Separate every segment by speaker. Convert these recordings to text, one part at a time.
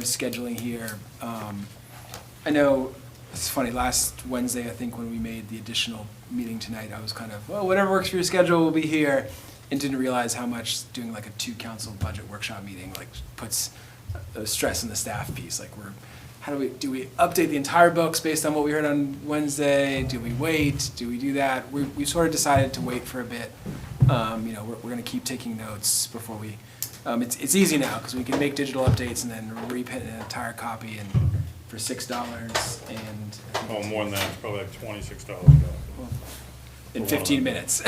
Speaker 1: scheduling here. I know, it's funny, last Wednesday, I think when we made the additional meeting tonight, I was kind of, well, whatever works for your schedule will be here, and didn't realize how much doing like a 2-council budget workshop meeting like puts stress in the staff piece. Like do we update the entire books based on what we heard on Wednesday? Do we wait? Do we do that? We sort of decided to wait for a bit. We're going to keep taking notes before we. It's easy now because we can make digital updates and then reprint an entire copy and for $6 and.
Speaker 2: Oh, more than that, it's probably like $26.
Speaker 1: Well, in 15 minutes,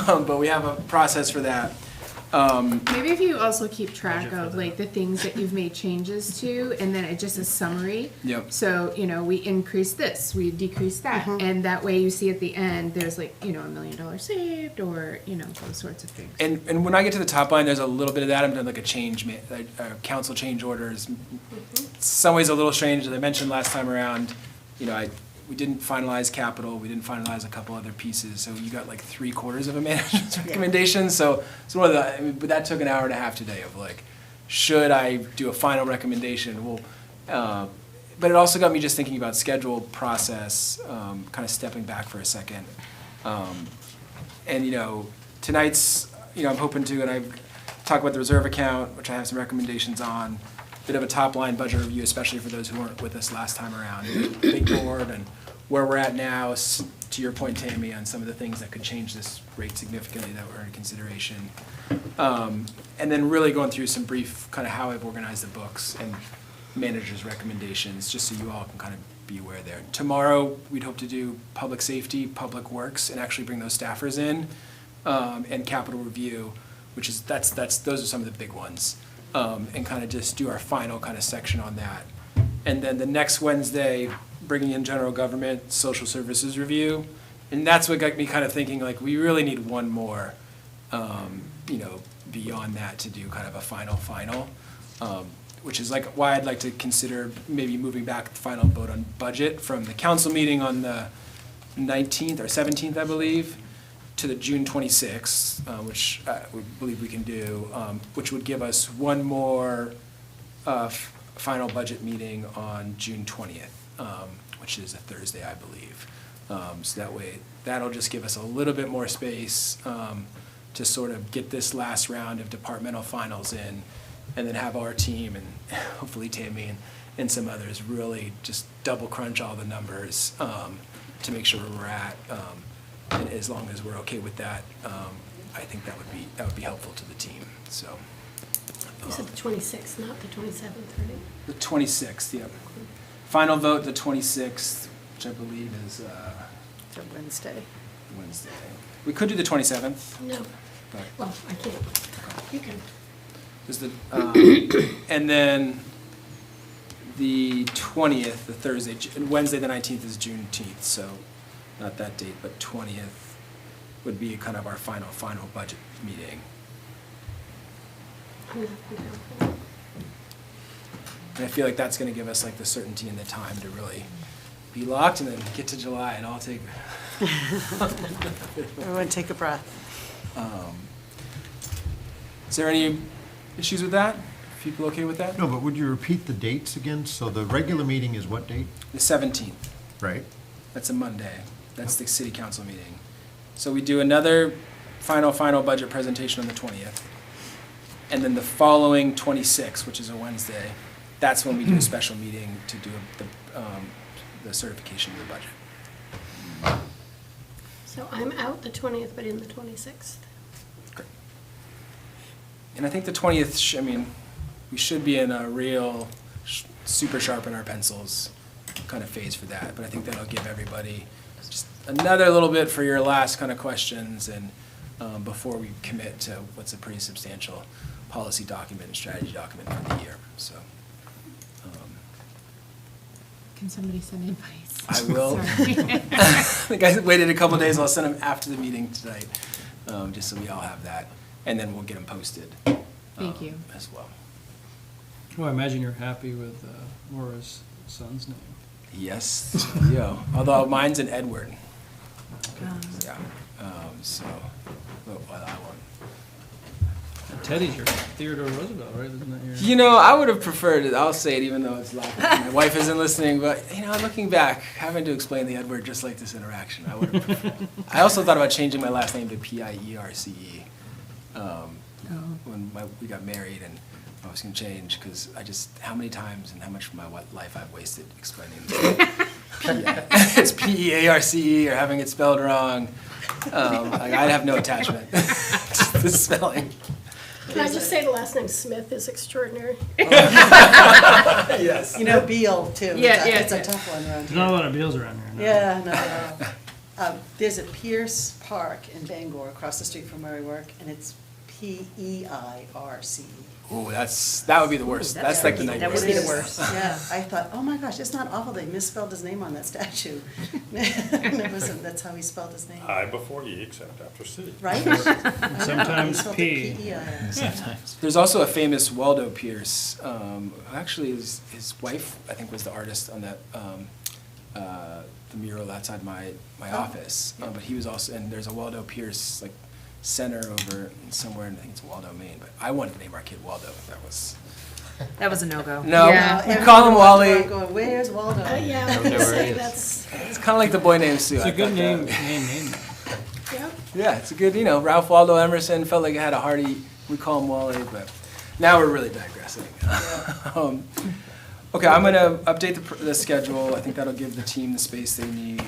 Speaker 1: but we have a process for that.
Speaker 3: Maybe if you also keep track of like the things that you've made changes to, and then just a summary.
Speaker 1: Yep.
Speaker 3: So, we increased this, we decreased that, and that way you see at the end, there's like, $1 million saved, or, those sorts of things.
Speaker 1: And when I get to the top line, there's a little bit of that. I'm doing like council change orders. Some ways a little strange, as I mentioned last time around, we didn't finalize capital, we didn't finalize a couple other pieces, so you got like 3/4 of a manager's recommendation. So one of but that took an hour and a half today of like, should I do a final recommendation? Well, but it also got me just thinking about schedule, process, kind of stepping back for a second. Tonight's, I'm hoping to, and I've talked about the reserve account, which I have some recommendations on. Bit of a top-line budget review, especially for those who weren't with us last time around. Big board and where we're at now, to your point, Tammy, on some of the things that could change this rate significantly that were in consideration. And then really going through some brief kind of how I've organized the books and managers' recommendations, just so you all can kind of be aware there. Tomorrow, we'd hope to do public safety, public works, and actually bring those staffers in, and capital review, which is, those are some of the big ones. And kind of just do our final kind of section on that. And then the next Wednesday, bringing in general government, social services review. And that's what got me kind of thinking, like, we really need one more, beyond that to do kind of a final, which is like why I'd like to consider maybe moving back the final vote on budget from the council meeting on the 19th or 17th, I believe, to the June 26th, which we believe we can do, which would give us one more final budget meeting on June 20th, which is a Thursday, I believe. So that way, that'll just give us a little bit more space to sort of get this last round of departmental finals in, and then have our team and hopefully Tammy and some others really just double crunch all the numbers to make sure where we're at. And as long as we're okay with that, I think that would be helpful to the team. So.
Speaker 4: You said the 26th, not the 27th, right?
Speaker 1: The 26th, yep. Final vote the 26th, which I believe is
Speaker 5: It's a Wednesday.
Speaker 1: Wednesday. We could do the 27th.
Speaker 4: No.
Speaker 1: But
Speaker 4: Well, I can't. You can.
Speaker 1: is the and then the 20th, the Thursday, Wednesday the 19th is Juneteenth, so. Not that date, but 20th would be kind of our final budget meeting. And I feel like that's going to give us like the certainty and the time to really be locked and then get to July and I'll take.
Speaker 5: Everyone take a breath.
Speaker 1: Is there any issues with that? People okay with that?
Speaker 6: No, but would you repeat the dates again? So the regular meeting is what date?
Speaker 1: The 17th.
Speaker 6: Right.
Speaker 1: That's a Monday. That's the city council meeting. So we do another final budget presentation on the 20th. And then the following 26th, which is a Wednesday, that's when we do a special meeting to do the certification of the budget.
Speaker 4: So I'm out the 20th, but in the 26th.
Speaker 1: Great. And I think the 20th, we should be in a real super sharpen our pencils kind of phase for that. But I think that'll give everybody just another little bit for your last kind of questions and before we commit to what's a pretty substantial policy document and strategy document for the year. So.
Speaker 3: Can somebody send invites?
Speaker 1: I will.
Speaker 3: Sorry.
Speaker 1: I think I waited a couple days. I'll send them after the meeting tonight, just so we all have that, and then we'll get them posted.
Speaker 3: Thank you.
Speaker 1: As well.
Speaker 7: Well, I imagine you're happy with Laura's son's name.
Speaker 1: Yes. Yeah. Although mine's an Edward. Yeah. So, well, I won't.
Speaker 7: Teddy's your Theodore Roosevelt, right? Isn't that your?
Speaker 1: You know, I would have preferred it, I'll say it even though it's loud. My wife isn't listening, but, you know, looking back, having to explain the Edward just like this interaction, I would have preferred. I also thought about changing my last name to Pierce. When we got married and I was gonna change, because I just, how many times and how much of my life I've wasted explaining it's Pearce or having it spelled wrong. Like, I'd have no attachment to the spelling.
Speaker 4: Can I just say the last name Smith is extraordinary?
Speaker 1: Yes.
Speaker 5: You know Beal, too.
Speaker 3: Yeah,
Speaker 5: It's a
Speaker 3: yeah.
Speaker 5: tough one around
Speaker 7: There's
Speaker 5: here.
Speaker 7: not a lot of Beals around here. No.
Speaker 5: Yeah, no. There's a Pierce Park in Bangor, across the street from where we work, and it's Peirce.
Speaker 1: Ooh, that would be the worst. That's like the nightmare.
Speaker 8: That would be the worst.
Speaker 5: Yeah, I thought, oh my gosh, it's not awful, they misspelled his name on that statue. And it wasn't, that's how he spelled his name.
Speaker 2: I before E, except after C.
Speaker 5: Right?
Speaker 7: Sometimes
Speaker 5: He spelled it
Speaker 7: P.
Speaker 5: P-E-I-R.
Speaker 7: Sometimes.
Speaker 1: There's also a famous Waldo Pierce, who actually his wife, I think, was the artist on that, the mural outside my office. But he was also, and there's a Waldo Pierce, like, center over somewhere, and I think it's Waldo, Maine. But I wanted to name our kid Waldo.
Speaker 8: That was a no-go.
Speaker 1: No,
Speaker 3: Yeah.
Speaker 1: we call him Wally.
Speaker 5: I'm going, where's Waldo?
Speaker 4: Yeah, I was gonna say that's,
Speaker 1: It's kind of like the boy named Sue.
Speaker 7: It's
Speaker 1: I
Speaker 7: a good
Speaker 1: thought
Speaker 7: name.
Speaker 4: yeah.
Speaker 1: Yeah, it's a good, Ralph Waldo Emerson felt like it had a hearty, we call him Wally, but now we're really digressing. Okay, I'm going to update the schedule. I think that'll give the team the space they need.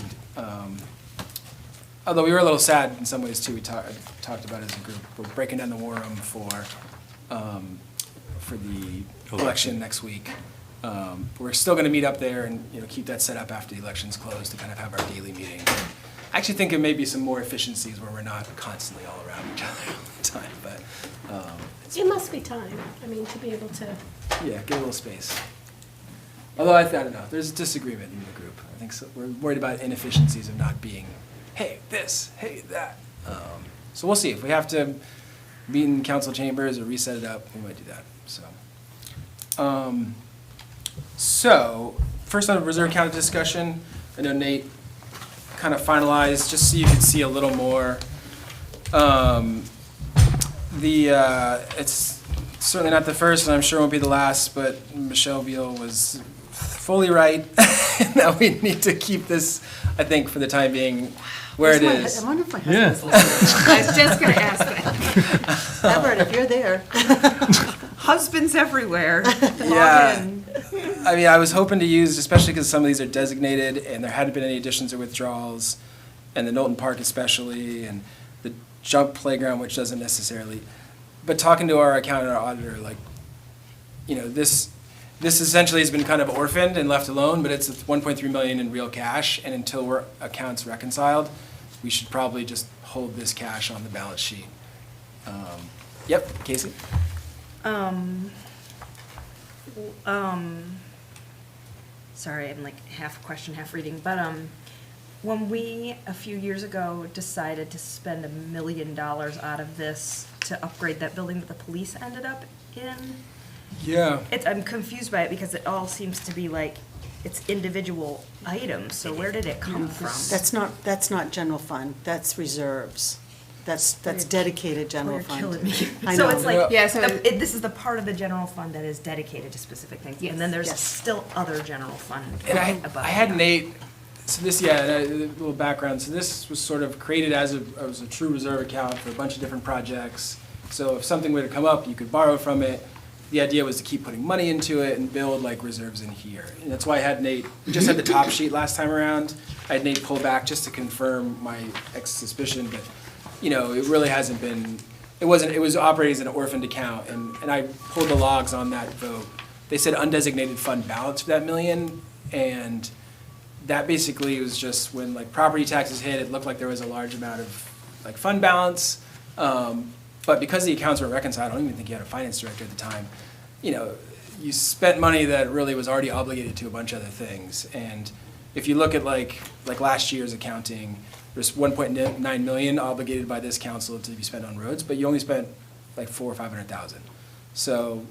Speaker 1: Although we were a little sad in some ways too, we talked about it as a group. We're breaking down the war room for the election next week. We're still going to meet up there and keep that set up after the election's closed to kind of have our daily meeting. I actually think it may be some more efficiencies where we're not constantly all around each other all the time, but
Speaker 4: It must be time, I mean, to be able to,
Speaker 1: yeah, get a little space. Although I don't know, there's disagreement in the group. I think we're worried about inefficiencies of not being, hey, this, hey, that. So we'll see. If we have to meet in council chambers or reset it up, we might do that. So first on the reserve account discussion, I know Nate kind of finalized, just so you can see a little more. It's certainly not the first, and I'm sure won't be the last, but Michelle Beal was fully right that we need to keep this, I think, for the time being, where it is.
Speaker 5: I wonder if my
Speaker 7: Yeah.
Speaker 5: husband's listening.
Speaker 3: I was just gonna ask that.
Speaker 5: Everett, if you're there.
Speaker 8: Husbands everywhere.
Speaker 1: Yeah. I mean, I was hoping to use, especially because some of these are designated and there hadn't been any additions or withdrawals, and the Knowlton Park especially, and the jump playground, which doesn't necessarily. But talking to our accountant and our auditor, like, this essentially has been kind of orphaned and left alone, but it's 1.3 million in real cash, and until we're accounts reconciled, we should probably just hold this cash on the balance sheet. Yep, Casey?
Speaker 8: Sorry, I'm like half question, half reading, but, when we, a few years ago, decided to spend $1 million out of this to upgrade that building that the police ended up in,
Speaker 1: Yeah.
Speaker 8: I'm confused by it because it all seems to be like, it's individual items, so where did it come from?
Speaker 5: That's not general fund, that's reserves. That's dedicated general
Speaker 8: You're
Speaker 5: fund.
Speaker 8: killing me.
Speaker 5: I
Speaker 8: So
Speaker 5: know.
Speaker 8: it's like,
Speaker 3: Yeah, so-
Speaker 8: this is the part of the general fund that is dedicated to specific things, and then there's
Speaker 5: Yes.
Speaker 8: still other general fund
Speaker 1: And
Speaker 8: above.
Speaker 1: I had
Speaker 8: that.
Speaker 1: Nate, so this, a little background. So this was sort of created as a true reserve account for a bunch of different projects. So if something were to come up, you could borrow from it. The idea was to keep putting money into it and build like reserves in here. And that's why I had Nate, we just had the top sheet last time around. I had Nate pull back just to confirm my suspicion, but, it really hasn't been, it was operating as an orphaned account, and I pulled the logs on that vote. They said undesignated fund balance for that $1 million, and that basically was just when like property taxes hit, it looked like there was a large amount of like fund balance. But because the accounts weren't reconciled, I don't even think you had a finance director at the time, you spent money that really was already obligated to a bunch of other things. And if you look at like last year's accounting, there's 1.9 million obligated by this council to be spent on roads, but you only spent like 400,000 or 500,000. So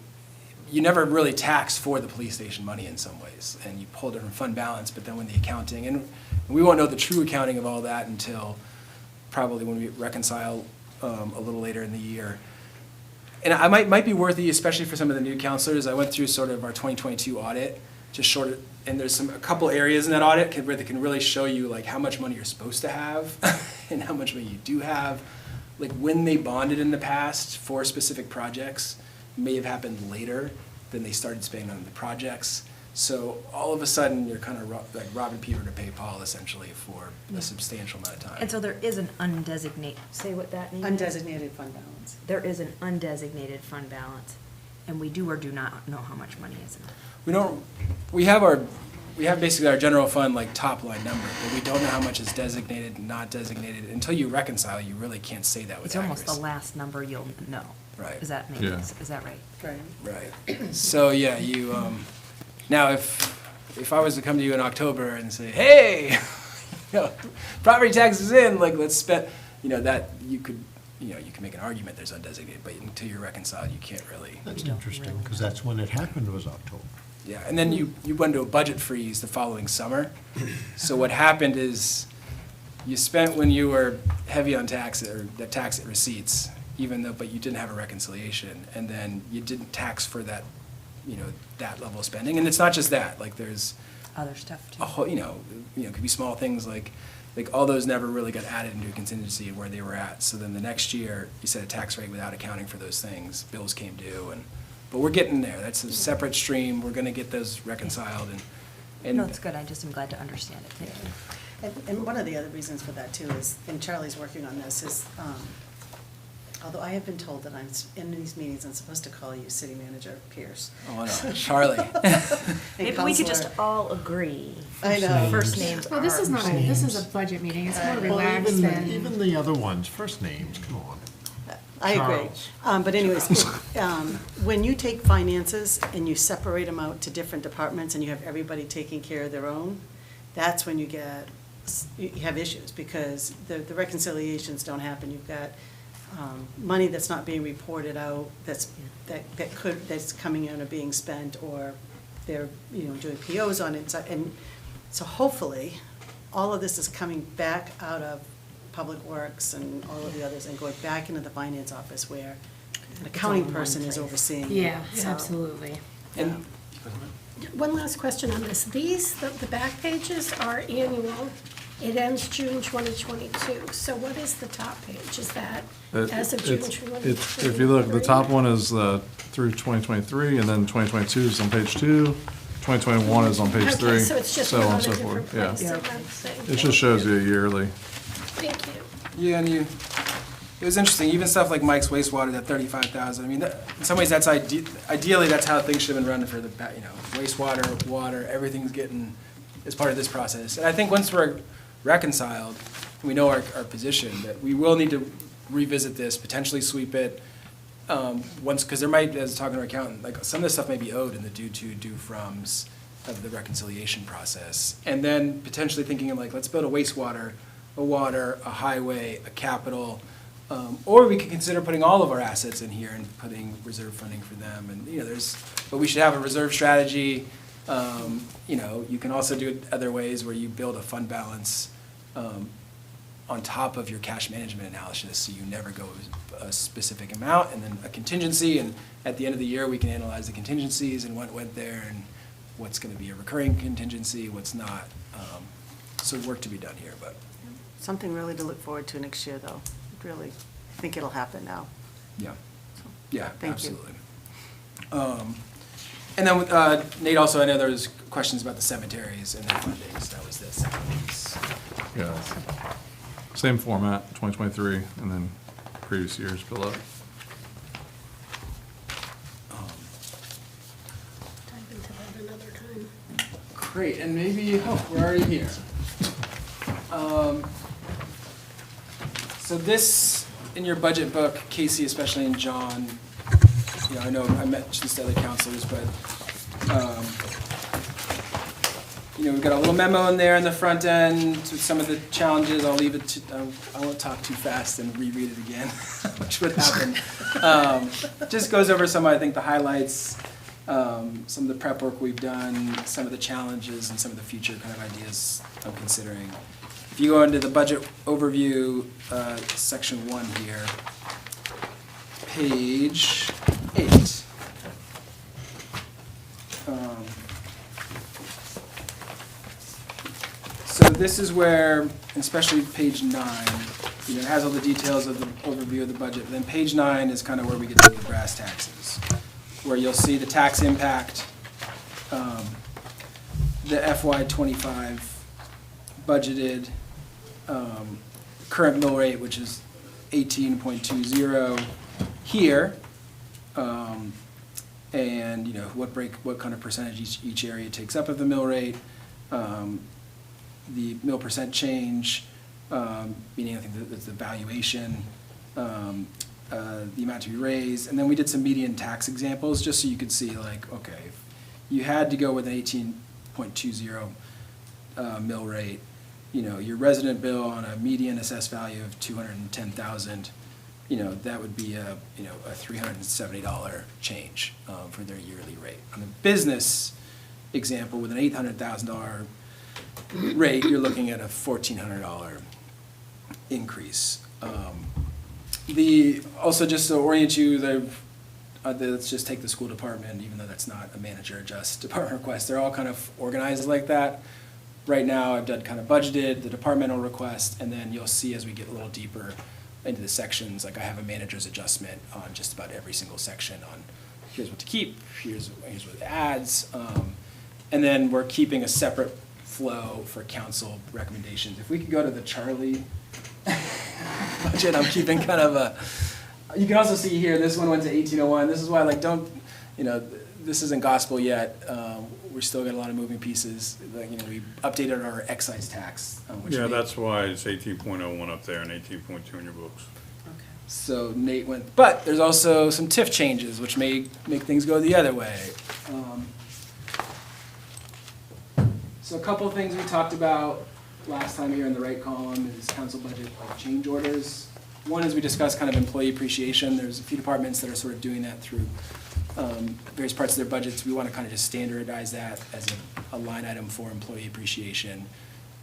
Speaker 1: you never really tax for the police station money in some ways, and you pull different fund balance, but then when the accounting, and we won't know the true accounting of all that until probably when we reconcile a little later in the year. and I might be worthy, especially for some of the new counselors. I went through sort of our 2022 audit, just short, and there's a couple areas in that audit where they can really show you like how much money you're supposed to have and how much money you do have. Like when they bonded in the past for specific projects may have happened later than they started spending on the projects. So all of a sudden, you're kind of like robbing Peter to pay Paul essentially for a substantial amount of time.
Speaker 8: And so there is an undesignated, say what that means?
Speaker 5: Undesignated fund balance.
Speaker 8: There is an undesignated fund balance, and we do or do not know how much money is in it.
Speaker 1: We have basically our general fund like top line number, but we don't know how much is designated and not designated. Until you reconcile, you really can't say that with
Speaker 8: It's almost
Speaker 1: accuracy.
Speaker 8: the last number you'll know.
Speaker 1: Right.
Speaker 8: Is that right?
Speaker 5: Right.
Speaker 1: Right. So, yeah, you, now if I was to come to you in October and say, hey, property tax is in, like, let's spend, that, you could make an argument there's undesignated, but until you're reconciled, you can't really.
Speaker 6: That's interesting, because that's when it happened, was October.
Speaker 1: Yeah, and then you went into a budget freeze the following summer. So what happened is you spent when you were heavy on tax or the tax receipts, but you didn't have a reconciliation, and then you didn't tax for that, that level of spending. And it's not just that, like there's
Speaker 8: Other stuff too.
Speaker 1: a whole, it could be small things like all those never really got added into a contingency of where they were at. So then the next year, you set a tax rate without accounting for those things. Bills came due, but we're getting there. That's a separate stream. We're gonna get those reconciled and.
Speaker 8: No, it's good. I just am glad to understand it. Thank you.
Speaker 5: And one of the other reasons for that too is, and Charlie's working on this, is, although I have been told that in these meetings, I'm supposed to call you City Manager Pierce.
Speaker 1: Oh, no, Charlie.
Speaker 5: And
Speaker 8: Maybe we could just
Speaker 5: Counselor-
Speaker 8: all agree.
Speaker 5: I know.
Speaker 8: First names
Speaker 3: Well, this is
Speaker 8: are-
Speaker 3: not, this is a budget meeting, it's more
Speaker 5: Well,
Speaker 3: relaxed
Speaker 6: Well, even
Speaker 3: than.
Speaker 6: the other ones, first names, come on.
Speaker 5: I agree.
Speaker 6: Charles.
Speaker 5: But anyways, when you take finances and you separate them out to different departments and you have everybody taking care of their own, that's when you have issues, because the reconciliations don't happen. You've got money that's not being reported out, that's coming in or being spent, or they're, doing POs on it. And so hopefully, all of this is coming back out of Public Works and all of the others and going back into the finance office where an accounting person is overseeing. it.
Speaker 3: Yeah,
Speaker 5: So,
Speaker 3: absolutely.
Speaker 1: And
Speaker 4: One last question on this. The back pages are annual. It ends June 2022. So what is the top page? Is that as of June 2023?
Speaker 2: If you look, the top one is through 2023, and then 2022 is on page 2, 2021 is on page 3,
Speaker 4: Okay, so it's just
Speaker 2: so
Speaker 4: put
Speaker 2: on
Speaker 4: on
Speaker 2: and
Speaker 4: a
Speaker 2: so
Speaker 4: different
Speaker 2: forth, yeah.
Speaker 4: place in that thing.
Speaker 2: It just shows you yearly.
Speaker 4: Thank you.
Speaker 1: yeah, and it was interesting, even stuff like Mike's wastewater, that 35,000, I mean, in some ways, that's ideally, that's how things should have been running for the, wastewater, water, everything's getting, as part of this process. And I think once we're reconciled, and we know our position, that we will need to revisit this, potentially sweep it, because there might, as talking to our accountant, like, some of this stuff may be owed in the due to, due froms of the reconciliation process. And then potentially thinking of like, let's build a wastewater, a water, a highway, a capital, or we could consider putting all of our assets in here and putting reserve funding for them. And, but we should have a reserve strategy. You can also do it other ways where you build a fund balance on top of your cash management analysis, so you never go a specific amount, and then a contingency, and at the end of the year, we can analyze the contingencies and what went there, and what's gonna be a recurring contingency, what's not. So work to be done here, but.
Speaker 5: Something really to look forward to next year, though. Really, I think it'll happen now.
Speaker 1: Yeah,
Speaker 5: So,
Speaker 1: yeah,
Speaker 5: Thank you.
Speaker 1: absolutely. And then Nate, also, I know there was questions about the cemeteries and their fundings, that was the second piece.
Speaker 2: Yeah. Same format, 2023, and then previous years below.
Speaker 4: Dive into that another time.
Speaker 1: Great, and maybe, we're already here. So this, in your budget book, Casey, especially, and John, I know I mentioned this to other counselors, but, we've got a little memo in there in the front end with some of the challenges. I'll leave it to, I won't talk too fast and reread it again, which would happen. Just goes over some, I think, the highlights, some of the prep work we've done, some of the challenges, and some of the future kind of ideas I'm considering. If you go into the budget overview, section 1 here, page 8. So this is where, especially page 9, you know, it has all the details of the overview of the budget. Then page 9 is kind of where we get to the brass taxes, where you'll see the tax impact, the FY '25 budgeted current mill rate, which is 18.20 here, and you know what kind of percentage each area takes up of the mill rate, the mill percent change, meaning I think that's the valuation, the amount to be raised, and then we did some median tax examples just so you could see like, okay, if you had to go with an 18.20 mill rate, you know, your resident bill on a median assessed value of $210,000, you know, that would be a $370 change for their yearly rate. On the business example, with an $800,000 rate, you're looking at a $1,400 increase. Also just to orient you, let's just take the school department, even though that's not a manager adjust department request, they're all kind of organized like that. Right now, I've done kind of budgeted, the departmental request, and then you'll see as we get a little deeper into the sections, like I have a manager's adjustment on just about every single section on here's what to keep, here's what it adds, and then we're keeping a separate flow for council recommendations. If we could go to the Charlie budget, I'm keeping kind of a, you can also see here, this one went to 1801. This is why, like, don't, you know, this isn't gospel yet. We still got a lot of moving pieces. Like, you know, we updated our excise tax. Which
Speaker 9: Yeah,
Speaker 1: made-
Speaker 9: that's why it's 18.01 up there and 18.2 in your books.
Speaker 1: So Nate went, but there's also some TIF changes, which may make things go the other way. So a couple of things we talked about last time here in the right column is council budget like change orders. One is we discussed kind of employee appreciation. There's a few departments that are sort of doing that through various parts of their budgets. We want to kind of just standardize that as a line item for employee appreciation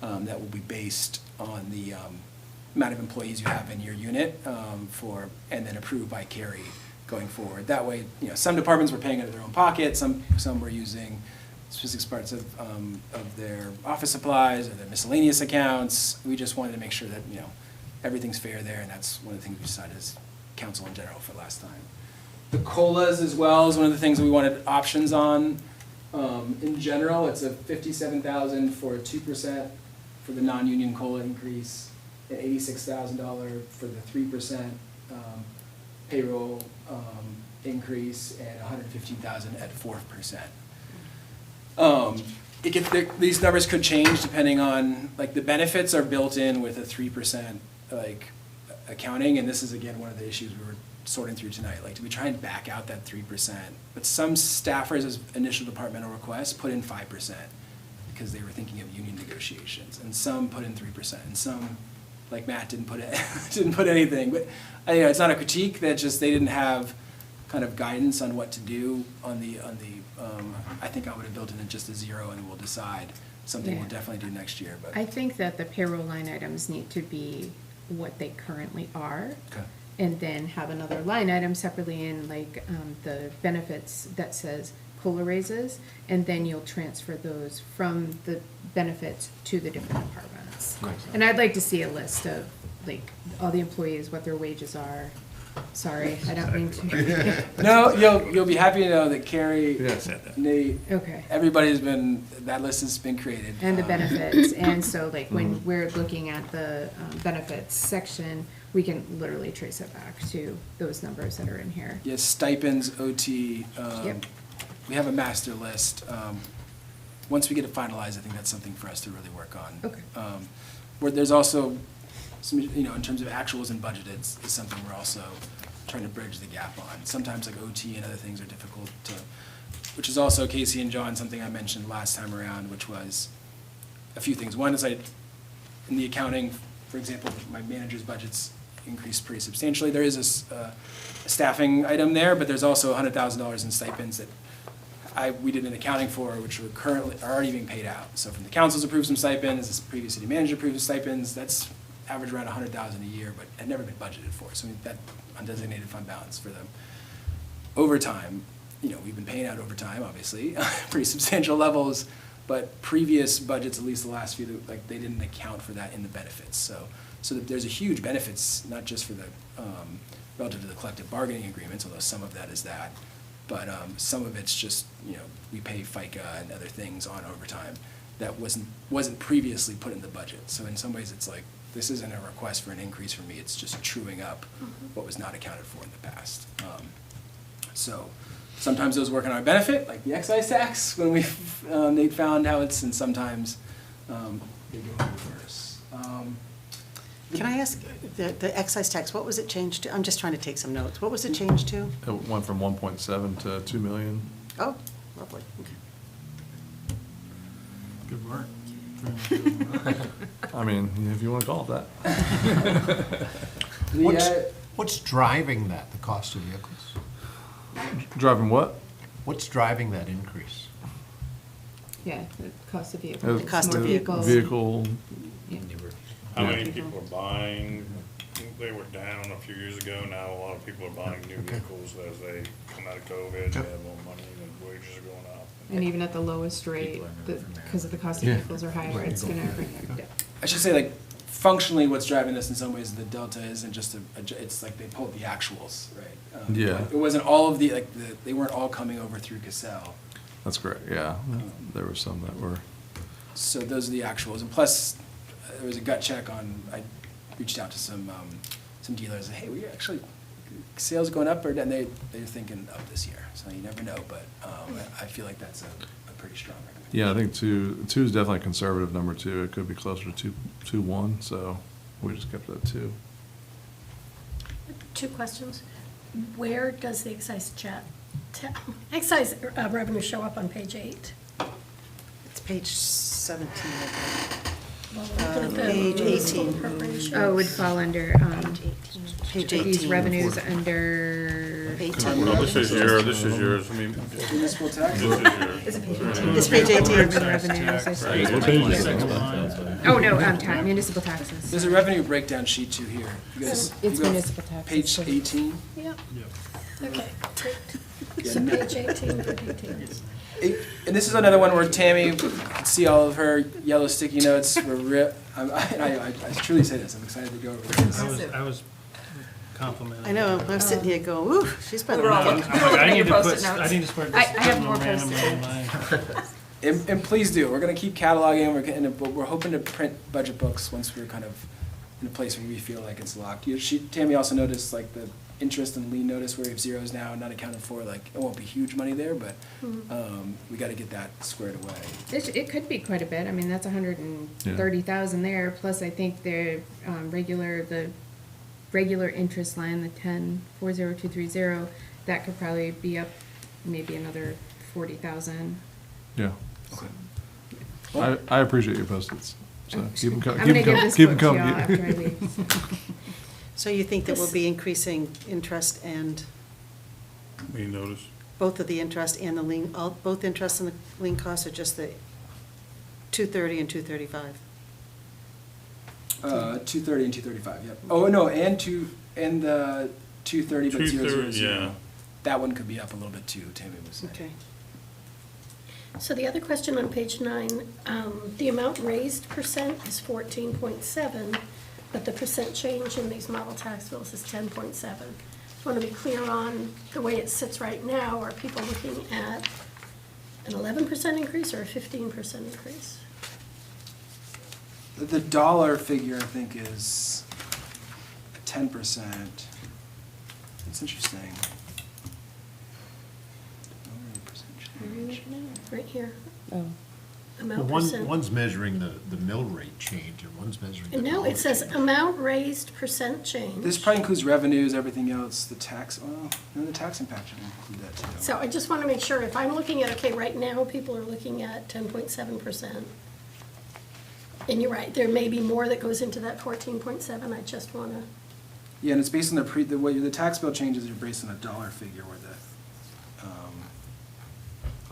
Speaker 1: that will be based on the amount of employees you have in your unit and then approved by Carrie going forward. That way, you know, some departments were paying out of their own pocket, some were using specific parts of their office supplies or their miscellaneous accounts. We just wanted to make sure that, you know, everything's fair there, and that's one of the things we decided as council in general for last time. The COLAs as well is one of the things we wanted options on. In general, it's a $57,000 for 2% for the non-union COLA increase, and $86,000 for the 3% payroll increase, and $115,000 at 4%. These numbers could change depending on, like, the benefits are built in with a 3% like accounting, and this is again one of the issues we were sorting through tonight. Like, do we try and back out that 3%? But some staffers, as initial departmental requests, put in 5% because they were thinking of union negotiations, and some put in 3%, and some, like Matt, didn't put anything. But you know, it's not a critique. That just they didn't have kind of guidance on what to do on the. I think I would have built in just a 0, and we'll decide something we'll definitely do next year. But
Speaker 3: I think that the payroll line items need to be what they currently are.
Speaker 1: Okay.
Speaker 3: And then have another line item separately in, like, the benefits that says COLA raises, and then you'll transfer those from the benefits to the different departments. And I'd like to see a list of, like, all the employees, what their wages are. Sorry, I don't mean to.
Speaker 1: No, you'll be happy to know that Carrie, Nate,
Speaker 3: Okay.
Speaker 1: that list has been created.
Speaker 3: And the benefits, and so, like, when we're looking at the benefits section, we can literally trace it back to those numbers that are in here.
Speaker 1: Yes, stipends, OT.
Speaker 3: Yep.
Speaker 1: We have a master list. Once we get it finalized, I think that's something for us to really work on.
Speaker 3: Okay.
Speaker 1: Where there's also some, you know, in terms of actuals and budgeted, is something we're also trying to bridge the gap on. Sometimes like OT and other things are difficult to, which is also, Casey and John, something I mentioned last time around, which was a few things. One is in the accounting, for example, my manager's budget's increased pretty substantially. There is a staffing item there, but there's also $100,000 in stipends that we did an accounting for, which are already being paid out. So from the council's approved some stipends, this previous city manager approved stipends, that's average around 100,000 a year, but had never been budgeted for. So that undesignated fund balance for the overtime, we've been paying out overtime, obviously, pretty substantial levels, but previous budgets, at least the last few, like, they didn't account for that in the benefits. So there's a huge benefits, not just for the, relative to the collective bargaining agreements, although some of that is that, but some of it's just, we pay FICA and other things on overtime that wasn't previously put in the budget. So in some ways, it's like, this isn't a request for an increase for me, it's just truing up what was not accounted for in the past. So sometimes those work in our benefit, like the excise tax, when they found how it's, and sometimes they go in reverse.
Speaker 5: Can I ask, the excise tax, what was it changed to? I'm just trying to take some notes. What was it changed to?
Speaker 2: It went from 1.7 to 2 million.
Speaker 5: Oh, lovely, okay.
Speaker 7: Good work.
Speaker 2: I mean, if you want to call it that.
Speaker 6: What's driving that, the cost of vehicles?
Speaker 2: Driving what?
Speaker 6: What's driving that increase?
Speaker 3: Yeah, the cost of vehicle.
Speaker 5: The cost
Speaker 3: more
Speaker 5: of
Speaker 3: vehicles.
Speaker 2: Vehicle,
Speaker 3: Yeah.
Speaker 9: How
Speaker 2: Yeah.
Speaker 9: many people are buying? They were down a few years ago. Now a lot of people are buying new vehicles as they come out of COVID. They have more money and wages are going up.
Speaker 3: And even at the lowest rate, because of the cost of
Speaker 2: Yeah.
Speaker 3: vehicles are higher, it's gonna bring it down.
Speaker 1: I should say, like, functionally, what's driving this in some ways, the delta isn't just it's like they pulled the actuals, right?
Speaker 2: Yeah.
Speaker 1: It wasn't all of they weren't all coming over through Cassell.
Speaker 2: that's correct, yeah. There were some that were,
Speaker 1: So those are the actuals, and plus, there was a gut check on, I reached out to some dealers, hey, we actually, sales going up, or down? They're thinking up this year, so you never know, but I feel like that's a pretty strong recommendation.
Speaker 2: yeah, I think two is definitely a conservative number two. It could be closer to 2.1, so we just kept it at 2.
Speaker 4: Two questions. Where does the excise revenue show up on page 8?
Speaker 5: It's page 17, I think.
Speaker 4: Well, we're looking at the
Speaker 5: Page
Speaker 4: municipal
Speaker 5: 18.
Speaker 4: appropriation.
Speaker 3: Oh, it would fall under,
Speaker 5: Page
Speaker 3: these
Speaker 5: 18.
Speaker 3: revenues under.
Speaker 5: 18.
Speaker 9: Well, this is yours. I mean,
Speaker 1: Municipal tax?
Speaker 9: this is yours.
Speaker 8: Is it page 18?
Speaker 5: It's page 18.
Speaker 3: Urban revenues, I see.
Speaker 2: What page is it?
Speaker 3: Oh, no, municipal taxes.
Speaker 1: There's a revenue breakdown sheet too here. You guys-
Speaker 3: It's
Speaker 1: you go
Speaker 3: municipal taxes.
Speaker 1: Page 18.
Speaker 4: Yep. Okay, great.
Speaker 1: Yeah,
Speaker 4: So
Speaker 1: no-
Speaker 4: page 18 for details.
Speaker 1: And this is another one where Tammy could see all of her yellow sticky notes were I truly say this, I'm excited to go over this.
Speaker 7: I was complimented.
Speaker 5: I know, I was sitting here going, ooh, she's been
Speaker 8: We're all
Speaker 5: around.
Speaker 8: looking.
Speaker 7: I'm like, I need to
Speaker 8: Post-it
Speaker 7: put,
Speaker 8: notes.
Speaker 7: I need to start
Speaker 3: I
Speaker 7: just
Speaker 3: have
Speaker 7: putting
Speaker 3: more
Speaker 7: them randomly
Speaker 3: post-it
Speaker 7: in my.
Speaker 1: And please do, we're gonna keep cataloging, we're hoping to print budget books once we're kind of in a place where we feel like it's locked. Tammy also noticed like the interest and lien notice where we have zeros now not accounted for, like, it won't be huge money there, but we gotta get that squared away.
Speaker 3: It could be quite a bit, I mean, that's 130,000 there, plus I think the regular interest line, the 10,40230, that could probably be up maybe another 40,000.
Speaker 2: Yeah.
Speaker 1: Okay.
Speaker 2: I appreciate your post-its, so keep them coming.
Speaker 3: I'm gonna give this
Speaker 2: Keep
Speaker 3: book
Speaker 2: them
Speaker 3: to y'all
Speaker 2: coming.
Speaker 3: after I leave.
Speaker 5: So you think that we'll be increasing interest and,
Speaker 9: We notice.
Speaker 5: both of the interest and the lien, both interest and the lien costs, or just the 230 and 235?
Speaker 1: 230 and 235, yep. Oh, no, and the 230, but 000.
Speaker 9: Yeah.
Speaker 1: That one could be up a little bit too, Tammy was saying.
Speaker 5: Okay.
Speaker 4: So the other question on page 9, the amount raised percent is 14.7, but the percent change in these model tax bills is 10.7. Just want to be clear on the way it sits right now. Are people looking at an 11% increase or a 15% increase?
Speaker 1: The dollar figure, I think, is 10%. That's interesting.
Speaker 4: Where are you looking at? Right here,
Speaker 3: Oh.
Speaker 4: amount
Speaker 6: Well,
Speaker 4: percent.
Speaker 6: one's measuring the mill rate change, and one's measuring the
Speaker 4: And now
Speaker 6: dollar
Speaker 4: it says
Speaker 6: change.
Speaker 4: amount raised percent change.
Speaker 1: This probably includes revenues, everything else, the tax, well, no, the tax impact should include that too.
Speaker 4: So I just want to make sure, if I'm looking at, okay, right now, people are looking at 10.7%. And you're right, there may be more that goes into that 14.7, I just want to,
Speaker 1: Yeah, and it's based on the way the tax bill changes are based on a dollar figure where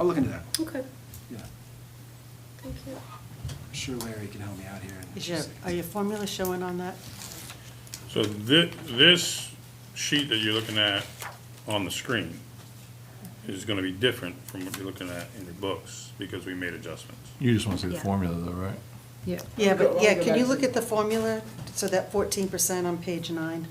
Speaker 1: I'll look into that,
Speaker 4: okay,
Speaker 1: yeah.
Speaker 4: thank you.
Speaker 1: I'm sure Larry can help me out here.
Speaker 5: Are your formulas showing on that?
Speaker 9: So this sheet that you're looking at on the screen is gonna be different from what you're looking at in your books, because we made adjustments.
Speaker 2: You just want to see the
Speaker 8: Yeah.
Speaker 2: formula though, right?
Speaker 3: Yeah.
Speaker 5: Yeah, but,
Speaker 1: I'll
Speaker 5: yeah,
Speaker 1: go
Speaker 5: can you
Speaker 1: back
Speaker 5: look
Speaker 1: to-
Speaker 5: at the formula, so that 14% on page 9?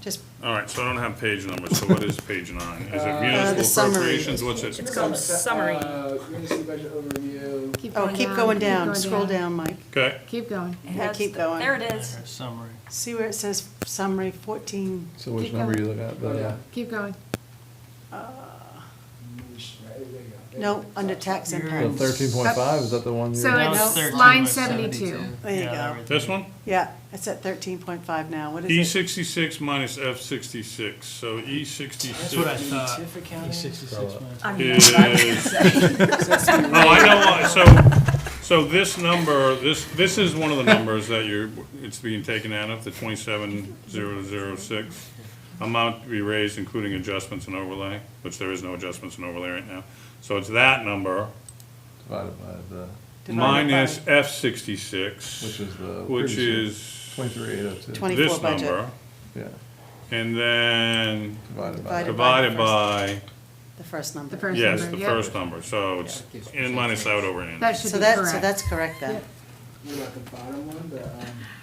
Speaker 5: Just,
Speaker 9: All right, so I don't have page numbers, so what is page 9? Is it
Speaker 5: the
Speaker 9: municipal
Speaker 5: summary.
Speaker 9: appropriations, what's it?
Speaker 8: It's called summary.
Speaker 1: You're gonna see budget overview.
Speaker 5: keep going down, scroll down, Mike.
Speaker 9: Okay,
Speaker 3: Keep going.
Speaker 8: It
Speaker 5: Yeah,
Speaker 8: has
Speaker 5: keep
Speaker 8: the-
Speaker 5: going.
Speaker 8: There it is.
Speaker 7: Summary.
Speaker 5: See where it says summary 14?
Speaker 2: So which
Speaker 3: Keep
Speaker 2: number
Speaker 3: going.
Speaker 2: you look at?
Speaker 1: Oh, yeah.
Speaker 3: Keep going.
Speaker 1: Right, there you go.
Speaker 5: No, under tax
Speaker 7: You're-
Speaker 5: impact.
Speaker 2: 13.5, is that the one you're?
Speaker 3: So
Speaker 7: Now
Speaker 3: it's
Speaker 7: it's
Speaker 3: line
Speaker 7: 13.72.
Speaker 3: 72.
Speaker 5: There you
Speaker 7: Yeah,
Speaker 5: go.
Speaker 9: this one?
Speaker 5: Yeah, it's at 13.5 now, what
Speaker 9: E
Speaker 5: is it?
Speaker 9: 66 minus F 66, so E
Speaker 7: That's
Speaker 9: 66
Speaker 7: what I thought.
Speaker 1: TIF accounting?
Speaker 7: E66 minus.
Speaker 8: I mean, that's what I was gonna say.
Speaker 9: Oh, I know why, so this number, this is one of the numbers that it's being taken out of, the 27,006. Amount to be raised including adjustments and overlay, which there is no adjustments and overlay right now. So it's that number
Speaker 2: Divided by the,
Speaker 9: minus
Speaker 5: by-
Speaker 9: F 66,
Speaker 2: which is the.
Speaker 9: which
Speaker 2: previous year,
Speaker 9: is
Speaker 2: 23,802.
Speaker 5: 24
Speaker 9: this
Speaker 5: budget.
Speaker 9: number,
Speaker 2: Yeah,
Speaker 9: and then
Speaker 2: divided by.
Speaker 5: Divided by
Speaker 9: divided by,
Speaker 5: The first number.
Speaker 3: The first
Speaker 9: yes,
Speaker 3: number,
Speaker 9: the
Speaker 3: yep.
Speaker 9: first number, so it's in minus out over in.
Speaker 3: That should
Speaker 5: So
Speaker 3: be
Speaker 5: that,
Speaker 3: correct.
Speaker 5: so that's correct then.
Speaker 1: What about the bottom one, the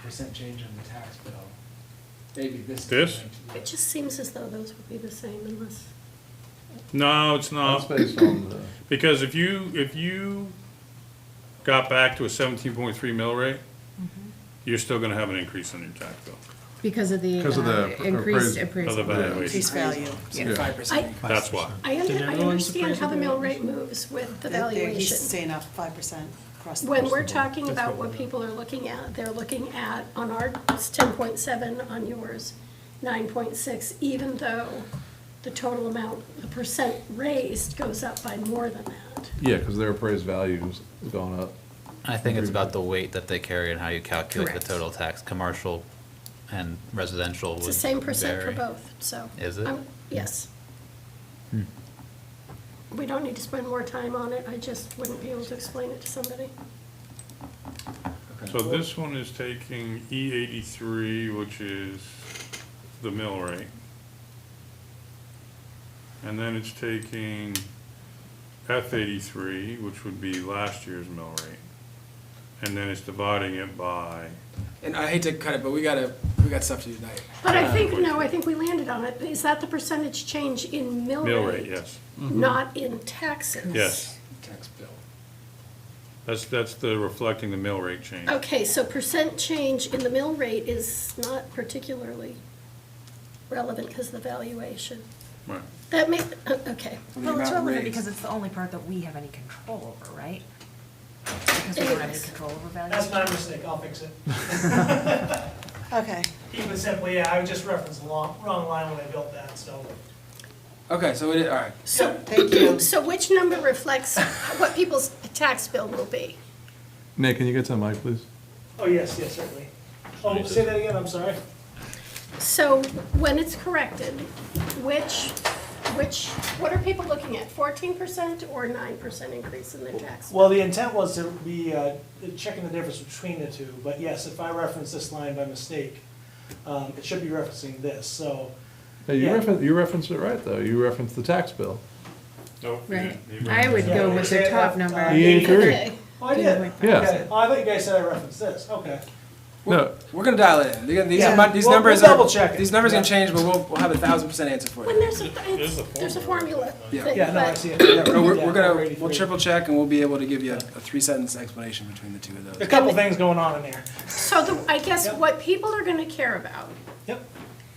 Speaker 1: percent change on the tax bill? Maybe this.
Speaker 9: This?
Speaker 4: It just seems as though those would be the same unless,
Speaker 9: No, it's
Speaker 2: That's
Speaker 9: not,
Speaker 2: based on the,
Speaker 9: because if you got back to a 17.3 mill rate, you're still gonna have an increase in your tax bill.
Speaker 3: Because of the
Speaker 2: Because of the
Speaker 3: increased
Speaker 2: appraisal.
Speaker 9: Of the
Speaker 3: appraisal.
Speaker 9: valuation.
Speaker 5: Increased value.
Speaker 3: Yeah.
Speaker 1: 5% increase.
Speaker 9: That's why.
Speaker 4: I
Speaker 7: Did everyone's
Speaker 4: understand how the mill
Speaker 7: appraisal
Speaker 4: rate moves with the
Speaker 5: He's
Speaker 4: valuation.
Speaker 5: saying up 5% across the
Speaker 4: When
Speaker 5: board.
Speaker 4: we're talking about what people are looking at, they're looking at, on our, it's 10.7, on yours, 9.6, even though the total amount, the percent raised goes up by more than that.
Speaker 2: yeah, because their appraised value's gone up.
Speaker 10: I think it's about the weight that they carry and how you calculate
Speaker 3: Correct.
Speaker 10: the total tax. Commercial and residential
Speaker 4: It's
Speaker 10: would
Speaker 4: the same percent for
Speaker 10: vary.
Speaker 4: both, so.
Speaker 10: Is it?
Speaker 4: Yes. We don't need to spend more time on it, I just wouldn't be able to explain it to somebody.
Speaker 9: So this one is taking E 83, which is the mill rate. And then it's taking F 83, which would be last year's mill rate. And then it's dividing it by,
Speaker 1: And I hate to cut it, but we got stuff to do tonight.
Speaker 4: But I think, no, I think we landed on it. Is that the percentage change in mill rate?
Speaker 9: mill rate, yes.
Speaker 4: Not in taxes?
Speaker 9: Yes,
Speaker 1: Tax bill.
Speaker 9: that's the reflecting the mill rate change.
Speaker 4: Okay, so percent change in the mill rate is not particularly relevant because of the valuation.
Speaker 9: Right.
Speaker 4: That may, okay.
Speaker 8: Well, it's
Speaker 1: amount
Speaker 8: relevant
Speaker 1: raised.
Speaker 8: because it's the only part that we have any control over, right? Because we don't have any
Speaker 4: Anyways.
Speaker 8: control over
Speaker 11: That's
Speaker 8: valuation.
Speaker 11: my mistake, I'll fix it.
Speaker 5: Okay,
Speaker 11: Keep it simple, yeah, I just referenced the wrong line when I built that, so.
Speaker 1: Okay, so all right.
Speaker 4: So,
Speaker 5: thank you.
Speaker 4: so which number reflects what people's tax bill will be?
Speaker 2: Nick, can you get to the mic, please?
Speaker 11: Oh, yes, certainly. Oh, say that again, I'm sorry.
Speaker 4: So when it's corrected, what are people looking at? 14% or 9% increase in their tax bill?
Speaker 11: Well, the intent was to be checking the difference between the two, but yes, if I reference this line by mistake, it should be referencing this, so.
Speaker 2: Hey, you
Speaker 11: Yeah.
Speaker 2: you referenced it right, though. You referenced the tax bill.
Speaker 9: Nope,
Speaker 3: Right.
Speaker 9: you-
Speaker 3: I would go with the top number.
Speaker 2: E83.
Speaker 4: Okay.
Speaker 11: Oh, I did?
Speaker 2: Yeah.
Speaker 11: Okay. Oh, I thought you guys said I referenced this, okay.
Speaker 2: No,
Speaker 1: We're gonna dial it in. These
Speaker 11: Yeah.
Speaker 1: are mon- these
Speaker 11: We'll
Speaker 1: numbers
Speaker 11: double
Speaker 1: are,
Speaker 11: check it.
Speaker 1: these numbers
Speaker 11: Yeah.
Speaker 1: gonna change, but we'll have 1,000% answer for
Speaker 4: When
Speaker 1: you.
Speaker 4: there's a formula.
Speaker 1: Yeah.
Speaker 4: that-
Speaker 11: Yeah, no, I
Speaker 4: but-
Speaker 11: see it. Yeah,
Speaker 1: No, we're
Speaker 11: yeah,
Speaker 1: gonna,
Speaker 11: 483.
Speaker 1: we'll triple check and we'll be able to give you a 3-sentence explanation between the two of
Speaker 11: A
Speaker 1: those.
Speaker 11: couple things going on in there.
Speaker 4: So I guess
Speaker 11: Yep.
Speaker 4: what people are gonna care about
Speaker 11: Yep.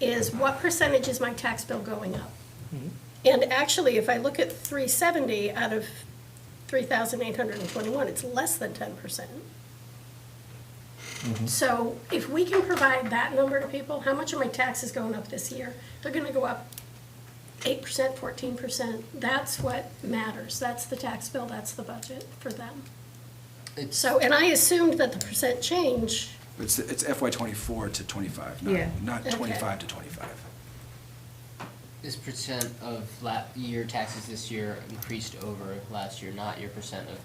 Speaker 4: is what percentage is my tax bill going up?
Speaker 11: Mm-hmm.
Speaker 4: And actually, if I look at 370 out of 3,821, it's less than 10%. So if we can provide that number to people, how much are my taxes going up this year? They're gonna go up 8%, 14%. That's what matters. That's the tax bill, that's the budget for them. So, and I assumed that the percent change,
Speaker 1: It's FY '24 to '25,
Speaker 3: Yeah.
Speaker 1: not
Speaker 4: Okay.
Speaker 1: '25 to '25.
Speaker 12: Is percent of your taxes this year increased over last year, not your percent of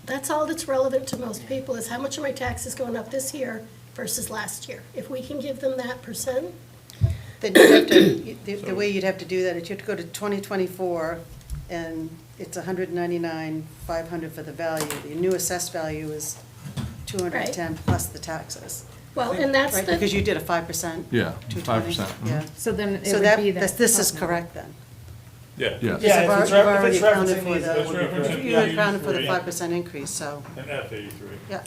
Speaker 4: That's all that's relevant to most people, is how much are my taxes going up this year versus last year? If we can give them that percent,
Speaker 5: Then you'd have to, the way you'd have to do that is you'd have to go to 2024, and it's 199,500 for the value. The new assessed value is 210 plus the taxes,
Speaker 4: well, and that's
Speaker 5: right?
Speaker 4: the.
Speaker 5: Because you did a 5%.
Speaker 2: Yeah,
Speaker 5: 220,
Speaker 2: 5%,
Speaker 5: Yeah.
Speaker 3: So then it
Speaker 5: So
Speaker 3: would be
Speaker 5: that,
Speaker 3: that.
Speaker 5: this is
Speaker 3: top number.
Speaker 5: correct then.
Speaker 9: Yeah.
Speaker 2: Yes.
Speaker 11: Yeah,
Speaker 5: You've
Speaker 11: if it's
Speaker 5: already accounted
Speaker 11: referencing
Speaker 5: for
Speaker 11: these,
Speaker 5: the,
Speaker 11: that would be correct.
Speaker 5: you
Speaker 11: Yeah.
Speaker 5: accounted for the
Speaker 9: Yeah.
Speaker 5: 5% increase, so,
Speaker 9: And F-83.
Speaker 5: yeah.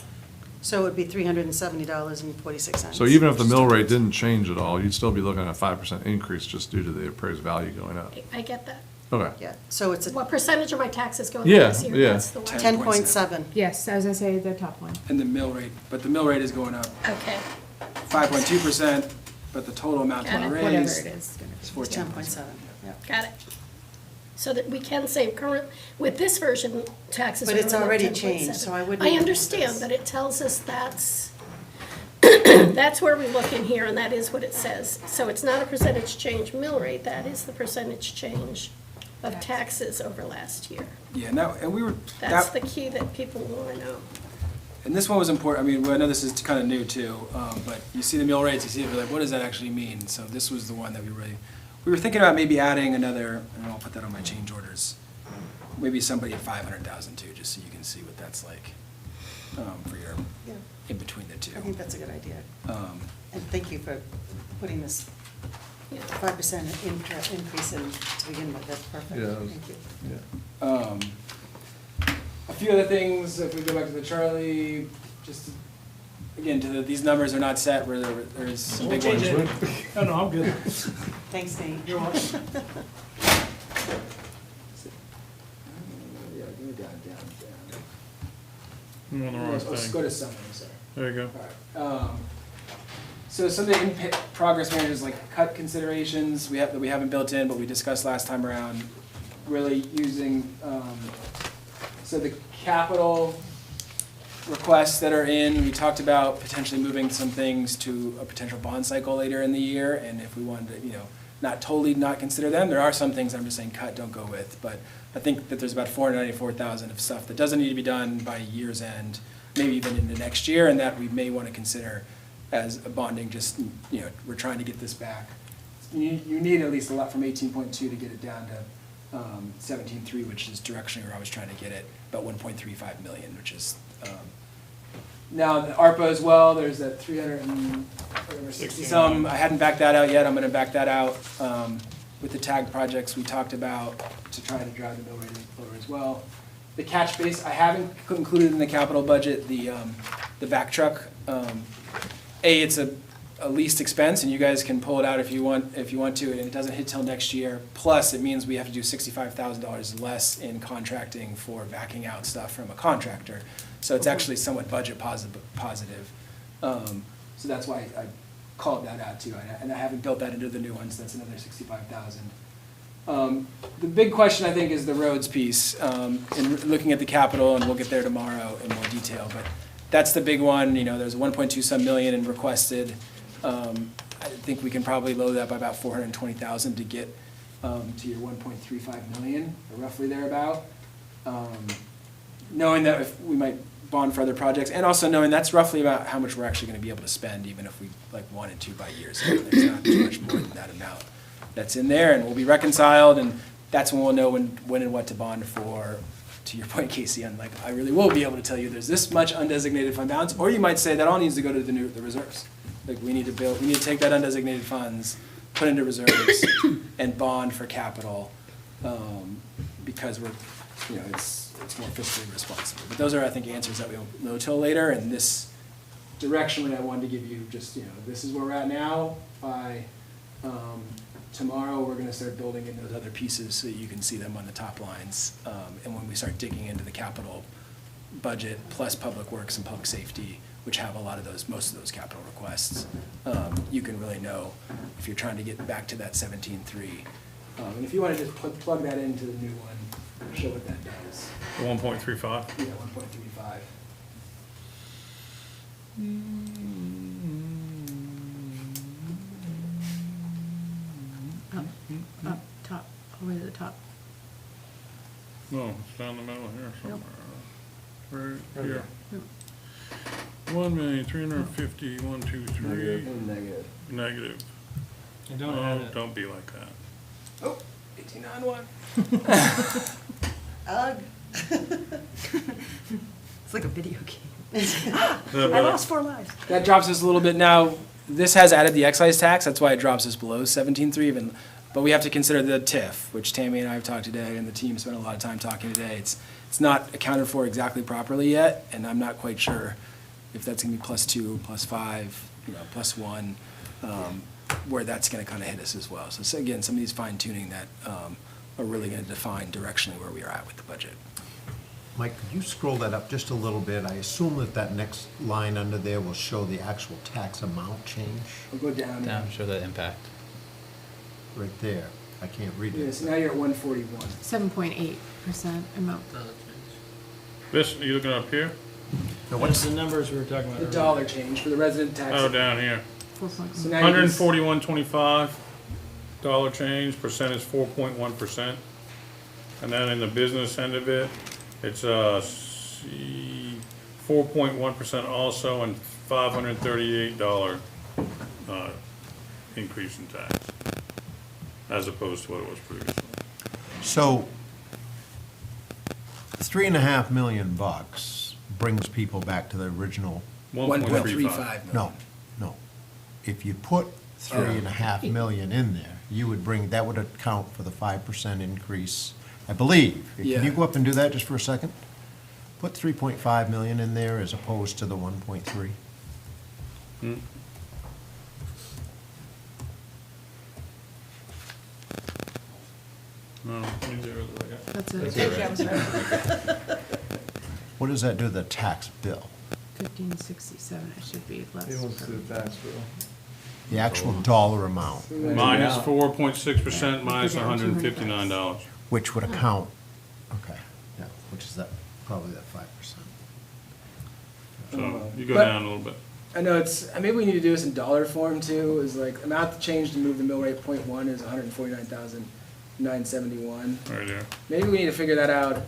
Speaker 5: So it would be $370.46.
Speaker 2: So even if the mill rate didn't change at all, you'd still be looking at a 5% increase just due to the appraised value going up.
Speaker 4: I get that.
Speaker 2: Okay.
Speaker 5: Yeah, so it's a
Speaker 4: What percentage of my taxes going
Speaker 2: Yeah,
Speaker 4: up this year?
Speaker 2: yeah.
Speaker 4: That's the one.
Speaker 5: 10.7.
Speaker 3: Yes, I was gonna say the top one.
Speaker 1: And the mill rate, but the mill rate is going up
Speaker 4: Okay,
Speaker 1: 5.2%, but the total amount to
Speaker 4: Got it.
Speaker 1: be
Speaker 3: Whatever
Speaker 1: raised
Speaker 3: it is gonna
Speaker 1: is
Speaker 3: be.
Speaker 1: 14.7.
Speaker 5: 10.7, yeah.
Speaker 4: got it. So that we can save current, with this version, taxes are
Speaker 5: But it's
Speaker 4: going up
Speaker 5: already
Speaker 4: 10.7.
Speaker 5: changed, so I wouldn't
Speaker 4: I
Speaker 5: even
Speaker 4: understand,
Speaker 5: this.
Speaker 4: but it tells us that's where we look in here, and that is what it says. So it's not a percentage change mill rate, that is the percentage change of taxes over last year.
Speaker 1: Yeah, and we were,
Speaker 4: That's
Speaker 1: that,
Speaker 4: the key that people want to know.
Speaker 1: and this one was important, I mean, well, I know this is kind of new too, but you see the mill rates, you see it, you're like, what does that actually mean? So this was the one that we were thinking about maybe adding another, and I'll put that on my change orders, maybe somebody at 500,000 too, just so you can see what that's like, for your,
Speaker 5: Yeah.
Speaker 1: in between the two.
Speaker 5: I think that's a good idea.
Speaker 1: Um,
Speaker 5: And thank you for putting this
Speaker 4: Yeah.
Speaker 5: 5% increase in to begin with, that's perfect.
Speaker 2: Yeah.
Speaker 5: Thank you.
Speaker 2: Yeah.
Speaker 1: A few other things, if we go back to the Charlie, just, again, these numbers are not set, where there's some
Speaker 11: We'll
Speaker 1: big
Speaker 11: change
Speaker 1: ones.
Speaker 11: it. Oh, no, I'm good.
Speaker 5: Thanks, Nate.
Speaker 11: You're welcome.
Speaker 1: Yeah, go down.
Speaker 9: I'm on the wrong
Speaker 1: Let's go
Speaker 9: thing.
Speaker 1: to summary, sorry.
Speaker 9: There you go.
Speaker 1: All right. So some of the progress managers, like cut considerations, that we haven't built in, but we discussed last time around, really using, so the capital requests that are in, we talked about potentially moving some things to a potential bond cycle later in the year, and if we wanted to, not totally not consider them, there are some things I'm just saying cut, don't go with, but I think that there's about 494,000 of stuff that doesn't need to be done by year's end, maybe even into next year, and that we may want to consider as a bonding, just, we're trying to get this back. You need at least a lot from 18.2 to get it down to 17.3, which is directionally where I was trying to get it, about 1.35 million, which is, now the ARPA as well, there's that 360 some, I hadn't backed that out yet, I'm gonna back that out, with the tag projects we talked about to try to drive the mill rate lower as well. The catch base, I haven't included in the capital budget, the vac truck. It's a leased expense, and you guys can pull it out if you want to, and it doesn't hit till next year. Plus, it means we have to do $65,000 less in contracting for vaccing out stuff from a contractor. So it's actually somewhat budget positive. So that's why I called that out too, and I haven't built that into the new ones. That's another $65,000. The big question, I think, is the roads piece, in looking at the capital, and we'll get there tomorrow in more detail, but that's the big one. There's 1.2 some million in requested. I think we can probably load that by about 420,000 to get to your 1.35 million, or roughly thereabout. Knowing that if we might bond for other projects, and also knowing that's roughly about how much we're actually going to be able to spend, even if we wanted to by years. So there's not too much more than that amount that's in there, and we'll be reconciled, and that's when we'll know when and what to bond for. To your point, Casey, I really will be able to tell you there's this much undesignated fund balance, or you might say that all needs to go to the reserves. We need to take that undesignated funds, put into reserves, and bond for capital, because it's more fiscally responsible. But those are, I think, answers that we won't know till later, and this directionally I wanted to give you just, this is where we're at now. By tomorrow, we're gonna start building in those other pieces so that you can see them on the top lines. And when we start digging into the capital budget, plus public works and public safety, which have most of those capital requests, you can really know if you're trying to get back to that 17.3. And if you wanna just plug that into the new one, show what that does.
Speaker 9: 1.35?
Speaker 1: Yeah, 1.35.
Speaker 3: Up, top, all the way to the top.
Speaker 9: No, it's down the middle here somewhere. right here. 1,350,000, 1, 2, 3,
Speaker 1: Negative.
Speaker 9: negative.
Speaker 7: And don't add
Speaker 9: Oh,
Speaker 7: it.
Speaker 9: don't be like that.
Speaker 1: Oh, 18 on one.
Speaker 5: Ugh.
Speaker 8: It's like a video game.
Speaker 9: Yeah,
Speaker 8: I
Speaker 9: but-
Speaker 8: lost 4 lives.
Speaker 1: That drops us a little bit now. This has added the excise tax, that's why it drops us below 17.3 even. But we have to consider the TIF, which Tammy and I have talked today, and the team spent a lot of time talking today. It's not accounted for exactly properly yet, and I'm not quite sure if that's gonna be +2, +5, +1, where that's gonna kind of hit us as well. So again, some of these fine tuning that are really gonna define directionally where we are at with the budget.
Speaker 6: Mike, could you scroll that up just a little bit? I assume that next line under there will show the actual tax amount change,
Speaker 1: We'll go down.
Speaker 10: Down, show the impact.
Speaker 6: right there. I can't read
Speaker 1: Yeah,
Speaker 6: it.
Speaker 1: so now you're at 141.
Speaker 3: 7.8% amount.
Speaker 9: This, you looking up here?
Speaker 6: Now,
Speaker 7: What's
Speaker 6: what's,
Speaker 7: the numbers we were talking about
Speaker 1: The
Speaker 7: earlier?
Speaker 1: dollar change for the resident tax.
Speaker 9: Oh, down here.
Speaker 3: 4.1.
Speaker 1: So now you can s-
Speaker 9: $141.25 change, percent is 4.1%. And then in the business end of it, it's 4.1% also, and $538 increase in tax, as opposed to what it was previously.
Speaker 6: so, $3.5 million brings people back to the original,
Speaker 1: 1.35 million.
Speaker 6: no. If you put 3.5 million in there, that would account for the 5% increase, I believe. Can
Speaker 1: Yeah.
Speaker 6: you go up and do that just for a second? Put 3.5 million in there as opposed to the 1.3.
Speaker 9: Hmm? No, these are the right-
Speaker 3: That's it.
Speaker 6: What does that do to the tax bill?
Speaker 3: 1567, it should be less.
Speaker 2: He wants to do the tax bill.
Speaker 6: The actual dollar amount,
Speaker 9: Minus
Speaker 2: Yeah.
Speaker 9: 4.6%, minus $159.
Speaker 6: which would account, okay, yeah, which is probably that 5%.
Speaker 9: So you go
Speaker 1: But-
Speaker 9: down a little bit.
Speaker 1: I know maybe we need to do this in dollar form too, is like, amount change to move the mill rate 0.1 is 149,971.
Speaker 9: Right there.
Speaker 1: Maybe we need to figure that out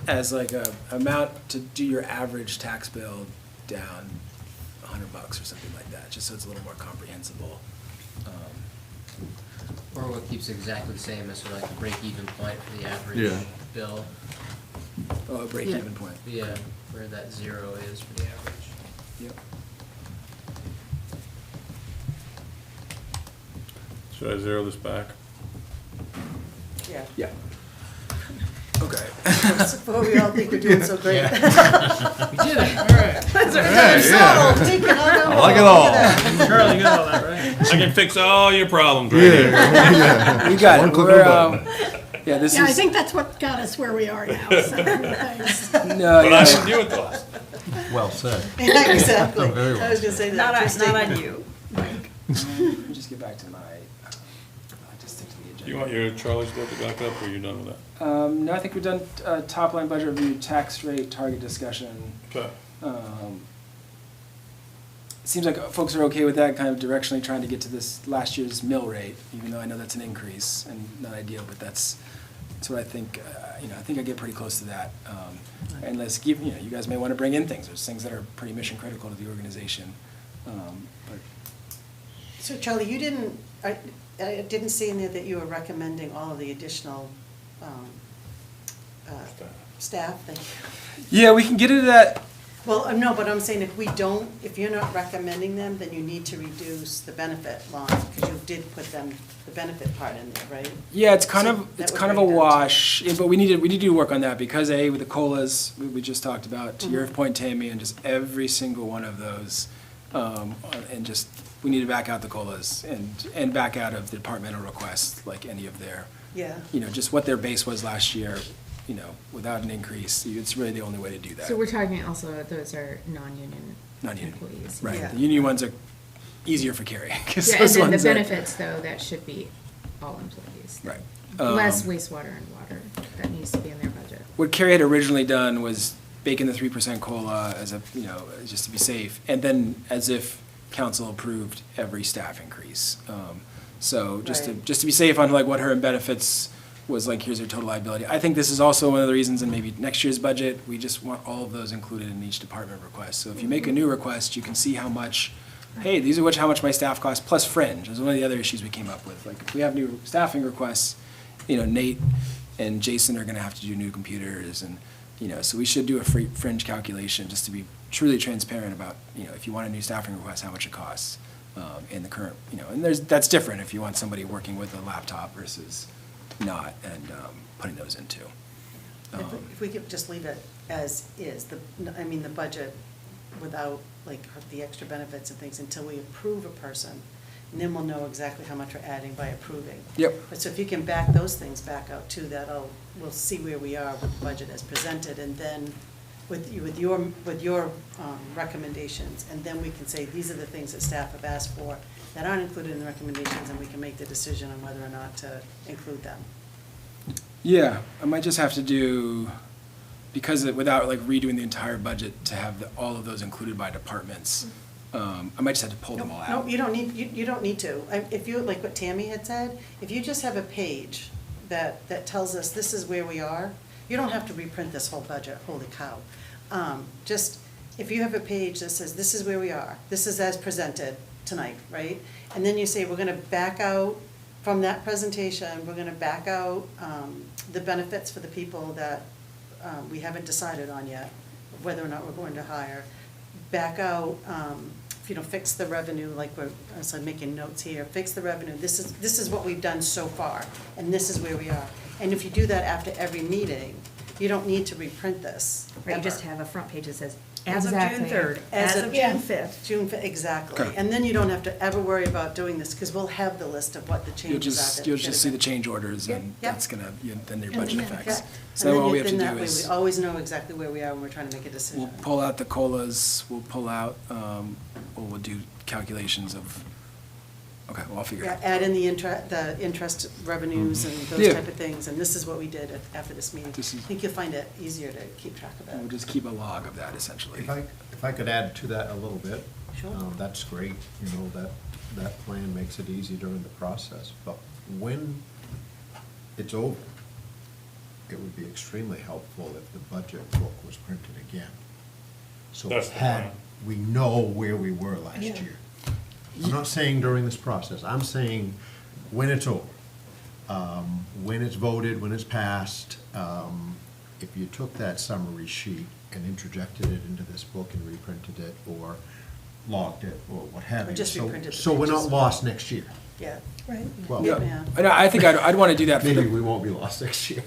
Speaker 1: as like a amount to do your average tax bill down $100 or something like that, just so it's a little more comprehensible.
Speaker 12: Or what keeps it exactly the same as sort of like a break-even point for the average
Speaker 2: Yeah.
Speaker 12: bill.
Speaker 1: Oh, a break-even point.
Speaker 12: Yeah, where that 0 is for the average.
Speaker 1: Yep.
Speaker 9: Should I zero this back?
Speaker 5: Yeah.
Speaker 1: Yeah. Okay.
Speaker 5: Before we all think we're doing so great.
Speaker 7: We did it, all right.
Speaker 5: So, take it on
Speaker 2: I like it all.
Speaker 7: Charlie, you got all that, right?
Speaker 9: I can fix all your problems right here.
Speaker 1: We got
Speaker 2: One
Speaker 1: it.
Speaker 2: click of
Speaker 1: We're,
Speaker 2: a button.
Speaker 1: yeah, this
Speaker 4: Yeah, I
Speaker 1: is,
Speaker 4: think that's what got us where we are now, so, thanks.
Speaker 1: no,
Speaker 9: But I
Speaker 1: yeah.
Speaker 9: didn't do it though.
Speaker 6: Well said.
Speaker 5: Yeah, exactly.
Speaker 6: Very well
Speaker 5: I was gonna say that.
Speaker 8: Not on
Speaker 5: Interesting.
Speaker 8: you.
Speaker 1: Let me just get back to my, I just stick to the agenda.
Speaker 9: You want your Charlie's bill to back up, or are you done with that?
Speaker 1: No, I think we've done top line budget review, tax rate target discussion.
Speaker 9: Okay.
Speaker 1: It seems like folks are okay with that, kind of directionally trying to get to this last year's mill rate, even though I know that's an increase and not ideal, but that's what I think, I think I get pretty close to that. And let's give, you guys may want to bring in things, there's things that are pretty mission critical to the organization. But
Speaker 5: So Charlie, I didn't see in there that you were recommending all of the additional staff. Thank you.
Speaker 1: yeah, we can get into that.
Speaker 5: Well, no, but I'm saying if you're not recommending them, then you need to reduce the benefit line, because you did put the benefit part in there, right?
Speaker 1: Yeah, it's kind
Speaker 5: So
Speaker 1: of,
Speaker 5: that
Speaker 1: it's
Speaker 5: would
Speaker 1: kind of a
Speaker 5: bring that to-
Speaker 1: wash, yeah, but we need to do work on that, because with the COLAs, we just talked about, to your point, Tammy, and just every single one of those, and just, we need to back out the COLAs, and back out of the departmental requests, like any of their,
Speaker 5: Yeah.
Speaker 1: just what their base was last year, without an increase, it's really the only way to do that.
Speaker 3: So we're talking also, those are non-union
Speaker 1: Non-union.
Speaker 3: employees.
Speaker 1: Right,
Speaker 5: Yeah.
Speaker 1: the union ones are easier for carrying, 'cause
Speaker 3: Yeah, and
Speaker 1: those
Speaker 3: then the
Speaker 1: ones are-
Speaker 3: benefits, though, that should be all employees.
Speaker 1: Right.
Speaker 3: Less wastewater and water, that needs to be in their budget.
Speaker 1: What Kerry had originally done was bake in the 3% COLA as just to be safe, and then as if council approved every staff increase. So just to
Speaker 5: Right.
Speaker 1: be safe on like what her benefits was like, here's your total liability. I think this is also one of the reasons in maybe next year's budget, we just want all of those included in each department request. So if you make a new request, you can see how much, hey, these are how much my staff costs plus fringe. Is one of the other issues we came up with. Like, if we have new staffing requests, Nate and Jason are gonna have to do new computers and, so we should do a fringe calculation just to be truly transparent about, if you want a new staffing request, how much it costs. In the current, and that's different if you want somebody working with a laptop versus not, and putting those into.
Speaker 5: If we could just leave it as is, the budget without like the extra benefits and things until we approve a person, and then we'll know exactly how much we're adding by approving.
Speaker 1: Yep.
Speaker 5: But so if you can back those things back out too, we'll see where we are with the budget as presented, and then with your recommendations, and then we can say, these are the things that staff have asked for that aren't included in the recommendations, and we can make the decision on whether or not to include them.
Speaker 1: Yeah, I might just have to do, because without like redoing the entire budget to have all of those included by departments, I might just have to pull them all out.
Speaker 5: No, you don't need to. If you, like what Tammy had said, if you just have a page that tells us this is where we are, you don't have to reprint this whole budget, holy cow. Just, if you have a page that says this is where we are, this is as presented tonight, right? And then you say, we're gonna back out from that presentation, we're gonna back out the benefits for the people that we haven't decided on yet, whether or not we're going to hire. Back out, fix the revenue, like as I'm making notes here, fix the revenue, this is what we've done so far, and this is where we are. And if you do that after every meeting, you don't need to reprint this.
Speaker 8: Right, you
Speaker 5: ever.
Speaker 8: just have a front page that says, as of
Speaker 3: Exactly.
Speaker 8: June 3rd, as of
Speaker 5: yeah,
Speaker 8: June 5th.
Speaker 5: June 5th, exactly.
Speaker 1: Okay.
Speaker 5: And then you don't have to ever worry about doing this, because we'll have the list of what the changes are. that
Speaker 1: You'll
Speaker 5: should
Speaker 1: just see
Speaker 5: have
Speaker 1: the
Speaker 5: been.
Speaker 1: change orders, and
Speaker 5: Yep.
Speaker 1: that's gonna, then your
Speaker 5: And
Speaker 1: budget
Speaker 5: then-
Speaker 1: effects.
Speaker 5: yeah.
Speaker 1: So
Speaker 5: And
Speaker 1: then all we have to
Speaker 5: then
Speaker 1: do
Speaker 5: that way
Speaker 1: is,
Speaker 5: we always know exactly where we are when we're trying to make a decision.
Speaker 1: we'll pull out the COLAs, we'll pull out, or we'll do calculations of, okay, well, I'll figure it
Speaker 5: Yeah,
Speaker 1: out.
Speaker 5: add in the interest revenues and those
Speaker 1: Yeah.
Speaker 5: type of things, and this is what we did after this meeting.
Speaker 1: This is-
Speaker 5: I think you'll find it easier to keep track of
Speaker 1: And we'll
Speaker 5: that.
Speaker 1: just keep a log of that essentially.
Speaker 6: If I could add to that a little bit.
Speaker 5: Sure.
Speaker 6: That's great, that plan makes it easy during the process. But when it's over, it would be extremely helpful if the budget book was printed again. So
Speaker 9: That's the
Speaker 6: had,
Speaker 9: plan.
Speaker 6: we know where we were last
Speaker 5: Yeah.
Speaker 6: year. I'm not saying during this process, I'm saying when it's over. When it's voted, when it's passed, if you took that summary sheet and interjected it into this book and reprinted it, or logged it, or what have
Speaker 5: Or
Speaker 6: you.
Speaker 5: just
Speaker 6: so-
Speaker 5: reprinted the
Speaker 6: So we're not
Speaker 5: pages.
Speaker 6: lost next year.
Speaker 5: Yeah. Right.
Speaker 6: Well,
Speaker 5: Yeah.
Speaker 1: And I think I'd want to do that for
Speaker 6: maybe
Speaker 1: the,
Speaker 6: we won't be lost next year.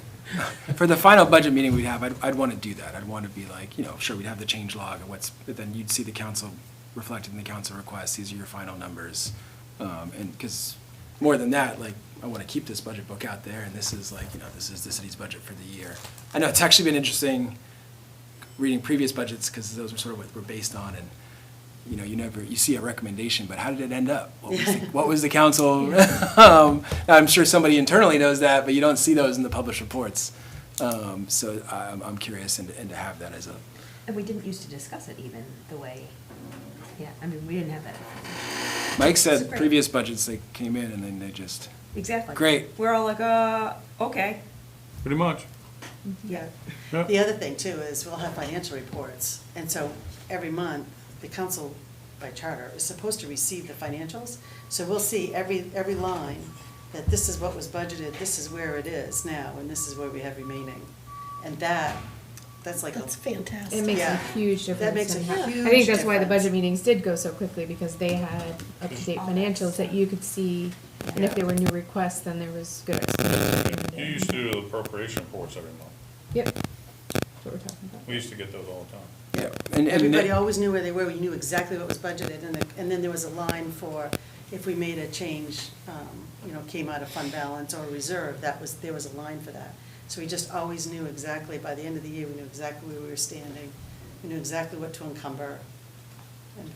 Speaker 1: for the final budget meeting we'd have. I'd want to do that. I'd want to be like, sure, we'd have the change log of but then you'd see the council reflected in the council request. These are your final numbers. And because more than that, like, I want to keep this budget book out there, and this is like, this is the city's budget for the year. I know it's actually been interesting reading previous budgets, because those were sort of what we're based on, and, you see a recommendation, but how did it end up? What was the council? I'm sure somebody internally knows that, but you don't see those in the published reports. So I'm curious, and to have that as a,
Speaker 8: And we didn't used to discuss it even the way, we didn't have that.
Speaker 1: Mike
Speaker 8: It's
Speaker 1: said
Speaker 8: great.
Speaker 1: previous budgets, they came in and then they just,
Speaker 8: Exactly.
Speaker 1: Great.
Speaker 8: We're all like, okay.
Speaker 9: Pretty much.
Speaker 5: Yeah.
Speaker 9: Yeah.
Speaker 5: The other thing too is we'll have financial reports, and so every month, the council by charter is supposed to receive the financials. So we'll see every line that this is what was budgeted, this is where it is now, and this is where we have remaining. And that's like
Speaker 4: That's
Speaker 5: a,
Speaker 4: fantastic.
Speaker 3: It makes a
Speaker 5: Yeah.
Speaker 3: huge difference.
Speaker 5: That makes a
Speaker 3: in
Speaker 5: huge
Speaker 3: I think that's why the
Speaker 5: difference.
Speaker 3: budget meetings did go so quickly, because they had up-to-date financials that you could see, and if there were new requests, then there was good explanation.
Speaker 9: You used to do the appropriation reports every month.
Speaker 3: Yep. That's what we're talking about.
Speaker 9: We used to get those all the time.
Speaker 1: yeah. And
Speaker 5: everybody always knew where they were, you knew exactly what was budgeted, and then there was a line for if we made a change, came out of fund balance or reserve, there was a line for that. So we just always knew exactly, by the end of the year, we knew exactly where we were standing, we knew exactly what to encumber, and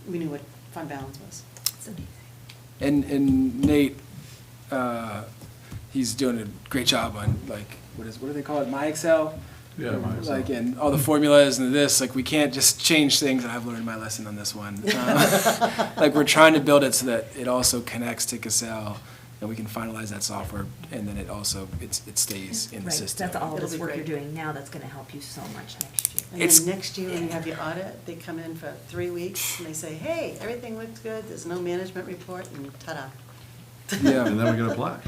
Speaker 5: we knew what fund balance was.
Speaker 8: It's amazing.
Speaker 1: And Nate, he's doing a great job on, like, what do they call it, My Excel?
Speaker 2: Yeah, My Excel.
Speaker 1: Like, and all the formulas and this, like, we can't just change things, and I've learned my lesson on this one. Like, we're trying to build it so that it also connects to Cassell, and we can finalize that software, and then it stays in the
Speaker 8: Right,
Speaker 1: system.
Speaker 8: that's all
Speaker 5: It'll
Speaker 8: this
Speaker 5: be
Speaker 8: work you're
Speaker 5: great.
Speaker 8: doing now that's gonna help you so much next year.
Speaker 5: And
Speaker 1: It's-
Speaker 5: then next year, when you have your audit, they come in for 3 weeks, and they say, hey, everything looks good, there's no management report, and ta-da.
Speaker 1: Yeah.
Speaker 2: And then we get a plaque.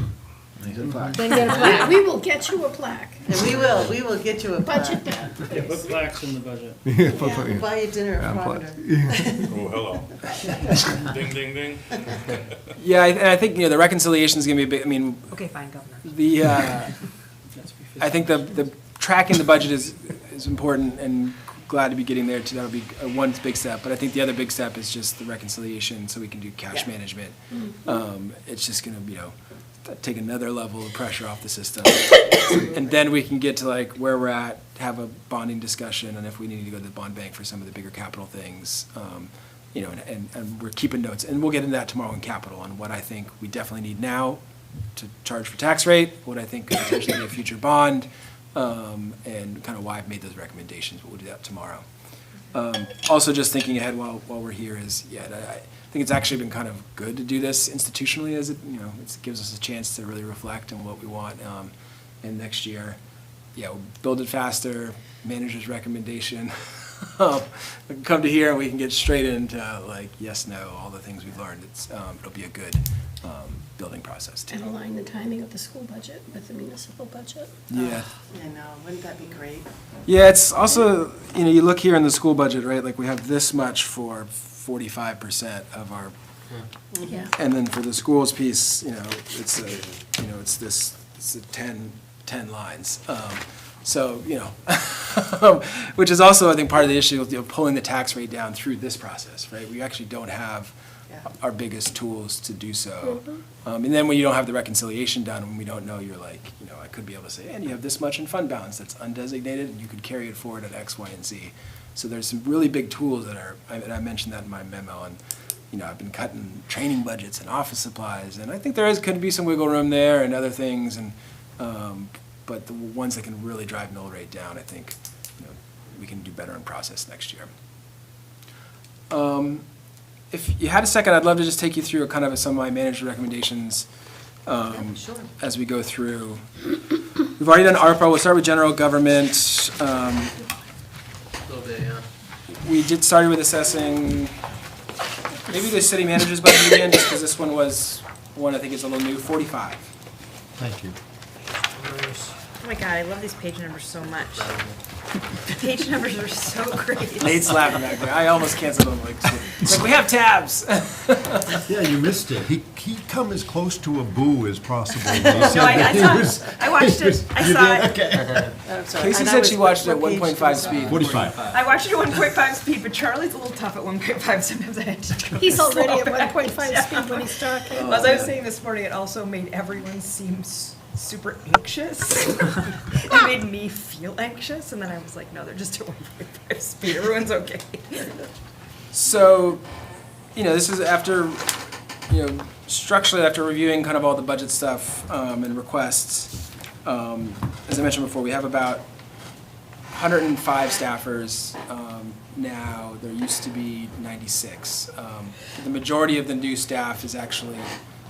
Speaker 3: Then get a plaque.
Speaker 4: We will get you a plaque.
Speaker 5: And we will get you a plaque.
Speaker 4: Budget that.
Speaker 7: Yeah, put plaques in the budget.
Speaker 5: Yeah, we'll buy you dinner
Speaker 2: Yeah,
Speaker 5: at
Speaker 2: plaque.
Speaker 5: Provender.
Speaker 9: Oh, hello. Ding, ding, ding.
Speaker 1: Yeah, and I think, the reconciliation is gonna be a big, I mean,
Speaker 8: Okay, fine, Governor.
Speaker 1: I think the tracking the budget is important, and glad to be getting there too. That'll be one big step, but I think the other big step is just the reconciliation, so we can do cash
Speaker 8: Yeah.
Speaker 1: management. It's just gonna, take another level of pressure off the system. And then we can get to like where we're at, have a bonding discussion, and if we need to go to the bond bank for some of the bigger capital things, and we're keeping notes, and we'll get into that tomorrow in capital, on what I think we definitely need now to charge for tax rate, what I think could potentially be a future bond, and kind of why I've made those recommendations, but we'll do that tomorrow. Also, just thinking ahead while we're here is, I think it's actually been kind of good to do this institutionally, as it gives us a chance to really reflect on what we want in next year. We'll build it faster, manager's recommendation. We can come to here and we can get straight into like yes, no, all the things we've learned. It'll be a good building process too.
Speaker 4: And align the timing of the school budget with the municipal budget.
Speaker 1: Yeah.
Speaker 5: I know, wouldn't that be great?
Speaker 1: Yeah, it's also, you look here in the school budget, right, like we have this much for 45% of our,
Speaker 4: Yeah.
Speaker 1: and then for the schools piece, it's a 10 lines. So, which is also, I think, part of the issue with, pulling the tax rate down through this process, right? We actually don't have our biggest tools to do so. And then when you don't have the reconciliation done, when we don't know, you're like, I could be able to say, and you have this much in fund balance that's undesignated, and you could carry it forward at X, Y, and Z. So there's some really big tools and I mentioned that in my memo, and, I've been cutting training budgets and office supplies, and I think could be some wiggle room there and other things, and, but the ones that can really drive mill rate down, I think, we can do better in process next year. If you had a second, I'd love to just take you through kind of some of my manager recommendations
Speaker 5: Sure.
Speaker 1: as we go through. We've already done ARPA. We'll start with general government.
Speaker 12: A little bit, yeah.
Speaker 1: We started with assessing maybe the city manager's budget again, just because this one was I think is a little new, 45.
Speaker 6: Thank you.
Speaker 8: Oh my God, I love these page numbers so much. The page numbers are so great.
Speaker 1: Nate's laughing back there. I almost canceled them. It's like we have tabs.
Speaker 6: Yeah, you missed it. He come as close to a boo as possible. He
Speaker 8: No,
Speaker 6: said that he was-
Speaker 8: I watched it, I
Speaker 6: You
Speaker 8: saw
Speaker 6: did?
Speaker 8: it.
Speaker 6: Okay.
Speaker 5: I'm sorry.
Speaker 1: Casey
Speaker 5: And I
Speaker 1: said
Speaker 5: was-
Speaker 1: she watched it at
Speaker 5: what page
Speaker 1: 1.5
Speaker 5: was that?
Speaker 1: speed.
Speaker 6: 45.
Speaker 8: I watched it at 1.5 speed, but Charlie's a little tough at 1.5, sometimes I had to go
Speaker 4: He's already
Speaker 8: slow
Speaker 4: at
Speaker 8: back.
Speaker 4: 1.5 speed when he's talking.
Speaker 8: As I was saying this morning, it also made everyone seem super anxious. It made me feel anxious, and then I was like, no, they're just at 1.5 speed, everyone's okay.
Speaker 1: So, this is after, structurally, after reviewing kind of all the budget stuff and requests. As I mentioned before, we have about 105 staffers now. There used to be 96. The majority of the new staff is actually,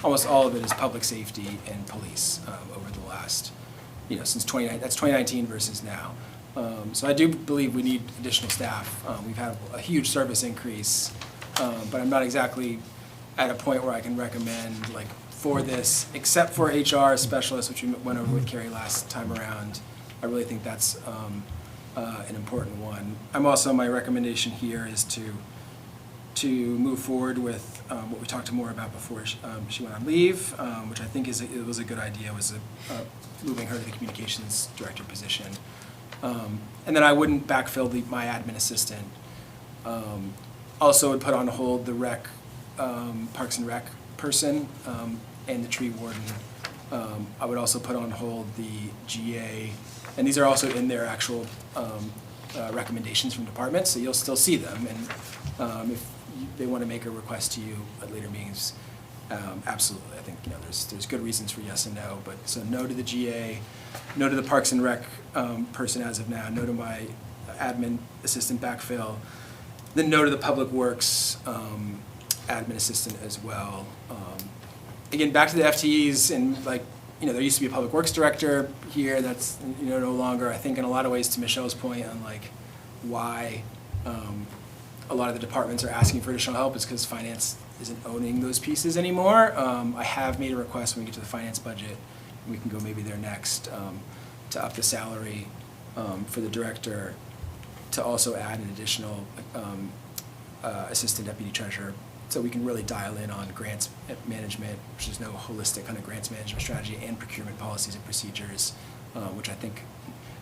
Speaker 1: almost all of it is public safety and police over the last, since 2019 versus now. So I do believe we need additional staff. We've had a huge service increase, but I'm not exactly at a point where I can recommend, like, for this, except for HR specialists, which we went over with Carrie last time around. I really think that's an important one. My recommendation here is to move forward with what we talked more about before she went on leave, which I think it was a good idea, was moving her to the communications director position. And then I wouldn't backfill my admin assistant. Also would put on hold the Parks and Rec person and the tree warden. I would also put on hold the GA, and these are also in their actual recommendations from departments, so you'll still see them. And if they want to make a request to you at later meetings, absolutely. I think there's good reasons for yes and no. But so no to the GA, no to the Parks and Rec person as of now, no to my admin assistant backfill, then no to the Public Works admin assistant as well. again, back to the FTEs and like, there used to be a public works director here that's, no longer. I think in a lot of ways, to Michelle's point on like why a lot of the departments are asking for additional help is because finance isn't owning those pieces anymore. I have made a request when we get to the finance budget, and we can go maybe there next, to up the salary for the director, to also add an additional assistant deputy treasurer, so we can really dial in on grants management, which is no holistic kind of grants management strategy, and procurement policies and procedures, which I think,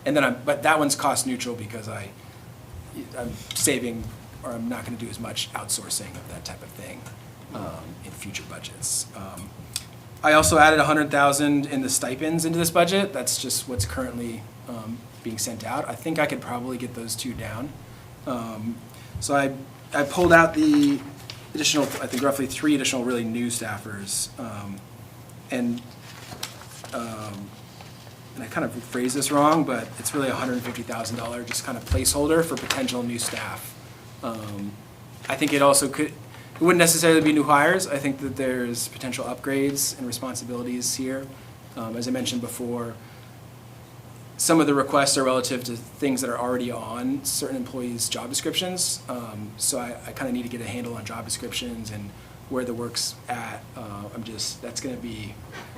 Speaker 1: and then but that one's cost neutral because I'm saving, or I'm not going to do as much outsourcing of that type of thing in future budgets. I also added 100,000 in the stipends into this budget. That's just what's currently being sent out. I think I could probably get those two down. So I pulled out the additional, I think roughly 3 additional really new staffers. And I kind of phrased this wrong, but it's really $150,000 just kind of placeholder for potential new staff. I think it also it wouldn't necessarily be new hires. I think that there's potential upgrades and responsibilities here. As I mentioned before, some of the requests are relative to things that are already on certain employees' job descriptions. So I kind of need to get a handle on job descriptions and where the work's at. That's going to be,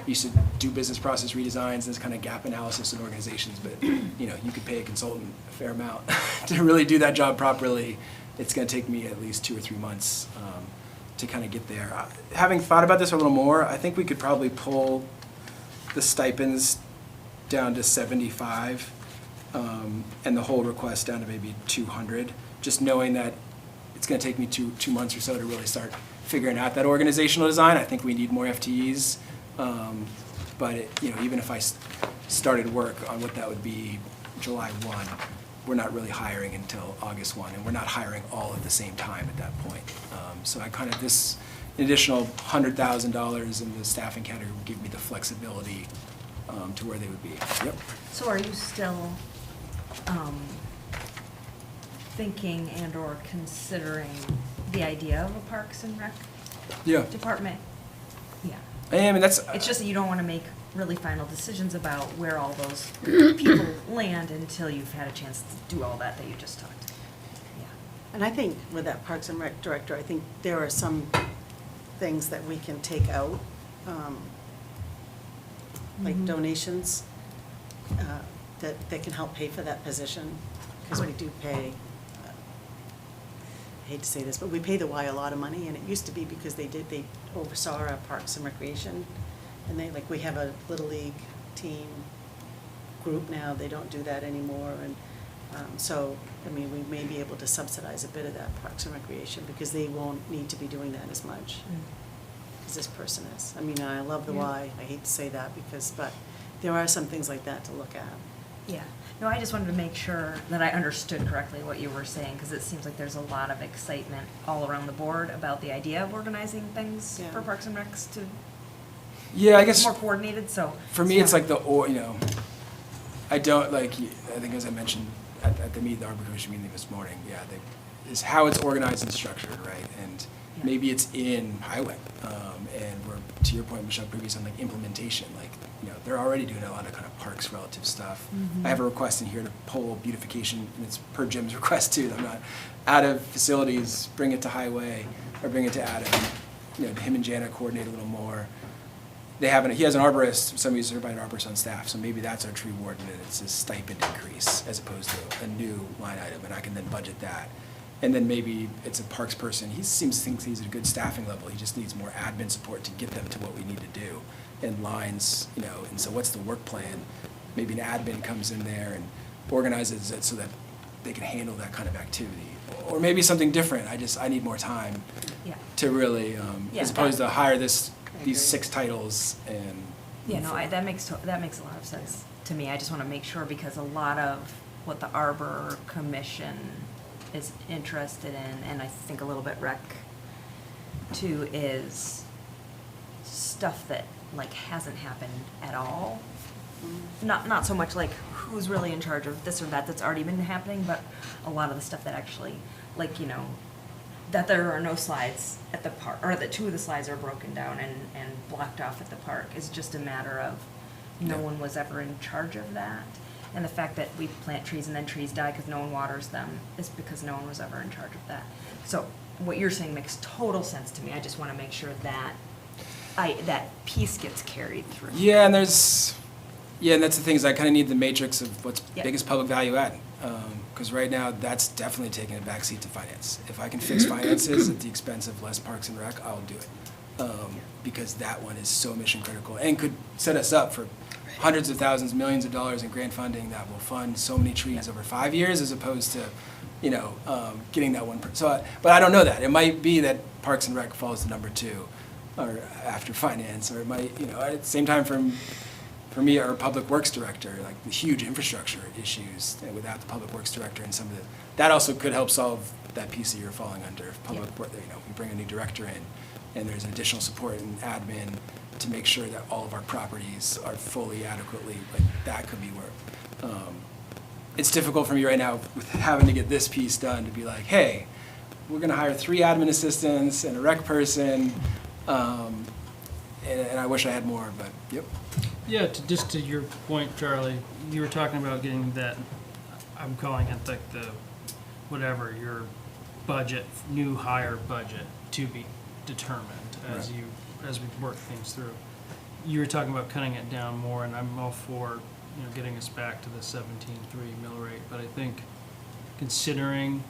Speaker 1: used to do business process redesigns, this kind of gap analysis in organizations, but you could pay a consultant a fair amount to really do that job properly. It's going to take me at least 2 or 3 months to kind of get there. Having thought about this a little more, I think we could probably pull the stipends down to 75, and the whole request down to maybe 200, just knowing that it's going to take me two months or so to really start figuring out that organizational design. I think we need more FTEs, but even if I started work on what that would be July 1, we're not really hiring until August 1, and we're not hiring all at the same time at that point. So I kind of, this additional $100,000 in the staffing category would give me the flexibility to where they would be. Yep.
Speaker 8: So are you still thinking and or considering the idea of a Parks and Rec department? Yeah.
Speaker 1: I am, and that's...
Speaker 8: It's just that you don't want to make really final decisions about where all those people land until you've had a chance to do all that you just talked. Yeah.
Speaker 5: And I think with that Parks and Rec director, I think there are some things that we can take out, like donations, that can help pay for that position, because we do pay, I hate to say this, but we pay the Y a lot of money, and it used to be because they oversaw our Parks and Recreation, and we have a Little League team group now, they don't do that anymore, and so, we may be able to subsidize a bit of that Parks and Recreation, because they won't need to be doing that as much as this person is. I love the Y, I hate to say that, but there are some things like that to look at.
Speaker 8: Yeah. No, I just wanted to make sure that I understood correctly what you were saying, because it seems like there's a lot of excitement all around the board about the idea of organizing things for Parks and Recs to
Speaker 1: I guess
Speaker 8: more coordinated, so.
Speaker 1: For me, it's like I don't, I think as I mentioned at the Arbor Commission meeting this morning, is how it's organized and structured, right? And maybe it's in highway, and we're, to your point, Michelle, previous on implementation, they're already doing a lot of kind of parks relative stuff. I have a request in here to pull beautification, and it's per Jim's request too. I'm not out of facilities, bring it to highway, or bring it to Adam. Him and Jana coordinate a little more. He has an arborist, somebody who's certified arborist on staff, so maybe that's our tree warden, and it's a stipend increase as opposed to a new line item, and I can then budget that. And then maybe it's a parks person. He thinks he's at a good staffing level. He just needs more admin support to get them to what we need to do. And lines, and so what's the work plan? Maybe an admin comes in there and organizes it so that they can handle that kind of activity. Or maybe something different. I need more time to really, as opposed to hire these 6 titles and.
Speaker 8: That makes a lot of sense to me. I just want to make sure, because a lot of what the Arbor Commission is interested in, and I think a little bit rec too, is stuff that hasn't happened at all. Not so much who's really in charge of this or that that's already been happening, but a lot of the stuff that actually, that there are no slides at the park, or that 2 of the slides are broken down and blocked off at the park is just a matter of no
Speaker 1: Yeah.
Speaker 8: one was ever in charge of that. And the fact that we plant trees and then trees die because no one waters them is because no one was ever in charge of that. So what you're saying makes total sense to me. I just want to make sure that that piece gets carried through.
Speaker 1: Yeah, and that's the thing, is I kind of need the matrix of what's
Speaker 8: Yeah.
Speaker 1: biggest public value add. Because right now, that's definitely taking a backseat to finance. If I can fix finances at the expense of less Parks and Rec, I'll do it. Because that one is so mission critical and could set us up for hundreds of thousands, millions of dollars in grant funding that will fund so many trees over 5 years, as opposed to, getting that one. But I don't know that. It might be that Parks and Rec falls to number 2, or after finance, or it might, at the same time for me, our public works director, like the huge infrastructure issues, without the public works director and some of that also could help solve that piece that you're falling under. If public work, we bring a new director in, and there's additional support and admin to make sure that all of our properties are fully adequately, that could be where, it's difficult for me right now with having to get this piece done to be like, hey, we're gonna hire 3 admin assistants and a rec person, and I wish I had more, but, yep.
Speaker 7: Yeah, just to your point, Charlie, you were talking about getting that, I'm calling it like whatever, your budget, new hire budget to be determined as
Speaker 1: Right.
Speaker 7: we work things through. You were talking about cutting it down more, and I'm all for, getting us back to the 17.3 mill rate, but I think considering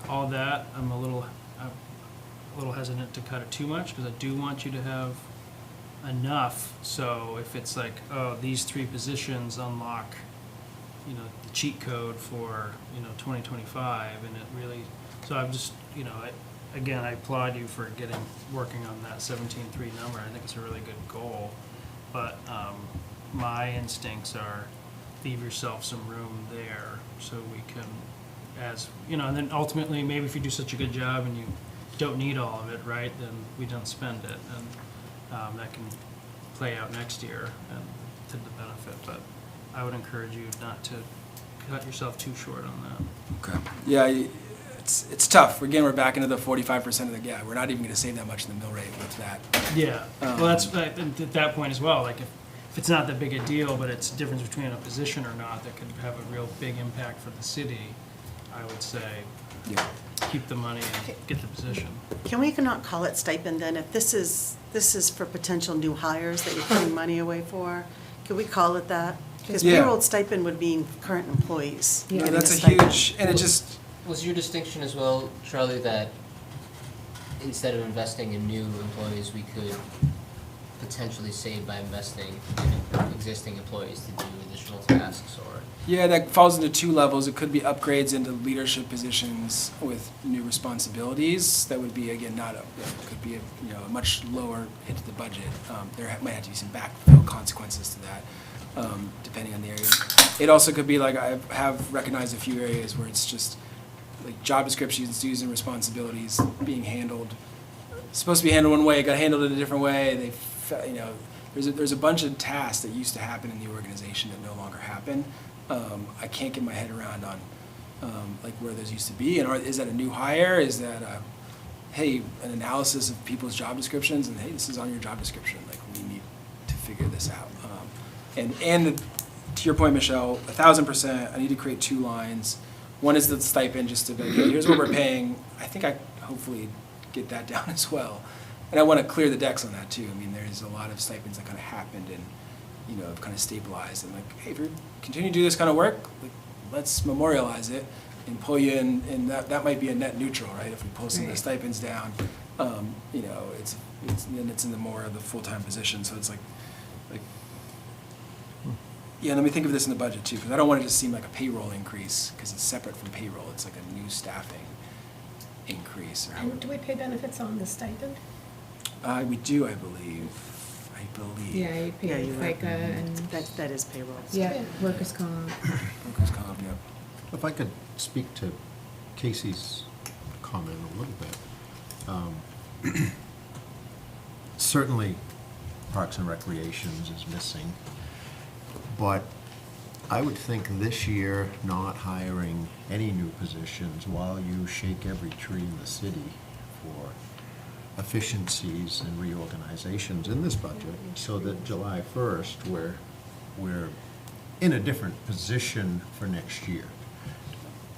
Speaker 7: all that, I'm a little hesitant to cut it too much, because I do want you to have enough, so if it's like, oh, these 3 positions unlock, the cheat code for, 2025, and it really, so I'm just, again, I applaud you for working on that 17.3 number. I think it's a really good goal, but my instincts are leave yourself some room there so we can, and then ultimately, maybe if you do such a good job and you don't need all of it, right, then we don't spend it, and that can play out next year and to the benefit, but I would encourage you not to cut yourself too short on that.
Speaker 1: Okay. Yeah, it's tough. We're back into the 45% of the gap. We're not even going to save that much in the mill rate with that.
Speaker 7: Yeah, well, that's at that point as well, like if it's not that big a deal, but it's a difference between a position or not that could have a real big impact for the city, I would say,
Speaker 1: Yeah.
Speaker 7: keep the money and get the position.
Speaker 5: Can we not call it stipend then? If this is for potential new hires that you're putting money away for, could we call it that? Because
Speaker 1: Yeah.
Speaker 5: payroll stipend would mean current employees.
Speaker 3: Yeah.
Speaker 5: getting
Speaker 1: That's a
Speaker 5: stipend.
Speaker 1: huge, and it just,
Speaker 12: Was your distinction as well, Charlie, that instead of investing in new employees, we could potentially save by investing in existing employees to do additional tasks, or?
Speaker 1: yeah, that falls into 2 levels. It could be upgrades into leadership positions with new responsibilities. That would be, again, could be a much lower hit to the budget. There might have to be some backfill consequences to that, depending on the area. It also could be like, I have recognized a few areas where it's just like job descriptions, duties and responsibilities being handled, supposed to be handled one way, got handled in a different way. There's a bunch of tasks that used to happen in the organization that no longer happen. I can't get my head around on like where those used to be, and is that a new hire? Is that an analysis of people's job descriptions, and hey, this is on your job description. Like, we need to figure this out. To your point, Michelle, 1,000%. I need to create 2 lines. One is the stipend, just to be, hey, here's what we're paying. I think I hopefully get that down as well. And I want to clear the decks on that too. I mean, there's a lot of stipends that kind of happened and, have kind of stabilized. And like, hey, if you're continuing to do this kind of work, like, let's memorialize it and pull you in. And that might be a net neutral, right? If we pull some of the
Speaker 3: Right.
Speaker 1: stipends down, it's in the more of the full-time position. So it's like, yeah, let me think of this in the budget too, because I don't want it to seem like a payroll increase, because it's separate from payroll. It's like a new staffing increase.
Speaker 4: And do we pay benefits on the stipend?
Speaker 1: We do, I believe.
Speaker 3: Yeah, you
Speaker 5: Yeah,
Speaker 3: pay
Speaker 5: you're right.
Speaker 3: FICA and,
Speaker 5: That is payroll.
Speaker 3: yeah, workers' comp.
Speaker 1: Workers' comp, yep.
Speaker 6: If I could speak to Casey's comment a little bit. Certainly, Parks and Recreations is missing, but I would think this year, not hiring any new positions while you shake every tree in the city for efficiencies and reorganizations in this budget, so that July 1st, we're in a different position for next year.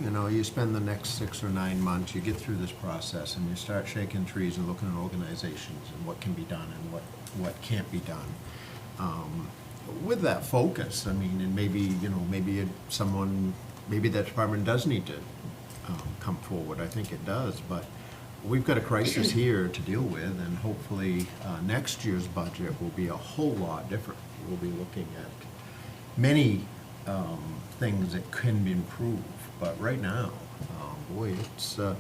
Speaker 6: You know, you spend the next 6 or 9 months, you get through this process, and you start shaking trees and looking at organizations and what can be done and what can't be done. With that focus, I mean, and maybe, you know, maybe that department does need to come forward. I think it does, but we've got a crisis here to deal with, and hopefully next year's budget will be a whole lot different. We'll be looking at many things that can be improved, but right now, boy, it's a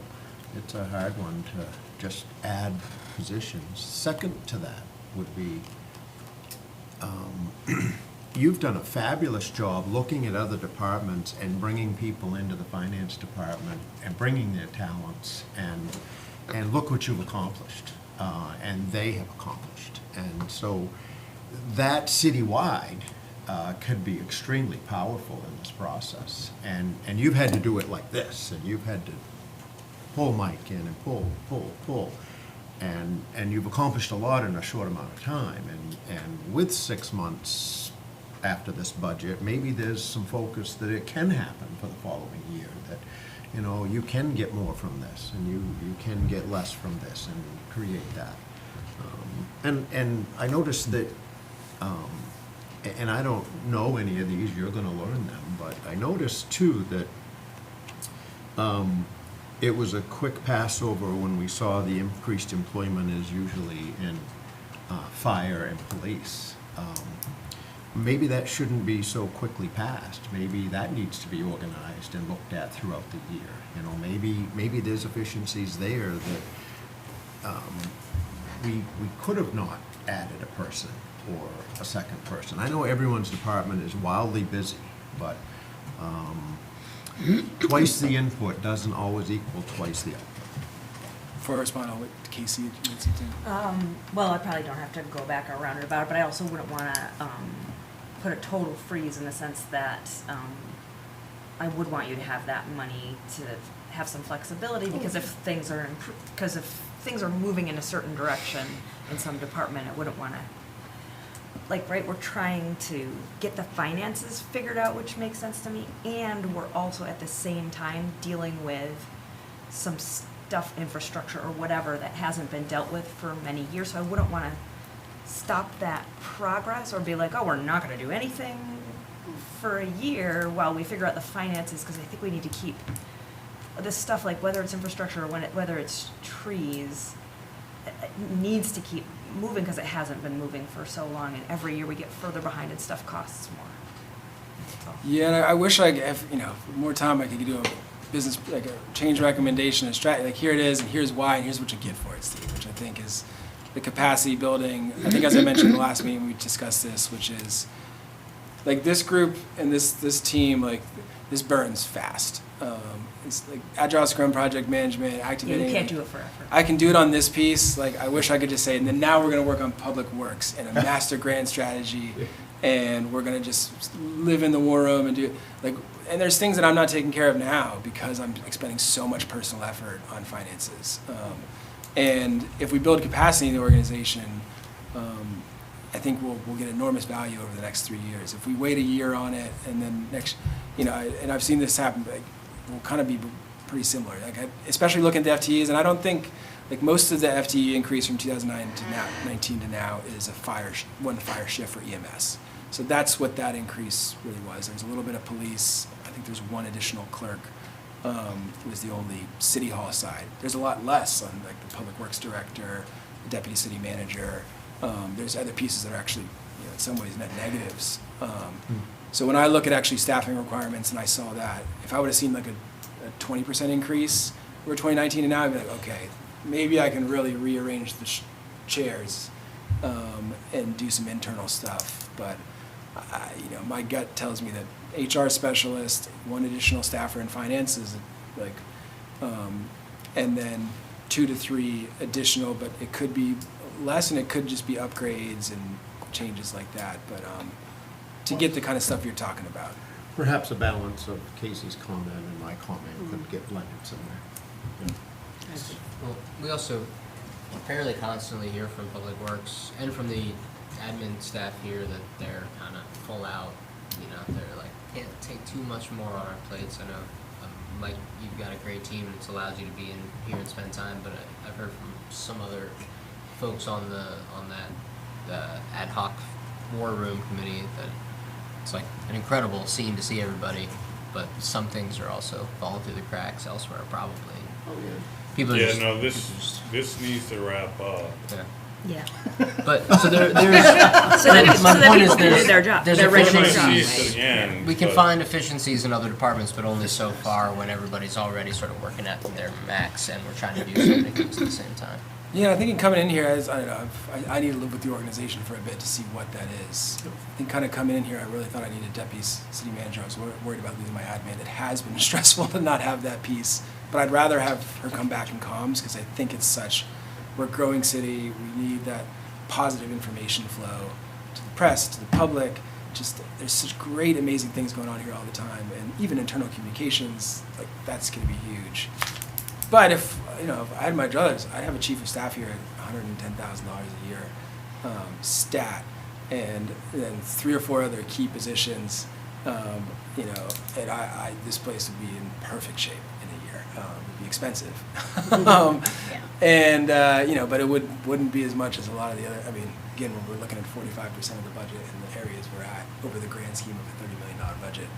Speaker 6: hard one to just add positions. Second to that would be, you've done a fabulous job looking at other departments and bringing people into the finance department and bringing their talents, and look what you've accomplished, and they have accomplished. And so that citywide could be extremely powerful in this process. And you've had to do it like this, and you've had to pull Mike in and pull. And you've accomplished a lot in a short amount of time. And with 6 months after this budget, maybe there's some focus that it can happen for the following year, that, you know, you can get more from this, and you can get less from this, and create that. And I noticed that, and I don't know any of these, you're gonna learn them, but I noticed too that it was a quick passover when we saw the increased employment is usually in fire and police. Maybe that shouldn't be so quickly passed. Maybe that needs to be organized and looked at throughout the year. You know, maybe there's efficiencies there that we could have not added a person or a second person. I know everyone's department is wildly busy, but twice the input doesn't always equal twice the output.
Speaker 1: Before I respond, I'll wait to Casey. You had something?
Speaker 8: Well, I probably don't have to go back around it about it, but I also wouldn't want to put a total freeze in the sense that I would want you to have that money to have some flexibility, because if things are moving in a certain direction in some department, I wouldn't want to, like, right, we're trying to get the finances figured out, which makes sense to me, and we're also at the same time dealing with some stuff, infrastructure or whatever, that hasn't been dealt with for many years, so I wouldn't want to stop that progress or be like, oh, we're not going to do anything for a year while we figure out the finances, because I think we need to keep this stuff, like whether it's infrastructure or whether it's trees, it needs to keep moving, because it hasn't been moving for so long, and every year we get further behind and stuff costs more. So.
Speaker 1: Yeah, and I wish I could have, more time I could do a business, like a change recommendation and strategy, like here it is, and here's why, and here's what you get for it, Steve, which I think is the capacity building. I think, as I mentioned in the last meeting, we discussed this, which is, like, this group and this team, like, this burns fast. It's like Agile Scrum project management, activating.
Speaker 8: Yeah, you can't do it forever.
Speaker 1: I can do it on this piece. Like, I wish I could just say, and then now we're going to work on public works and a master grant strategy, and we're going to just live in the war room and do, like, and there's things that I'm not taking care of now because I'm expending so much personal effort on finances. And if we build capacity in the organization, I think we'll get enormous value over the next 3 years. If we wait a year on it, and then next, and I've seen this happen, like, we'll kind of be pretty similar. Like, especially looking at the FTEs, and I don't think, like, most of the FTE increase from 2009 to now, 19 to now, is a fire shift for EMS. So that's what that increase really was. There's a little bit of police. I think there's one additional clerk. It was the only city hall side. There's a lot less on, like, the public works director, the deputy city manager. There's other pieces that are actually, in some ways, net negatives. So when I look at actually staffing requirements and I saw that, if I would have seen like a 20% increase over 2019 and now, I'd be like, okay, maybe I can really rearrange the chairs and do some internal stuff. But my gut tells me that HR specialist, one additional staffer in finance is like, and then 2 to 3 additional, but it could be less, and it could just be upgrades and changes like that. But to get the kind of stuff you're talking about.
Speaker 6: Perhaps a balance of Casey's comment and my comment could get blended somewhere.
Speaker 12: Well, we also fairly constantly hear from Public Works and from the admin staff here that they're kind of full out. You know, they're like, can't take too much more on our plates. I know, Mike, you've got a great team and it's allowed you to be in here and spend time, but I've heard from some other folks on that ad hoc war room committee that it's like an incredible scene to see everybody, but some things are also falling through the cracks elsewhere probably.
Speaker 5: Oh, yeah.
Speaker 12: People are
Speaker 9: Yeah,
Speaker 12: just,
Speaker 9: no, this needs to wrap up.
Speaker 12: yeah.
Speaker 8: Yeah.
Speaker 12: But, so there's,
Speaker 8: So that,
Speaker 12: my
Speaker 8: so that
Speaker 12: point
Speaker 8: people
Speaker 12: is
Speaker 8: can do their job,
Speaker 12: there's
Speaker 8: their
Speaker 9: We're
Speaker 8: regular
Speaker 9: gonna
Speaker 8: job.
Speaker 9: see it to the end.
Speaker 12: we can
Speaker 9: but-
Speaker 12: find efficiencies in other departments, but only so far when everybody's already sort of working at their max and we're trying to do so many things at the same time.
Speaker 1: Yeah, I think in coming in here, as, I don't know, I need to live with the organization for a bit to see what that is. I think kind of coming in here, I really thought I needed deputy city manager. I was worried about losing my admin. It has been stressful to not have that piece, but I'd rather have her come back in comms because I think it's we're a growing city. We need that positive information flow to the press, to the public. Just there's such great, amazing things going on here all the time, and even internal communications, like that's going to be huge. But if I had my druthers, I'd have a chief of staff here at $110,000 a year, stat, and then 3 or 4 other key positions. And this place would be in perfect shape in a year. It'd be expensive, and but it wouldn't be as much as a lot of the other. I mean, again, when we're looking at 45% of the budget in the areas we're at over the grand scheme of a $30 million budget,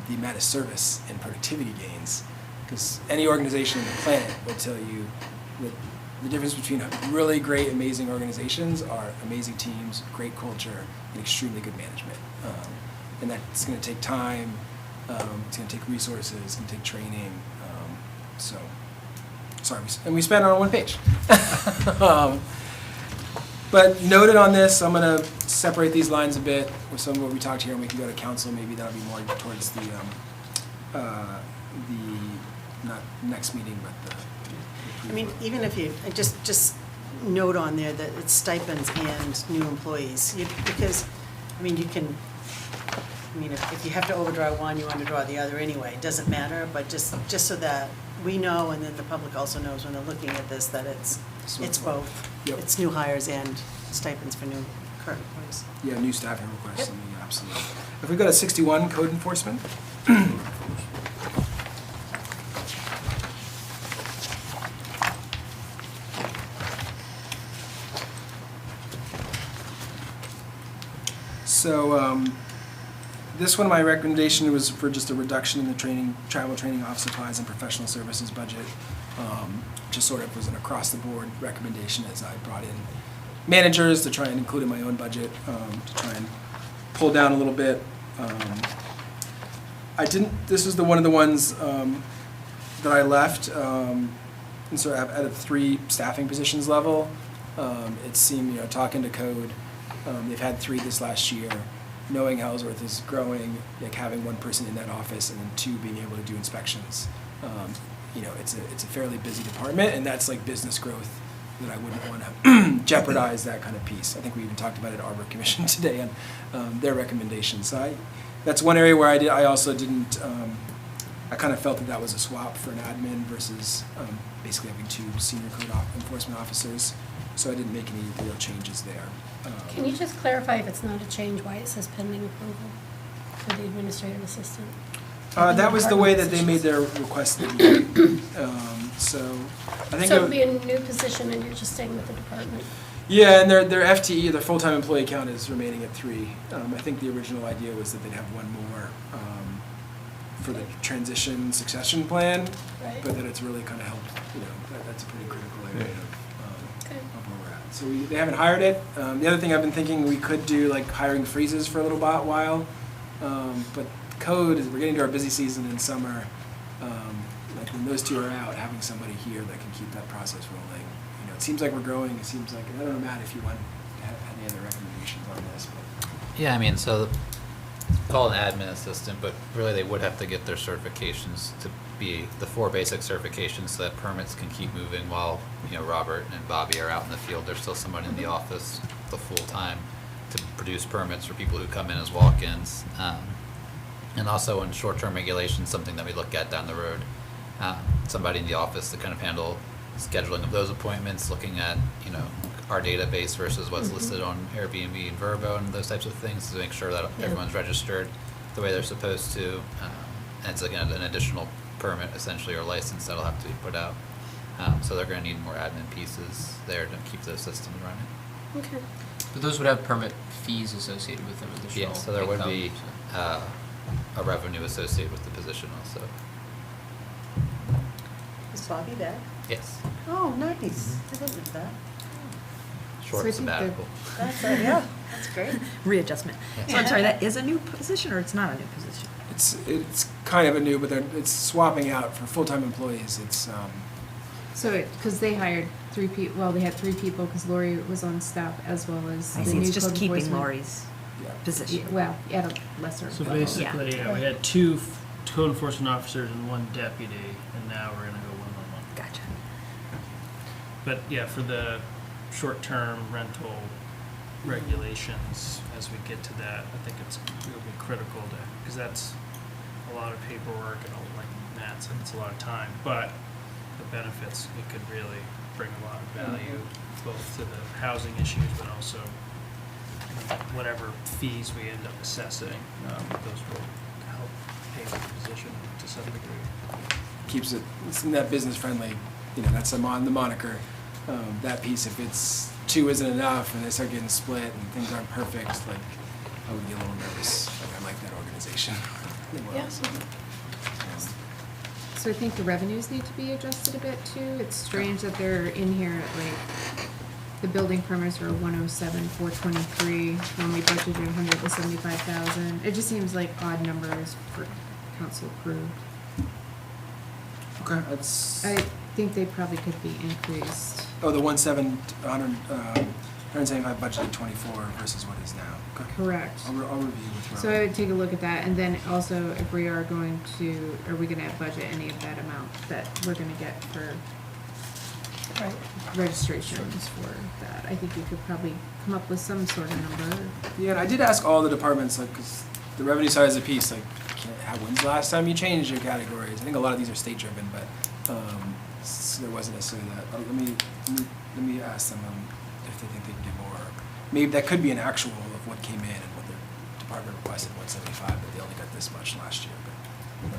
Speaker 1: the amount of service and productivity gains. Because any organization on the planet will tell you that the difference between really great, amazing organizations are amazing teams, great culture, and extremely good management. And that's going to take time, it's going to take resources, it's going to take training. And we spent it on one page. But noted on this, I'm going to separate these lines a bit with some of what we talked here, and we can go to council. Maybe that'll be more towards the not next meeting, but the.
Speaker 5: I mean, even if you, just note on there that it's stipends and new employees, because, I mean, if you have to overdraw one, you underdraw the other anyway, it doesn't matter, but just so that we know, and then the public also knows when they're looking at this, that it's both.
Speaker 1: Yep.
Speaker 5: It's new hires and stipends for new current employees.
Speaker 1: Yeah, new staffing requests, yeah, absolutely. If we go to 61, code enforcement. So, this one, my recommendation was for just a reduction in the travel training, office supplies, and professional services budget. Just sort of was an across-the-board recommendation as I brought in managers to try and include in my own budget, to try and pull down a little bit. This is one of the ones that I left, and sort of at a 3 staffing positions level. It seemed, talking to code, they've had 3 this last year. Knowing how Ellsworth is growing, like having 1 person in that office and then 2 being able to do inspections. It's a fairly busy department, and that's like business growth that I wouldn't want to jeopardize that kind of piece. I think we even talked about it at Arbor Commission today on their recommendations. So that's one area where I also didn't. I kind of felt that was a swap for an admin versus basically having 2 senior code enforcement officers. So I didn't make any real changes there.
Speaker 4: Can you just clarify if it's not a change, why it says pending approval for the administrative assistant?
Speaker 1: That was the way that they made their request. So I think.
Speaker 4: So it would be a new position and you're just staying with the department?
Speaker 1: Yeah, and their FTE, their full-time employee count is remaining at 3. I think the original idea was that they'd have 1 more for the transition succession plan,
Speaker 4: Right.
Speaker 1: but that it's really kind of helped, that's a pretty critical area
Speaker 4: Okay.
Speaker 1: of where we're at. So they haven't hired it. The other thing I've been thinking, we could do like hiring freezes for a little while, but code, we're getting to our busy season in summer. Like when those 2 are out, having somebody here that can keep that process rolling. It seems like we're growing. It seems like, I don't know, Matt, if you want to have any other recommendations on this. But.
Speaker 10: Yeah, I mean, so call an admin assistant, but really they would have to get their certifications to be the 4 basic certifications so that permits can keep moving while, Robert and Bobby are out in the field. There's still someone in the office the full time to produce permits for people who come in as walk-ins. And also in short-term regulations, something that we look at down the road, somebody in the office to kind of handle scheduling of those appointments, looking at, you know, our database versus what's listed on Airbnb and Vrbo and those types of things to make sure that everyone's registered the way they're supposed to. And it's again an additional permit essentially or license that'll have to be put out. So they're gonna need more admin pieces there to keep those systems running.
Speaker 4: Okay.
Speaker 12: But those would have permit fees associated with them, additional
Speaker 10: Yeah, so there would
Speaker 12: income,
Speaker 10: be
Speaker 12: so.
Speaker 10: a revenue associated with the position also.
Speaker 5: Is Bobby back?
Speaker 10: Yes,
Speaker 5: Oh, nice. I didn't know that.
Speaker 3: So I
Speaker 10: short
Speaker 3: think
Speaker 10: sabbatical.
Speaker 5: That's, yeah, that's great.
Speaker 8: Readjustment. So I'm sorry, that is a new position or it's not a new position?
Speaker 1: It's kind of a new, but it's swapping out for full-time employees. It's,
Speaker 3: So, because they hired 3 people, well, they had 3 people because Lori was on staff as well as
Speaker 8: I
Speaker 3: the
Speaker 8: see,
Speaker 3: new
Speaker 8: it's just
Speaker 3: code
Speaker 8: keeping
Speaker 3: enforcement.
Speaker 8: Lori's
Speaker 1: yeah.
Speaker 8: position.
Speaker 3: Yeah, well, at a lesser
Speaker 7: So
Speaker 3: level.
Speaker 7: basically, yeah, we had 2 code enforcement officers and 1 deputy, and now we're gonna go 1-on-1.
Speaker 8: Gotcha.
Speaker 7: But yeah, for the short-term rental regulations, as we get to that, I think it'll be critical to, because that's a lot of paperwork and like Matt said, it's a lot of time, but the benefits, it could really bring a lot of value, both to the housing issues, but also whatever fees we end up assessing, those will help pay for the position to some degree.
Speaker 1: Keeps it's that business friendly, you know, that's the moniker. That piece, if it's 2 isn't enough and they start getting split and things aren't perfect, like, I would get a little nervous. Like, I like that organization.
Speaker 4: Yes.
Speaker 3: So I think the revenues need to be adjusted a bit too. It's strange that they're in here at like, the building permits are 107,423 when we budgeted 175,000. It just seems like odd numbers for council approved.
Speaker 1: Okay, that's,
Speaker 3: I think they probably could be increased.
Speaker 1: oh, the 175 budgeted 24 versus what is now. Okay.
Speaker 3: Correct.
Speaker 1: I'll review with
Speaker 3: So I
Speaker 1: Robert.
Speaker 3: would take a look at that, and then also if we are going to, are we gonna budget any of that amount that we're gonna get for registrations for that? I think we could probably come up with some sort of number.
Speaker 1: Yeah, and I did ask all the departments, like, 'cause the revenue side is a piece, like, when's the last time you changed your categories? I think a lot of these are state driven, but, so there wasn't necessarily that. Let me ask them if they think they can get more. Maybe that could be an actual of what came in and what the department requested, 175, but they only got this much last year, but.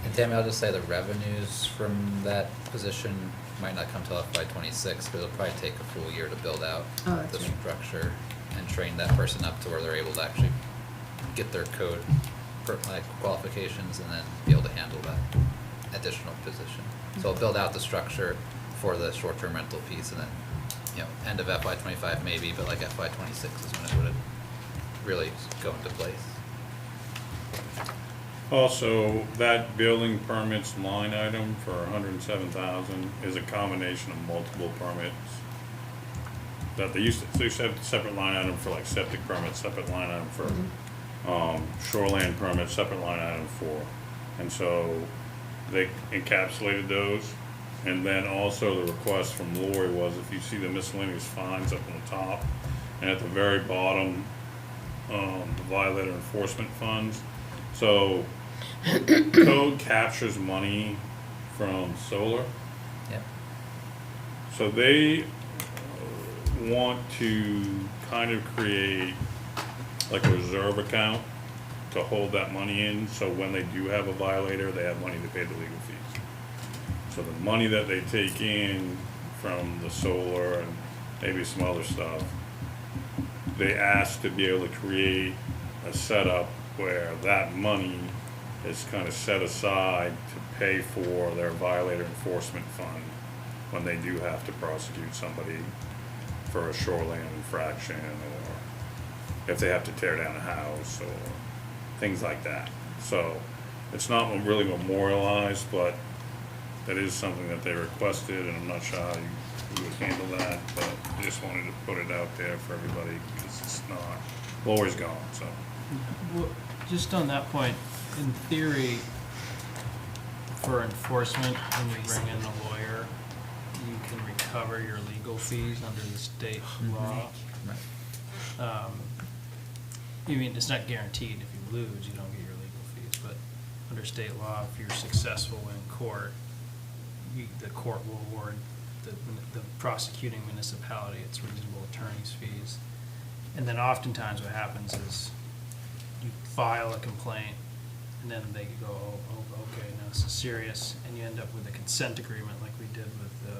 Speaker 10: And Tammy, I'll just say the revenues from that position might not come till FY '26, because it'll probably take a full year to build out
Speaker 3: Oh, that's
Speaker 10: the
Speaker 3: right.
Speaker 10: structure and train that person up to where they're able to actually get their code qualifications and then be able to handle that additional position. So we'll build out the structure for the short-term rental piece, and then, you know, end of FY '25 maybe, but like FY '26 is when it would really go into place.
Speaker 9: Also, that building permits line item for 107,000 is a combination of multiple permits. That they used to have a separate line item for like septic permits, separate line item for shoreline permits, separate line item for, and so they encapsulated those. And then also the request from Lori was, if you see the miscellaneous fines up on the top, and at the very bottom, the violator enforcement funds. So code captures money from solar.
Speaker 10: Yep.
Speaker 9: So they want to kind of create like a reserve account to hold that money in, so when they do have a violator, they have money to pay the legal fees. So the money that they take in from the solar and maybe some other stuff, they ask to be able to create a setup where that money is kind of set aside to pay for their violator enforcement fund when they do have to prosecute somebody for a shoreline infraction, or if they have to tear down a house, or things like that. So it's not really memorialized, but that is something that they requested, and I'm not sure how you would handle that, but I just wanted to put it out there for everybody, because it's not, Lori's gone, so.
Speaker 7: Well, just on that point, in theory, for enforcement, when you bring in a lawyer, you can recover your legal fees under the state law.
Speaker 10: Right.
Speaker 7: You mean, it's not guaranteed, if you lose, you don't get your legal fees, but under state law, if you're successful in court, the court will award the prosecuting municipality its reasonable attorney's fees. And then oftentimes what happens is you file a complaint, and then they go, oh, okay, now this is serious, and you end up with a consent agreement like we did with the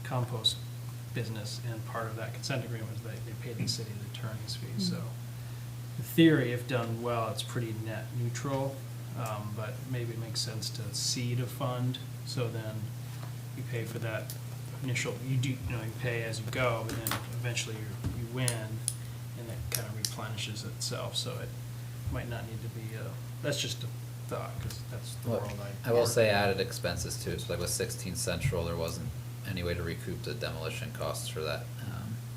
Speaker 7: compost business, and part of that consent agreement was they paid the city the attorney's fees. So in theory, if done well, it's pretty net neutral, but maybe it makes sense to seed a fund, so then you pay for that initial, you pay as you go, and then eventually you win, and it kind of replenishes itself, so it might not need to be, that's just a thought, because that's the
Speaker 10: Well,
Speaker 7: world
Speaker 10: I will say added expenses too, so like with 16 Central, there wasn't any way to recoup the demolition costs for that,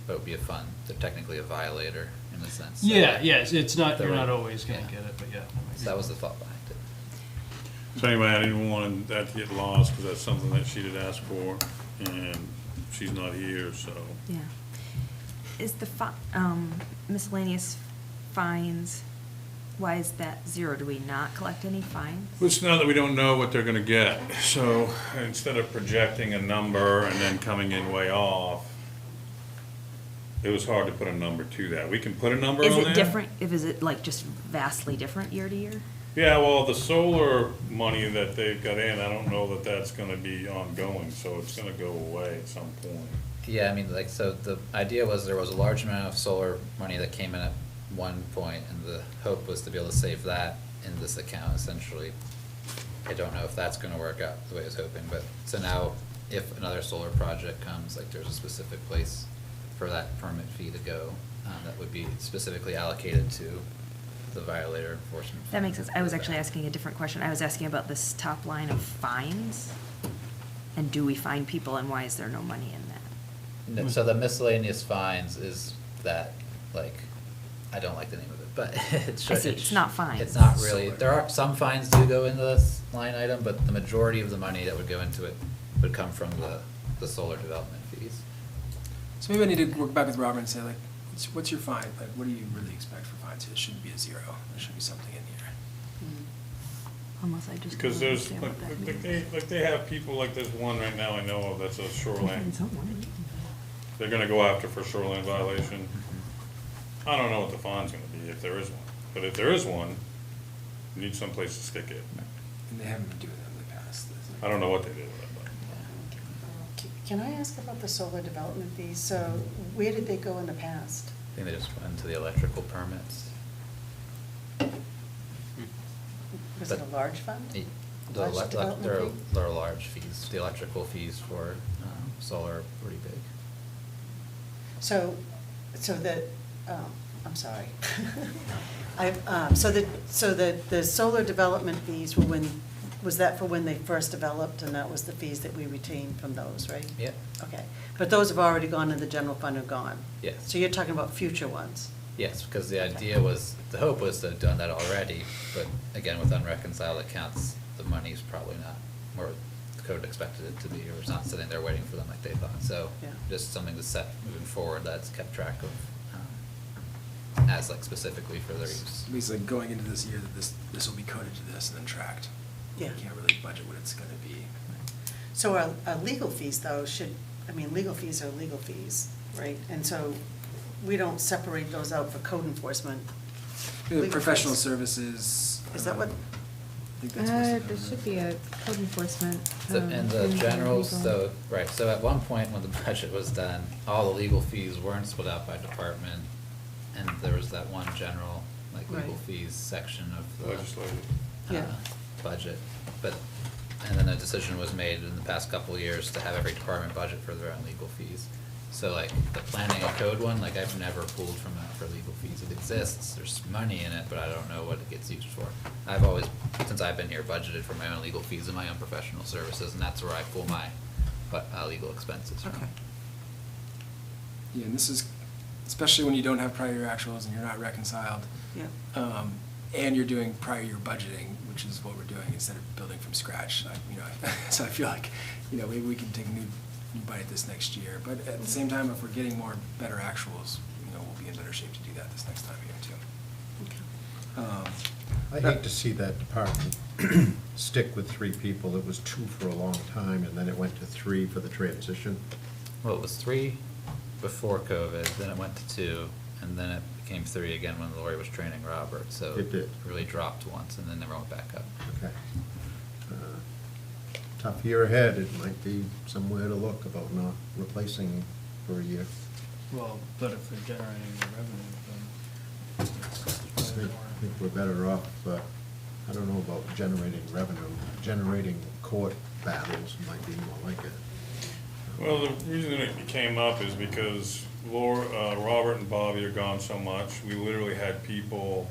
Speaker 10: but it would be a fund, they're technically a violator in a sense. So
Speaker 7: Yeah, it's not,
Speaker 10: They're
Speaker 7: you're not
Speaker 10: right.
Speaker 7: always gonna
Speaker 10: Yeah.
Speaker 7: get it, but yeah.
Speaker 10: So that was the thought behind it.
Speaker 9: So anyway, I didn't want that to get lost, because that's something that she did ask for, and she's not here, so.
Speaker 8: Yeah. Is the miscellaneous fines, why is that 0? Do we not collect any fines?
Speaker 9: Well, it's now that we don't know what they're gonna get, so instead of projecting a number and then coming in way off, it was hard to put a number to that. We can put a number on
Speaker 8: Is
Speaker 9: there.
Speaker 8: it different, is it like just vastly different year to year?
Speaker 9: Yeah, well, the solar money that they've got in, I don't know that that's gonna be ongoing, so it's gonna go away at some point.
Speaker 10: Yeah, I mean, like, so the idea was there was a large amount of solar money that came in at one point, and the hope was to be able to save that in this account essentially. I don't know if that's gonna work out the way I was hoping, but, so now, if another solar project comes, like, there's a specific place for that permit fee to go, that would be specifically allocated to the violator enforcement.
Speaker 8: That makes sense. I was actually asking a different question. I was asking about this top line of fines. And do we fine people, and why is there no money in that?
Speaker 10: No, so the miscellaneous fines is that, like, I don't like the name of it, but it's.
Speaker 8: I see, it's not fines.
Speaker 10: It's not really, there are, some fines do go into this line item, but the majority of the money that would go into it would come from the solar development fees.
Speaker 1: So maybe I need to work back with Robert and say, like, what's your fine? Like, what do you really expect for fines? It shouldn't be a 0. There should be something in here.
Speaker 8: Almost, I just
Speaker 9: Because
Speaker 8: don't
Speaker 9: there's,
Speaker 8: understand what that means.
Speaker 9: like they have people, like there's one right now I know of that's a shoreline. They're gonna go after for shoreline violation. I don't know what the fine's gonna be, if there is one. But if there is one, you need someplace to stick it.
Speaker 1: And they haven't been doing that in the past.
Speaker 9: I don't know what they did with it, but.
Speaker 5: Can I ask about the solar development fees? So where did they go in the past?
Speaker 10: I think they just went into the electrical permits.
Speaker 5: Was it a large fund?
Speaker 10: The
Speaker 5: Large
Speaker 10: elec-
Speaker 5: development
Speaker 10: there are,
Speaker 5: fee?
Speaker 10: there are large fees, the electrical fees for, solar are pretty big.
Speaker 5: So I'm sorry. So the solar development fees were was that for when they first developed, and that was the fees that we retained from those, right?
Speaker 10: Yep.
Speaker 5: Okay, but those have already gone in the general fund and gone?
Speaker 10: Yes.
Speaker 5: So you're talking about future ones?
Speaker 10: Yes, because the idea was, the hope was to have done that already, but again, with unreconciled accounts, the money's probably not where the code expected it to be, or it's not sitting there waiting for them like they thought. So
Speaker 5: Yeah.
Speaker 10: just something to set moving forward that's kept track of, as like specifically for their use.
Speaker 1: Basically, going into this year, that this will be coded to this and then tracked.
Speaker 5: Yeah.
Speaker 1: You can't really budget what it's gonna be.
Speaker 5: So our legal fees, though, legal fees are legal fees, right? And so we don't separate those out for code enforcement. Legal
Speaker 1: Professional
Speaker 5: fees.
Speaker 1: services.
Speaker 5: Is that what?
Speaker 1: I think that's supposed to
Speaker 3: There should be a code enforcement.
Speaker 10: So, and the
Speaker 3: in
Speaker 10: general,
Speaker 3: legal.
Speaker 10: so, right, so at one point when the budget was done, all the legal fees weren't split out by department, and there was that one general, like, legal
Speaker 5: Right.
Speaker 10: fees section of the
Speaker 9: Legislative.
Speaker 5: Yeah.
Speaker 10: budget. But, and then a decision was made in the past couple of years to have every department budget for their own legal fees. So like, the planning and code one, like, I've never pulled from that for legal fees. It exists, there's money in it, but I don't know what it gets used for. I've always, since I've been here, budgeted for my own legal fees and my own professional services, and that's where I pull my, legal expenses from.
Speaker 5: Okay.
Speaker 1: Yeah, and this is, especially when you don't have prior year actuals and you're not reconciled.
Speaker 5: Yeah.
Speaker 1: And you're doing prior year budgeting, which is what we're doing instead of building from scratch. So I feel like, maybe we can take a new bite at this next year. But at the same time, if we're getting better actuals, we'll be in better shape to do that this next time here too.
Speaker 5: Okay.
Speaker 6: I hate to see that department stick with 3 people. It was 2 for a long time, and then it went to 3 for the transition.
Speaker 10: Well, it was 3 before COVID, then it went to 2, and then it became 3 again when Lori was training Robert, so.
Speaker 6: It did.
Speaker 10: Really dropped once, and then never went back up.
Speaker 6: Okay. Tough year ahead. It might be somewhere to look about not replacing for a year.
Speaker 7: Well, but if they're generating the revenue, then
Speaker 6: I think we're better off, I don't know about generating revenue. Generating court battles might be more like it.
Speaker 9: Well, the reason it came up is because Robert and Bobby are gone so much. We literally had people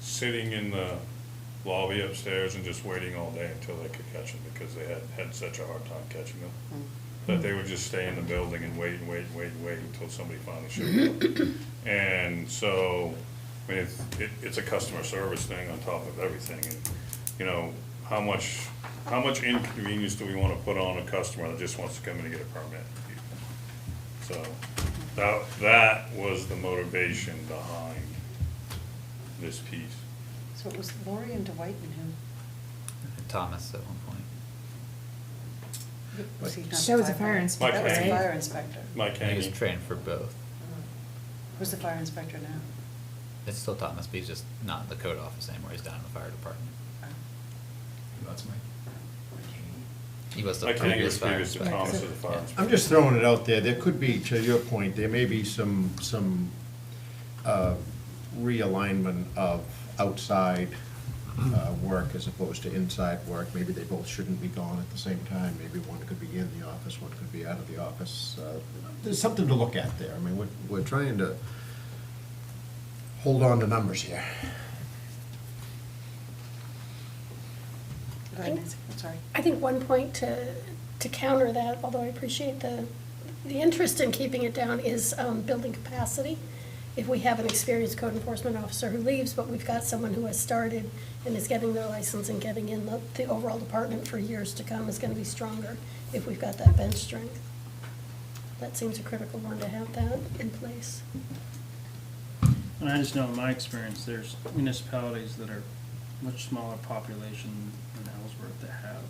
Speaker 9: sitting in the lobby upstairs and just waiting all day until they could catch them because they had such a hard time catching them. That they would just stay in the building and wait until somebody finally showed up. And so, I mean, it's a customer service thing on top of everything. And, you know, how much inconvenience do we want to put on a customer that just wants to come in and get a permit? So that was the motivation behind this piece.
Speaker 5: So it was Lori and Dwight and him?
Speaker 10: And Thomas at one point.
Speaker 5: Was he not
Speaker 3: That was a fire
Speaker 9: Mike
Speaker 3: inspector,
Speaker 5: That was the
Speaker 9: Haney.
Speaker 5: fire inspector.
Speaker 9: Mike
Speaker 10: And he was
Speaker 9: Haney.
Speaker 10: trained for both.
Speaker 5: Who's the fire inspector now?
Speaker 10: It's still Thomas, but he's just not in the code office anymore, he's down in the fire department.
Speaker 1: That's my.
Speaker 10: He was the
Speaker 9: Mike Haney
Speaker 10: previous
Speaker 9: was
Speaker 10: fire
Speaker 9: previous to
Speaker 10: inspector.
Speaker 9: Thomas as a fire inspector.
Speaker 6: I'm just throwing it out there. There could be, to your point, there may be some realignment of outside work as opposed to inside work. Maybe they both shouldn't be gone at the same time. Maybe one could be in the office, one could be out of the office. There's something to look at there. I mean, we're trying to hold on to numbers here.
Speaker 5: Go ahead, Nancy, I'm sorry.
Speaker 4: I think one point to counter that, although I appreciate the interest in keeping it down, is building capacity. If we have an experienced code enforcement officer who leaves, but we've got someone who has started and is getting their license and getting in the overall department for years to come is gonna be stronger if we've got that bench strength. That seems a critical one to have that in place.
Speaker 7: And I just know in my experience, there's municipalities that are much smaller population than Ellsworth that have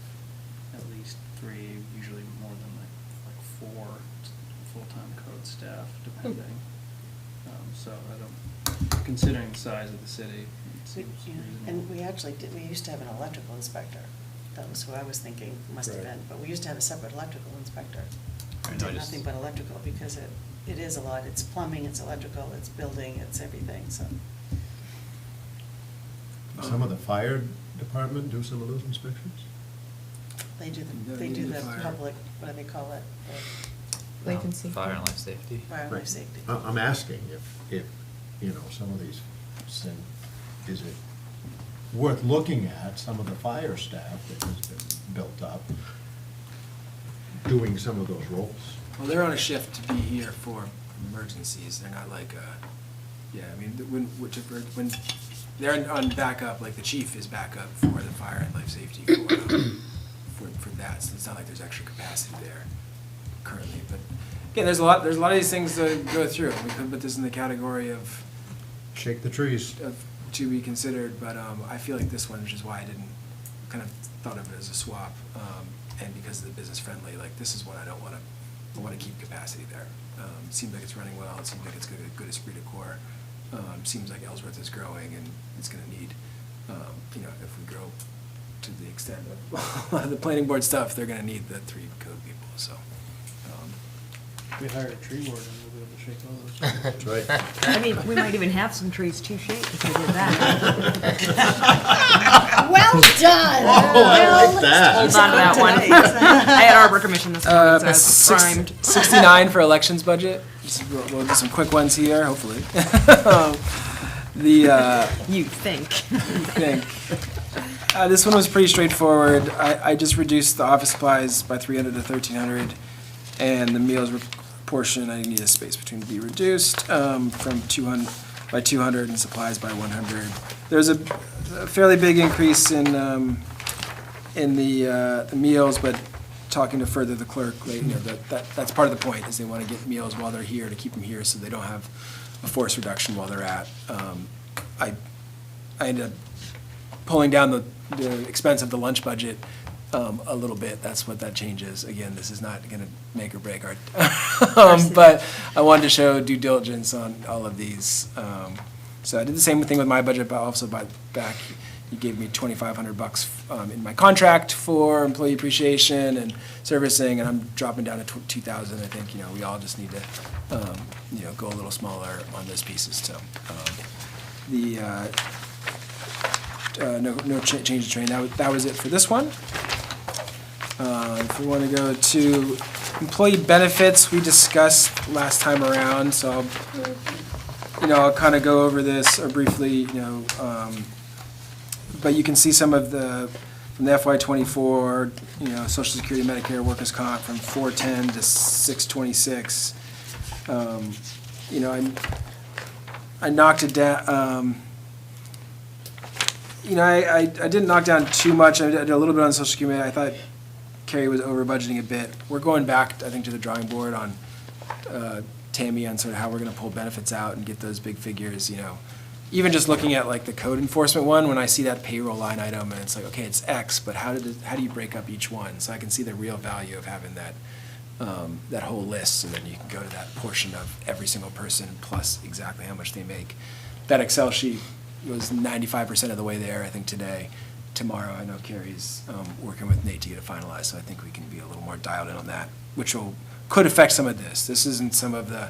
Speaker 7: at least 3, usually more than like 4 full-time code staff, depending. So I don't, considering the size of the city, it seems reasonable.
Speaker 5: And we actually we used to have an electrical inspector. That was who I was thinking must have
Speaker 6: Right.
Speaker 5: been, but we used to have a separate electrical inspector.
Speaker 10: Right,
Speaker 5: Did
Speaker 10: no, I just-
Speaker 5: nothing but electrical because it is a lot. It's plumbing, it's electrical, it's building, it's everything, so.
Speaker 6: Some of the fire department do some of those inspections?
Speaker 5: They do
Speaker 1: No,
Speaker 5: they
Speaker 1: you
Speaker 5: do
Speaker 1: need
Speaker 5: the
Speaker 1: fire.
Speaker 5: public, what do they call it?
Speaker 3: Life and safety.
Speaker 10: Fire and life safety.
Speaker 5: Fire and life safety.
Speaker 6: I'm asking if, you know, some of these, is it worth looking at, some of the fire staff that has been built up, doing some of those roles?
Speaker 1: Well, they're on a shift to be here for emergencies. They're not like, yeah, I mean, when they're on backup, like the chief is backup for the fire and life safety for that. So it's not like there's extra capacity there currently. But again, there's a lot of these things to go through. We could put this in the category of
Speaker 6: Shake the trees.
Speaker 1: to be considered, but I feel like this one, which is why I didn't, kind of thought of it as a swap, and because of the business friendly, like this is one I want to keep capacity there. Seems like it's running well, it seems like it's got a good esprit de corps. Seems like Ellsworth is growing and it's gonna need, you know, if we grow to the extent of a lot of the planning board stuff, they're gonna need the 3 code people, so.
Speaker 7: If we hire a tree warden, we'll be able to shake all those.
Speaker 6: That's right.
Speaker 8: I mean, we might even have some trees to shake if we did that.
Speaker 4: Well done!
Speaker 6: Oh, I like that.
Speaker 8: Hold on to that one. I had Arbor Commission this morning, so I was primed.
Speaker 1: 69 for elections budget. We'll do some quick ones here, hopefully.
Speaker 8: You think.
Speaker 1: This one was pretty straightforward. I just reduced the office supplies by 300 to 1,300, and the meals portion, I need a space between to be reduced from 200 by 200 and supplies by 100. There's a fairly big increase in the meals, but talking to further the clerk, you know, that's part of the point, is they want to get meals while they're here, to keep them here so they don't have a force reduction while they're at. I ended up pulling down the expense of the lunch budget a little bit. That's what that changes. Again, this is not going to make or break our, but I wanted to show due diligence on all of these. So I did the same thing with my budget, but also back, you gave me $2,500 in my contract for employee appreciation and servicing, and I'm dropping down to 2,000. I think, we all just need to, go a little smaller on those pieces. So no change of train. That was it for this one. If we want to go to employee benefits, we discussed last time around, so I'll kind of go over this or briefly, but you can see some of from the FY '24, Social Security, Medicare, Workers' Comp from 410 to 626. I knocked it down. I didn't knock down too much. I did a little bit on Social Security. I thought Carrie was over budgeting a bit. We're going back, I think, to the drawing board on Tammy on sort of how we're going to pull benefits out and get those big figures. Even just looking at like the code enforcement one, when I see that payroll line item and it's like, okay, it's X, but how do you break up each one? So I can see the real value of having that whole list, and then you can go to that portion of every single person plus exactly how much they make. That Excel sheet was 95% of the way there, I think, today. Tomorrow, I know Carrie's working with Nate to get it finalized, so I think we can be a little more dialed in on that, which could affect some of this. This isn't some of the,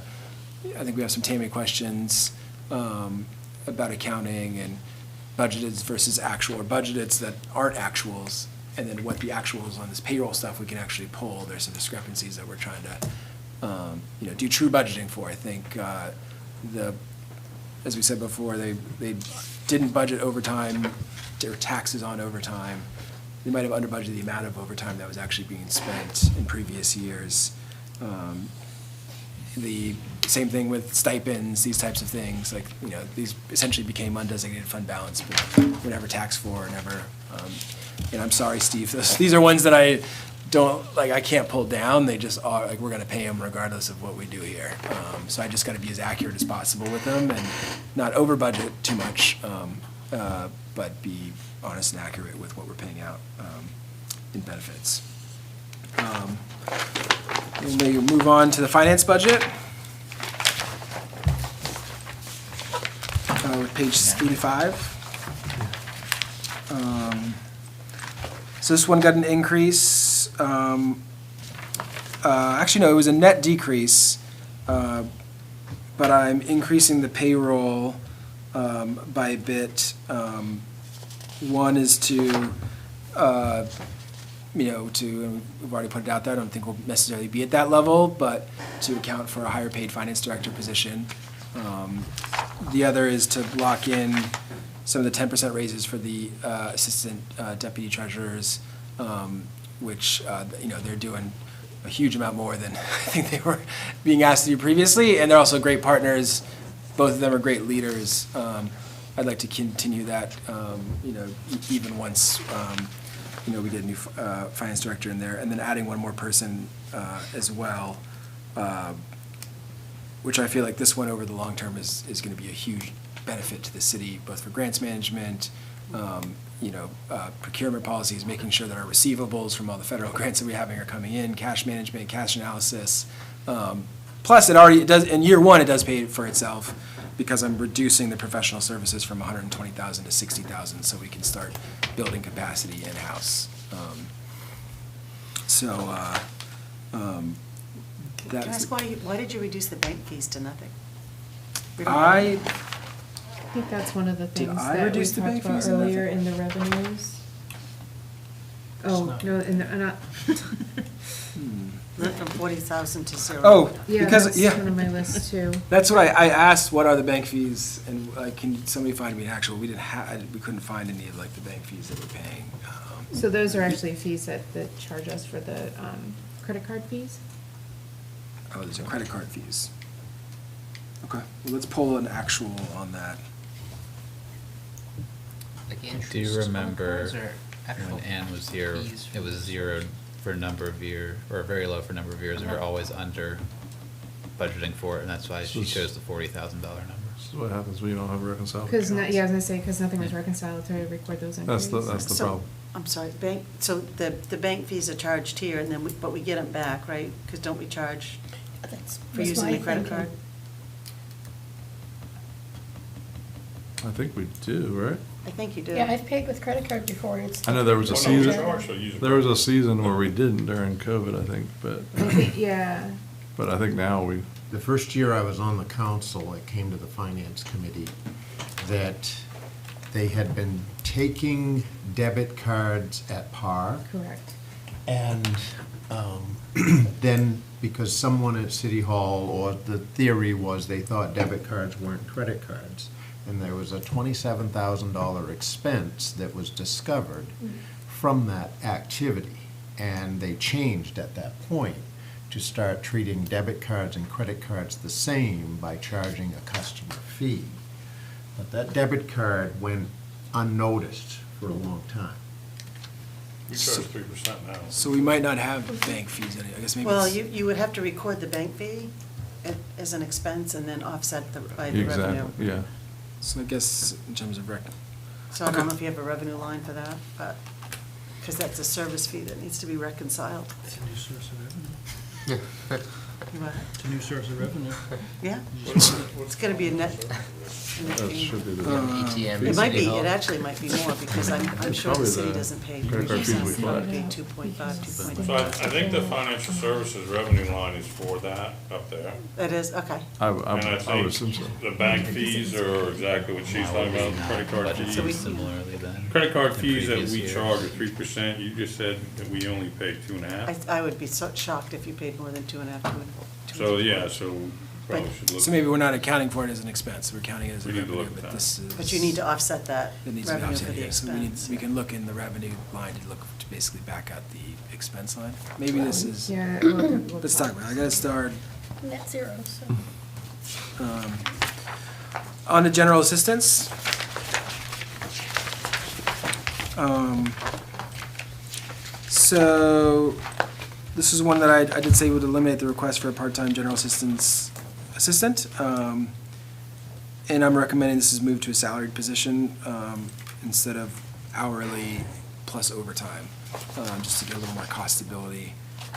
Speaker 1: I think we have some Tammy questions about accounting and budgeted versus actual, or budgeted that aren't actuals, and then what the actuals on this payroll stuff we can actually pull. There's some discrepancies that we're trying to, do true budgeting for. I think as we said before, they didn't budget overtime or taxes on overtime. They might have under budgeted the amount of overtime that was actually being spent in previous years. The same thing with stipends, these types of things, like, these essentially became undesignated fund balance, but were never taxed for, never, and I'm sorry, Steve, these are ones that I can't pull down. They just are, like, we're gonna pay them regardless of what we do here. So I just gotta be as accurate as possible with them and not over budget too much, but be honest and accurate with what we're paying out in benefits. And we move on to the finance budget. With page 85. So this one got an increase. Actually, no, it was a net decrease, but I'm increasing the payroll by a bit. One is to, and we've already put it out there, I don't think we'll necessarily be at that level, but to account for a higher paid finance director position. The other is to lock in some of the 10% raises for the assistant deputy treasurers, which, they're doing a huge amount more than I think they were being asked to do previously, and they're also great partners. Both of them are great leaders. I'd like to continue that, even once, we get a new finance director in there, and then adding one more person as well, which I feel like this one over the long term is going to be a huge benefit to the city, both for grants management, procurement policies, making sure that our receivables from all the federal grants that we're having are coming in, cash management, cash analysis. Plus, it does, in year one, it does pay for itself because I'm reducing the professional services from 120,000 to 60,000, so we can start building capacity in-house.
Speaker 5: Can I ask why did you reduce the bank fees to nothing?
Speaker 3: I think that's one of the
Speaker 1: Did
Speaker 3: things
Speaker 1: I
Speaker 3: that we
Speaker 1: reduce the
Speaker 3: talked
Speaker 1: bank
Speaker 3: about
Speaker 1: fees in
Speaker 3: earlier
Speaker 1: nothing?
Speaker 3: in the revenues. Oh, no, not,
Speaker 5: Went from 40,000 to 0.
Speaker 1: Oh,
Speaker 3: yeah,
Speaker 1: because,
Speaker 3: that's
Speaker 1: yeah.
Speaker 3: one of my lists too.
Speaker 1: That's what I asked, what are the bank fees, and can somebody find me an actual, we couldn't find any of the bank fees that we're paying.
Speaker 3: So those are actually fees that charge us for the credit card fees?
Speaker 1: Oh, there's a credit card fees. Okay, well, let's pull an actual on that.
Speaker 12: Like interest
Speaker 10: Do you remember
Speaker 12: on those or actual
Speaker 10: when Ann was here,
Speaker 12: fees
Speaker 10: it was zeroed for a number of years, or very low for a number of years, and we were always under budgeting for it, and that's why she chose the $40,000 number.
Speaker 2: This is what happens when you don't have reconciled
Speaker 3: Cause,
Speaker 2: accounts.
Speaker 3: yeah, I was gonna say, cause nothing was reconciled to record those entries.
Speaker 2: That's the
Speaker 5: So-
Speaker 2: problem.
Speaker 5: I'm sorry, so the bank fees are charged here, and then, but we get them back, right? Because don't we charge
Speaker 4: That's
Speaker 5: for
Speaker 4: was
Speaker 5: using
Speaker 4: my
Speaker 5: the credit
Speaker 4: thinking.
Speaker 5: card?
Speaker 2: I think we do, right?
Speaker 5: I think you do.
Speaker 4: Yeah, I've paid with credit card before, it's.
Speaker 2: I know there was a
Speaker 9: Well, no, we
Speaker 2: season,
Speaker 9: charge, so use it.
Speaker 2: there was a season where we didn't during COVID, I think,
Speaker 3: Yeah,
Speaker 2: but I think now we,
Speaker 6: The first year I was on the council, it came to the finance committee that they had been taking debit cards at par.
Speaker 3: correct.
Speaker 6: And then, because someone at City Hall, or the theory was they thought debit cards weren't credit cards, and there was a $27,000 expense that was discovered from that activity. And they changed at that point to start treating debit cards and credit cards the same by charging a customer fee. But that debit card went unnoticed for a long time.
Speaker 9: We charge 3% now.
Speaker 1: So we might not have bank fees, I guess maybe
Speaker 5: Well,
Speaker 1: it's.
Speaker 5: you would have to record the bank fee as an expense and then offset by the revenue.
Speaker 2: exactly, yeah.
Speaker 1: So I guess in terms of
Speaker 5: So I don't know if you have a revenue line for that, but, because that's a service fee that needs to be reconciled.
Speaker 7: It's a new source of revenue.
Speaker 5: What?
Speaker 7: It's a new source of revenue.
Speaker 5: Yeah? It's gonna be a net.
Speaker 2: That should be the.
Speaker 12: ATM.
Speaker 5: It might be,
Speaker 12: City Hall.
Speaker 5: it actually might be more, because I'm sure the
Speaker 2: Probably
Speaker 5: city
Speaker 2: the
Speaker 5: doesn't pay
Speaker 2: credit card fees we
Speaker 5: 3%, probably
Speaker 2: collect.
Speaker 5: pay 2.5, 2.8.
Speaker 9: So I think the financial services revenue line is for that up there.
Speaker 5: That is, okay.
Speaker 2: I
Speaker 9: And I
Speaker 2: would assume
Speaker 9: think
Speaker 2: so.
Speaker 9: the bank fees are exactly what she's talking about, the credit card
Speaker 10: Budget
Speaker 5: So we-
Speaker 9: fees.
Speaker 10: similarly then.
Speaker 9: Credit card
Speaker 10: in
Speaker 9: fees that
Speaker 10: previous
Speaker 9: we
Speaker 10: years.
Speaker 9: charge are 3%, you just said that we only pay 2.5.
Speaker 5: I would be so shocked if you paid more than 2.5.
Speaker 9: So, yeah, so we probably
Speaker 5: But-
Speaker 9: should look.
Speaker 1: So maybe we're not accounting for it as an expense, we're counting it as a
Speaker 9: We need to
Speaker 1: revenue,
Speaker 9: look at
Speaker 1: but
Speaker 9: that.
Speaker 1: this is.
Speaker 5: But you need to offset that
Speaker 1: It needs to be
Speaker 5: revenue for
Speaker 1: offset,
Speaker 5: the
Speaker 1: yeah, so we need,
Speaker 5: expense.
Speaker 1: we can look in the revenue line to look, to basically back out the expense line. Maybe this is,
Speaker 3: Yeah. we'll
Speaker 1: let's talk about it, I gotta start,
Speaker 4: Net zero, so.
Speaker 1: on the general assistance. So, this is one that I did say would eliminate the request for a part-time general assistant. And I'm recommending this is moved to a salaried position, instead of hourly plus overtime, just to get a little more cost stability,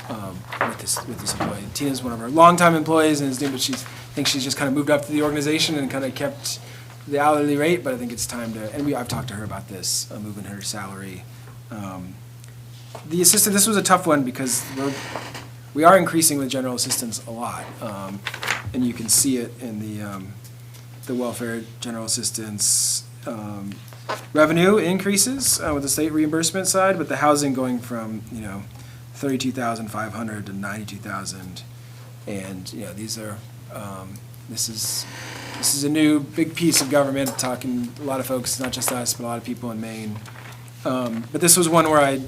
Speaker 1: with this employee. Tina's one of our longtime employees and is new, but I think she's just kind of moved up to the organization and kind of kept the hourly rate, but I think it's time to, and I've talked to her about this, moving her salary. The assistant, this was a tough one because we are increasing with general assistance a lot. And you can see it in the welfare general assistance revenue increases with the state reimbursement side, but the housing going from, 32,500 to 92,000. And, these are, this is a new big piece of government, talking a lot of folks, not just us, but a lot of people in Maine. But this was one where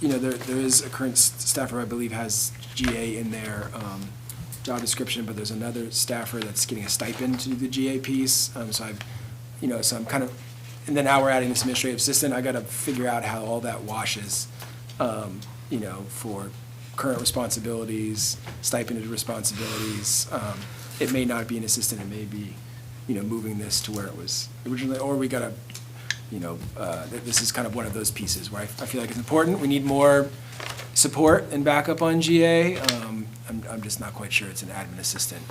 Speaker 1: there is a current staffer, I believe, has GA in their job description, but there's another staffer that's getting a stipend to do the GA piece. So I'm kind of, and then now we're adding this administrative assistant. I got to figure out how all that washes, for current responsibilities, stipended responsibilities. It may not be an assistant, it may be, moving this to where it was originally, or we got to, this is kind of one of those pieces where I feel like it's important. We need more support and backup on GA. I'm just not quite sure it's an admin assistant.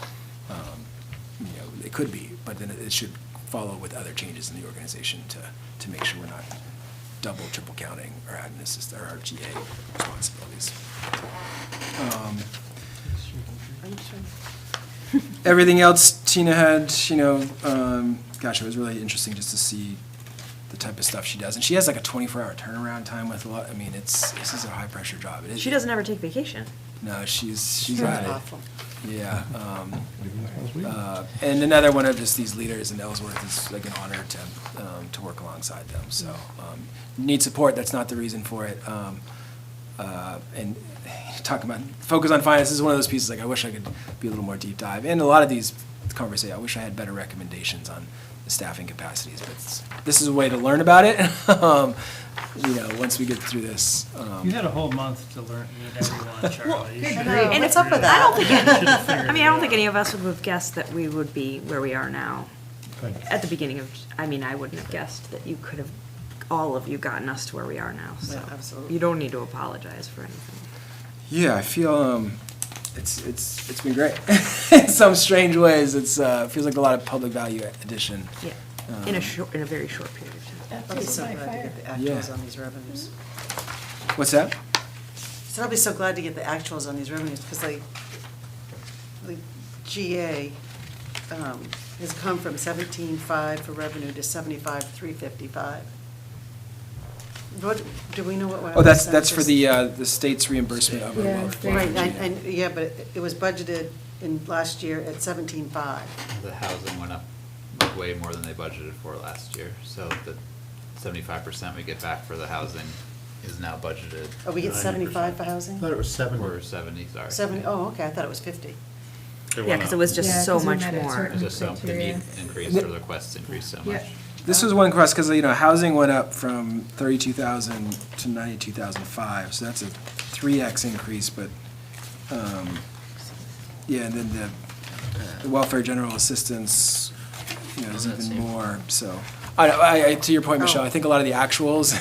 Speaker 1: It could be, but then it should follow with other changes in the organization to make sure we're not double, triple counting our admin assistant, or our GA responsibilities. Everything else Tina had, gosh, it was really interesting just to see the type of stuff she does. And she has like a 24-hour turnaround time with a lot, this is a high-pressure job. It is.
Speaker 8: She doesn't ever take vacation.
Speaker 1: No, she's at it.
Speaker 5: Awful.
Speaker 1: Yeah. And another one of just these leaders in Ellsworth is like an honor to work alongside them. So, need support, that's not the reason for it. And talking about focus on finance is one of those pieces, like I wish I could be a little more deep dive. And a lot of these conversations, I wish I had better recommendations on the staffing capacities, but this is a way to learn about it. Once we get through this.
Speaker 7: You had a whole month to learn, meet everyone, Charlie. You should've-
Speaker 5: And
Speaker 8: And
Speaker 5: it's up with
Speaker 8: I don't
Speaker 5: that.
Speaker 8: think,
Speaker 7: should've figured
Speaker 8: I mean,
Speaker 7: it
Speaker 8: I don't think
Speaker 7: out.
Speaker 8: any of us would have guessed that we would be where we are now.
Speaker 6: Good.
Speaker 8: at the beginning of, I mean, I wouldn't have guessed that you could have, all of you gotten us to where we are now, so.
Speaker 5: Yeah, absolutely.
Speaker 8: You don't need to apologize for anything.
Speaker 1: Yeah, I feel it's been great. In some strange ways, it's feels like a lot of public value addition.
Speaker 8: Yeah, in a very short period of time.
Speaker 5: I'll be so glad to get the actuals
Speaker 1: Yeah.
Speaker 5: on these revenues.
Speaker 1: What's that?
Speaker 5: So I'll be so glad to get the actuals on these revenues, because like GA has come from 17.5 for revenue to 75,355. What, do we know what?
Speaker 1: Oh, that's for the state's reimbursement of our
Speaker 3: Yeah,
Speaker 1: welfare.
Speaker 5: Right, yeah, but it was budgeted in last year at 17.5.
Speaker 10: The housing went up way more than they budgeted for last year, so the 75% we get back for the housing is now budgeted.
Speaker 5: Oh, we get
Speaker 6: 90%.
Speaker 5: 75 for
Speaker 6: I
Speaker 5: housing?
Speaker 6: thought it was 7.
Speaker 10: Or 70, sorry.
Speaker 5: 70, oh, okay, I thought it was 50.
Speaker 9: It
Speaker 8: Yeah,
Speaker 9: went
Speaker 8: because
Speaker 9: up.
Speaker 8: it was just
Speaker 3: Yeah,
Speaker 8: so
Speaker 3: 'cause we
Speaker 8: much
Speaker 3: met at
Speaker 8: more.
Speaker 3: certain-
Speaker 10: It's just so, the
Speaker 3: criteria.
Speaker 10: need increased, or the requests increased so
Speaker 3: Yeah.
Speaker 10: much.
Speaker 1: This was one question, because, housing went up from 32,000 to 92,005, so that's a 3X increase, but, yeah, and then the welfare general assistance, is
Speaker 12: Oh, that's
Speaker 1: even
Speaker 12: same.
Speaker 1: more, so. I, to your point, Michelle,
Speaker 5: Oh.
Speaker 1: I think a lot of the actuals,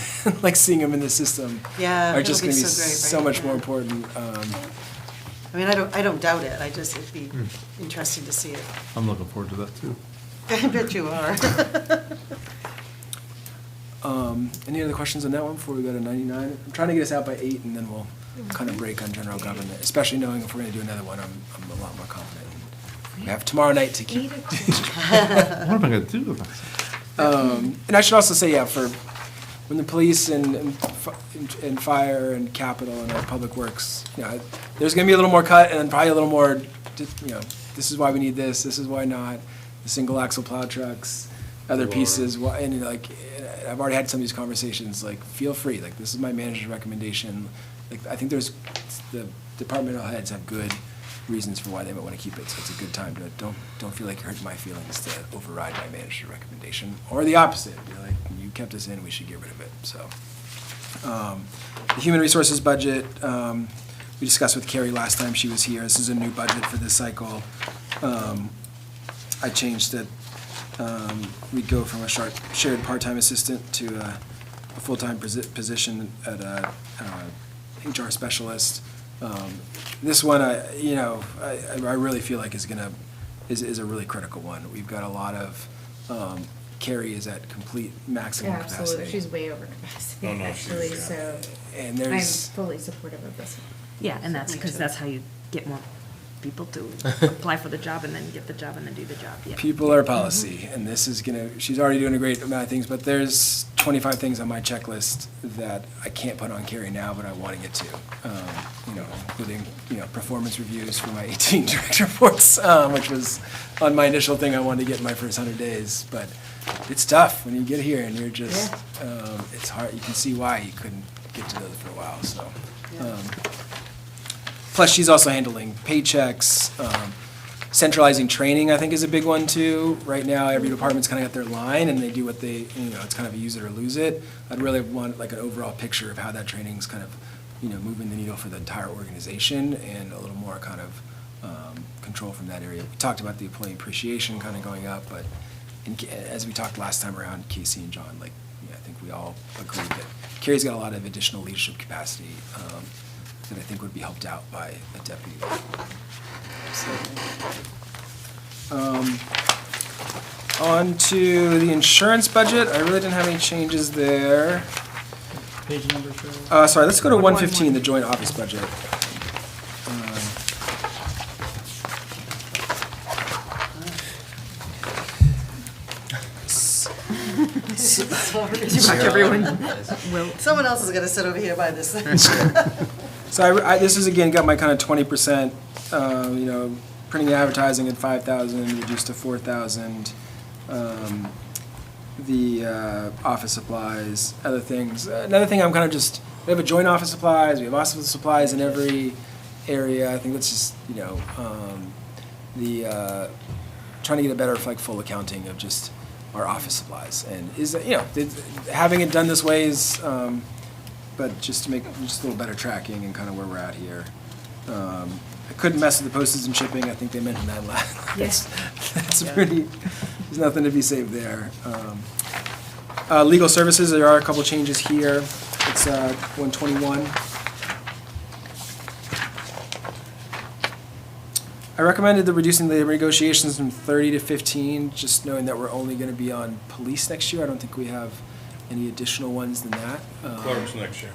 Speaker 1: like seeing them in the system,
Speaker 5: Yeah,
Speaker 1: are
Speaker 5: it'll
Speaker 1: just
Speaker 5: be
Speaker 1: gonna be
Speaker 5: so great,
Speaker 1: so
Speaker 5: right?
Speaker 1: much more
Speaker 5: Yeah.
Speaker 1: important.
Speaker 5: I mean, I don't doubt it, it'd be interesting to see it.
Speaker 2: I'm looking forward to that too.
Speaker 5: I bet you are.
Speaker 1: Any other questions on that one before we go to 99? I'm trying to get us out by 8, and then we'll kind of break on general government, especially knowing if we're gonna do another one, I'm a lot more confident. We have tomorrow night to keep.
Speaker 2: What am I gonna do with myself?
Speaker 1: And I should also say, yeah, for when the police and fire and capital and our public works, there's gonna be a little more cut and then probably a little more, this is why we need this is why not, the single axle plow trucks, other pieces, and I've already had some of these conversations, feel free, this is my manager's recommendation. I think the departmental heads have good reasons for why they might want to keep it, so it's a good time to, don't feel like you're hurting my feelings to override my manager's recommendation, or the opposite, be like, you kept us in, we should get rid of it, so. The human resources budget, we discussed with Carrie last time she was here, this is a new budget for this cycle. I changed it, we'd go from a shared part-time assistant to a full-time position at a HR specialist. This one, I really feel like is a really critical one. We've got a lot of, Carrie is at complete maximum
Speaker 3: Yeah,
Speaker 1: capacity.
Speaker 3: absolutely, she's way over capacity,
Speaker 9: Oh, no, she's-
Speaker 3: actually,
Speaker 9: yeah.
Speaker 3: so
Speaker 1: And
Speaker 3: I'm
Speaker 1: there's,
Speaker 3: fully supportive of this.
Speaker 8: Yeah, and that's because that's how you get more people to apply for the job and then get the job and then do the job, yeah.
Speaker 1: people are policy, and this is she's already doing a great amount of things, but there's 25 things on my checklist that I can't put on Carrie now, but I want to get to. Including, performance reviews for my 18 direct reports, which was on my initial thing I wanted to get in my first 100 days, but it's tough when you get here and you're just, it's hard, you can see why you couldn't get to those for a while, so. Plus, she's also handling paychecks, centralizing training, I think, is a big one, too. Right now, every department's kind of got their line, and they do what they, it's kind of a use it or lose it. I'd really want, an overall picture of how that training's kind of, moving the needle for the entire organization, and a little more kind of control from that area. We talked about the employee appreciation kind of going up, but as we talked last time around, Casey and John, I think we all agreed that Carrie's got a lot of additional leadership capacity that I think would be helped out by a deputy. On to the insurance budget. I really didn't have any changes there.
Speaker 7: Page number, Cheryl.
Speaker 1: Sorry, let's go to 115, the joint office budget.
Speaker 8: Everyone will.
Speaker 5: Someone else is gonna sit over here by this.
Speaker 1: So this is, again, got my kind of 20%, printing and advertising at 5,000, reduced to 4,000. The office supplies, other things. Another thing, I'm kind of just, we have a joint office supplies, we have office supplies in every area. I think that's just, trying to get a better, full accounting of just our office supplies. And having it done this way is, but just to make just a little better tracking and kind of where we're at here. I couldn't mess with the postage and shipping. I think they mentioned that last.
Speaker 3: Yes.
Speaker 1: That's pretty There's nothing to be saved there. Legal services, there are a couple changes here. It's 121. I recommended the reducing the negotiations from 30 to 15, just knowing that we're only going to be on police next year. I don't think we have any additional ones than that.
Speaker 9: Clerks next year.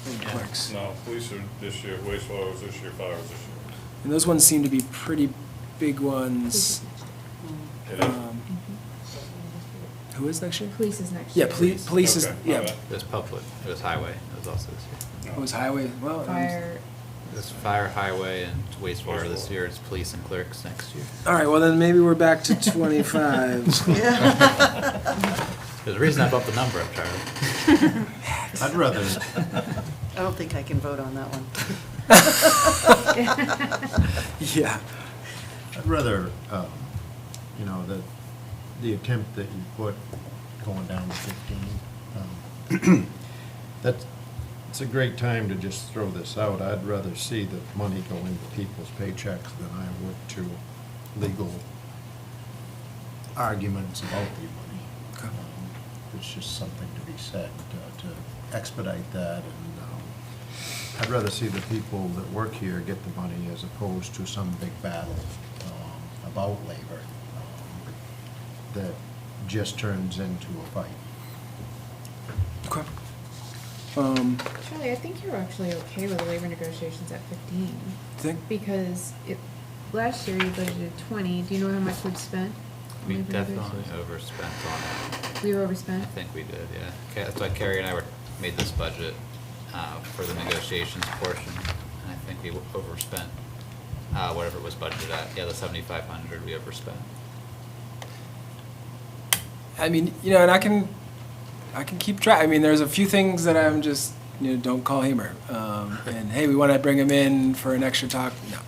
Speaker 1: And clerks.
Speaker 9: No, police are this year, wastewater was this year, fire was this year.
Speaker 1: And those ones seem to be pretty big ones.
Speaker 9: It is?
Speaker 1: Who is next year?
Speaker 3: Police is next
Speaker 1: Yeah,
Speaker 3: year.
Speaker 1: police is,
Speaker 9: Okay, my
Speaker 1: yeah.
Speaker 9: bad.
Speaker 10: It was public, it was highway, it was also this year.
Speaker 1: It was highway, well.
Speaker 3: Fire,
Speaker 10: It was fire, highway, and wastewater this year, it's police and clerks next year.
Speaker 1: All right, well then maybe we're back to 25.
Speaker 10: There's a reason I bumped the number up, Charlie.
Speaker 6: I'd rather,
Speaker 5: I don't think I can vote on that one.
Speaker 1: Yeah.
Speaker 6: I'd rather, you know, the attempt that you put going down to 15, it's a great time to just throw this out. I'd rather see the money go into people's paychecks than I would to legal arguments about the money.
Speaker 1: Okay.
Speaker 6: It's just something to be said, to expedite that, and I'd rather see the people that work here get the money as opposed to some big battle about labor that just turns into a fight.
Speaker 1: Okay.
Speaker 3: Charlie, I think you're actually okay with the labor negotiations at 15,
Speaker 1: Think?
Speaker 3: because last year you budgeted 20. Do you know how much we've spent? on
Speaker 10: We
Speaker 3: labor
Speaker 10: definitely
Speaker 3: negotiations?
Speaker 10: overspent on it.
Speaker 3: We were overspent?
Speaker 10: I think we did, yeah. That's why Carrie and I made this budget for the negotiations portion. And I think we overspent whatever it was budgeted at. Yeah, the 7,500 we overspent.
Speaker 1: I mean, you know, and I can keep track. I mean, there's a few things that I'm just, you know, don't call Hamer. And hey, we want to bring him in for an extra talk. No,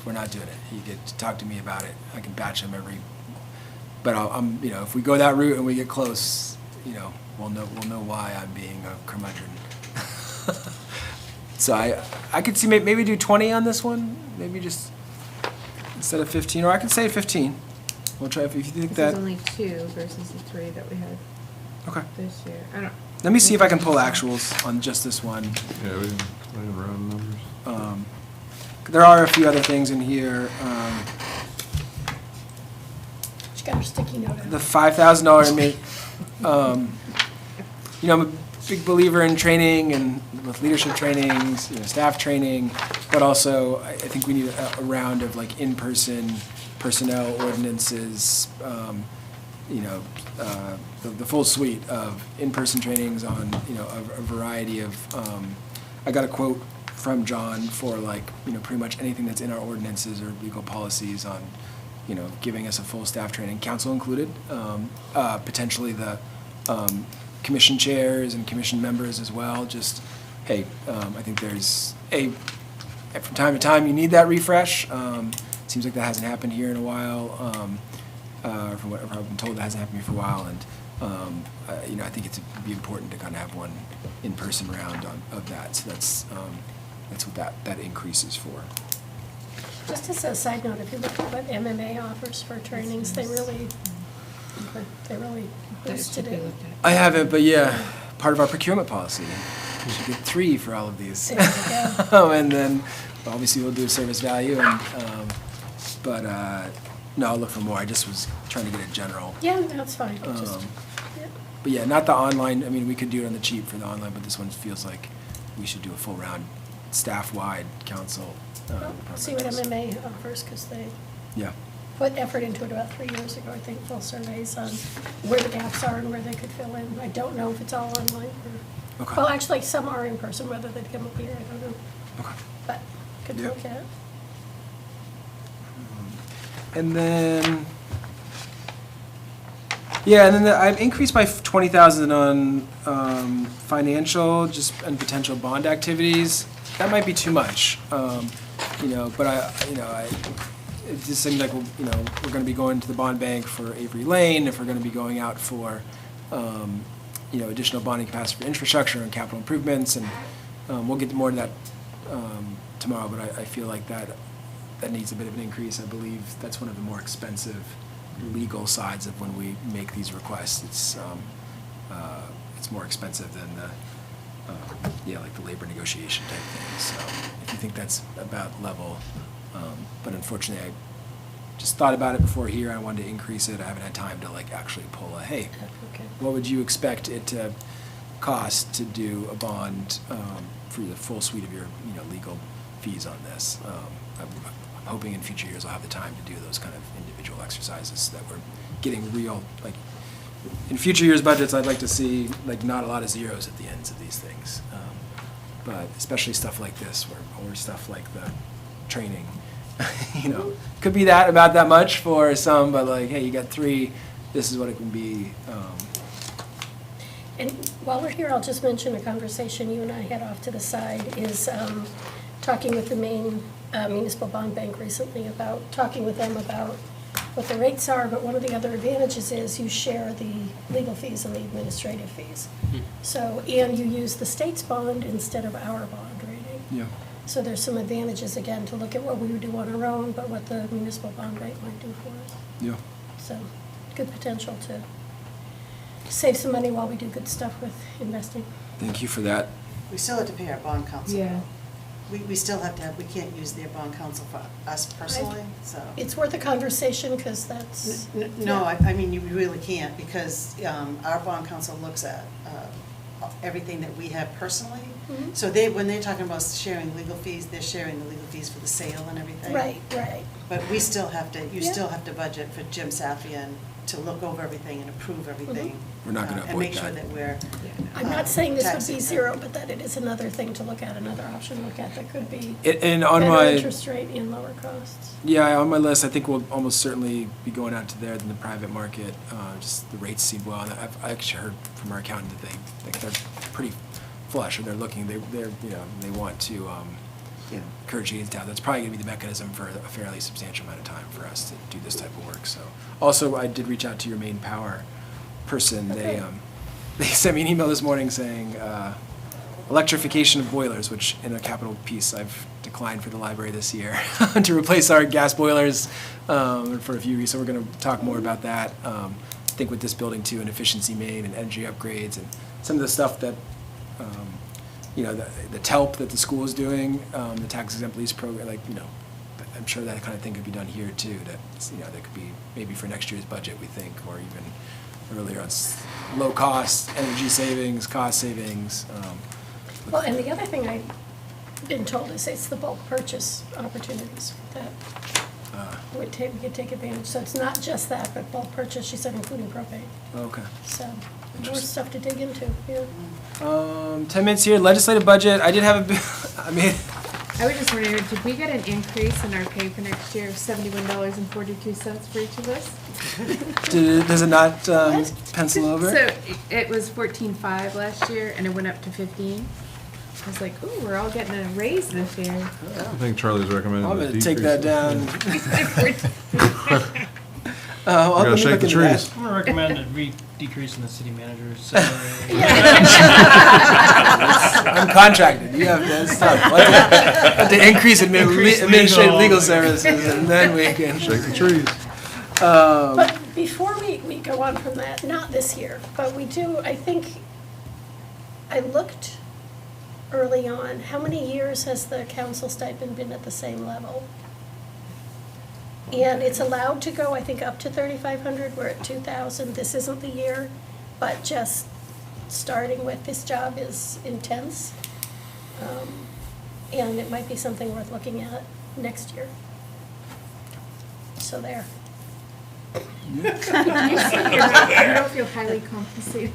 Speaker 1: we're not doing it. He get to talk to me about it. I can batch him but I'm, you know, if we go that route and we get close, you know, we'll know why I'm being a curmudgeon. So I could see maybe do 20 on this one. Maybe just instead of 15, or I could say 15. We'll try if you think
Speaker 3: This
Speaker 1: that.
Speaker 3: is only 2 versus the 3 that we had
Speaker 1: Okay.
Speaker 3: this year. I don't.
Speaker 1: Let me see if I can pull actuals on just this one.
Speaker 2: Yeah, we can round numbers.
Speaker 1: There are a few other things in here.
Speaker 4: She got her sticky note out.
Speaker 1: The $5,000 you know, I'm a big believer in training and with leadership trainings, you know, staff training, but also I think we need a round of like in-person personnel ordinances, you know, the full suite of in-person trainings on, you know, a variety of, I got a quote from John for like, you know, pretty much anything that's in our ordinances or legal policies on, you know, giving us a full staff training, council included, potentially the commission chairs and commission members as well. Just, hey, I think there's from time to time you need that refresh. Seems like that hasn't happened here in a while. From what I've been told, that hasn't happened here for a while, and you know, I think it'd be important to kind of have one in-person round of that. So that's what that increase is for.
Speaker 4: Just as a side note, if you look at what MMA offers for trainings, they really
Speaker 3: That
Speaker 4: boosted
Speaker 3: should be
Speaker 4: it.
Speaker 3: looked at.
Speaker 1: I haven't, but yeah, part of our procurement policy. We should get 3 for all of these.
Speaker 4: There you go.
Speaker 1: And then, obviously, we'll do a service value, and, but, no, I'll look for more. I just was trying to get a general.
Speaker 4: Yeah, that's fine, just, yeah.
Speaker 1: But yeah, not the online, I mean, we could do it on the cheap for the online, but this one feels like we should do a full round, staff-wide council.
Speaker 4: Well, see what MMA offers, because they
Speaker 1: Yeah,
Speaker 4: put effort into it about 3 years ago, I think, full surveys on where the gaps are and where they could fill in. I don't know if it's all online or,
Speaker 1: okay.
Speaker 4: well, actually, some are in person, whether they'd come up here, I don't know,
Speaker 1: Okay.
Speaker 4: but could
Speaker 1: Yeah.
Speaker 4: look at it.
Speaker 1: And then, yeah, and then I've increased by 20,000 on financial, just and potential bond activities. That might be too much, you know. But it just seems like you know, we're going to be going to the bond bank for Avery Lane. If we're going to be going out for, you know, additional bonding capacity for infrastructure and capital improvements, and we'll get more to that tomorrow. But I feel like that needs a bit of an increase. I believe that's one of the more expensive legal sides of when we make these requests. It's more expensive than like the labor negotiation type things. So if you think that's about level, but unfortunately, I just thought about it before here. I wanted to increase it. I haven't had time to like actually pull a, hey,
Speaker 4: Okay.
Speaker 1: what would you expect it to cost to do a bond for the full suite of your legal fees on this? I'm hoping in future years I'll have the time to do those kind of individual exercises so that we're getting real, like, in future years' budgets, I'd like to see, like, not a lot of zeros at the ends of these things. But especially stuff like this, or stuff like the training, could be about that much for some, but like, hey, you got 3, this is what it can be.
Speaker 4: And while we're here, I'll just mention a conversation you and I had off to the side, is talking with the Maine Municipal Bond Bank recently about, talking with them about what the rates are, but one of the other advantages is you share the legal fees and the administrative fees. So, and you use the state's bond instead of our bond rating.
Speaker 1: Yeah.
Speaker 4: So there's some advantages, again, to look at what we would do on our own, but what the municipal bond rate might do for us.
Speaker 1: Yeah.
Speaker 4: So, good potential to save some money while we do good stuff with investing.
Speaker 1: Thank you for that.
Speaker 5: We still have to pay our bond counsel.
Speaker 3: Yeah.
Speaker 5: We still have to we can't use their bond counsel for us personally, so.
Speaker 4: It's worth a conversation, because that's.
Speaker 5: No, I mean, you really can't, because our bond counsel looks at everything that we have personally.
Speaker 4: Mhm.
Speaker 5: So when they're talking about sharing legal fees, they're sharing the legal fees for the sale and everything.
Speaker 4: Right, right.
Speaker 5: But we still have to, you
Speaker 4: Yeah.
Speaker 5: still have to budget for Jim Safian to look over everything and approve everything.
Speaker 1: We're not gonna
Speaker 5: And
Speaker 1: avoid
Speaker 5: make sure
Speaker 1: that.
Speaker 5: that we're.
Speaker 4: I'm not saying this would
Speaker 5: taxing
Speaker 4: be
Speaker 5: them.
Speaker 4: 0, but that it is another thing to look at, another option to look at, that could be
Speaker 1: And on
Speaker 4: better
Speaker 1: my,
Speaker 4: interest rate and lower costs.
Speaker 1: yeah, on my list, I think we'll almost certainly be going out to there than the private market. Just the rates seem well, and I've actually heard from our accountant that they think they're pretty flush, or they're looking, they want to encourage you to. That's probably gonna be the mechanism for a fairly substantial amount of time for us to do this type of work. So, also, I did reach out to your main power person.
Speaker 4: Okay.
Speaker 1: They sent me an email this morning saying electrification of boilers, which in a capital piece I've declined for the library this year to replace our gas boilers for a few reasons. So we're going to talk more about that. I think with this building too, and efficiency main and energy upgrades and some of the stuff that the TELP that the school is doing, the tax exempt lease program, I'm sure that kind of thing could be done here too. That could be maybe for next year's budget, we think, or even earlier on low cost, energy savings, cost savings.
Speaker 4: Well, and the other thing I've been told is it's the bulk purchase opportunities that we could take advantage. So it's not just that, but bulk purchase, she said, including propane.
Speaker 1: Okay.
Speaker 4: So more
Speaker 1: Interesting.
Speaker 4: stuff to dig into, yeah.
Speaker 1: 10 minutes here, legislative budget. I did have
Speaker 3: I was just wondering, did we get an increase in our pay for next year of $71.42 for each of us?
Speaker 1: does it not
Speaker 4: What?
Speaker 1: pencil over?
Speaker 3: So it was 14.5 last year, and it went up to 15. I was like, ooh, we're all getting a raise this year.
Speaker 2: I think Charlie's recommending
Speaker 1: I'm
Speaker 2: the
Speaker 1: gonna take that
Speaker 2: decrease.
Speaker 1: down.
Speaker 2: We gotta shake the trees.
Speaker 7: I'm gonna recommend a decrease in the city manager's salary.
Speaker 1: I'm contracted. You have to stop. Have to increase administrative legal services, and then we can
Speaker 2: Shake the trees.
Speaker 4: But before we go on from that, not this year, but we do, I think, I looked early on, how many years has the council stipend been at the same level? And it's allowed to go, I think, up to 3,500, we're at 2,000, this isn't the year, but just starting with this job is intense. And it might be something worth looking at next year. So there.
Speaker 3: You don't feel highly compensated.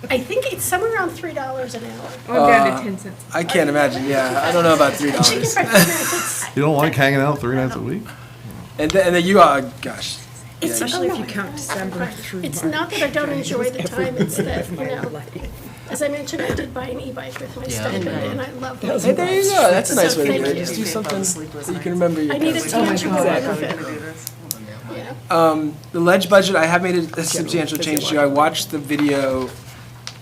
Speaker 4: I think it's somewhere around $3 an hour.
Speaker 3: Oh, down to 10 cents.
Speaker 1: I can't imagine. Yeah, I don't know about
Speaker 4: Check your
Speaker 1: $3.
Speaker 4: benefits.
Speaker 2: You don't like hanging out 3 nights a week?
Speaker 1: And then you are, gosh.
Speaker 4: It's
Speaker 3: Especially if
Speaker 4: oh,
Speaker 3: you
Speaker 4: no,
Speaker 3: count December through
Speaker 4: It's
Speaker 3: March.
Speaker 4: not that I don't enjoy the time, it's that, as I mentioned, I did buy an e-bike with my
Speaker 12: Yeah.
Speaker 4: stipend, and I love those
Speaker 1: Hey, there you go. That's a nice way to
Speaker 4: Thank
Speaker 1: do it.
Speaker 4: you.
Speaker 1: Just do something that you can remember your
Speaker 4: I need a
Speaker 1: past life.
Speaker 4: tangible
Speaker 1: Exactly.
Speaker 4: benefit. Yeah.
Speaker 1: The ledge budget, I have made a substantial change to. I watched the video,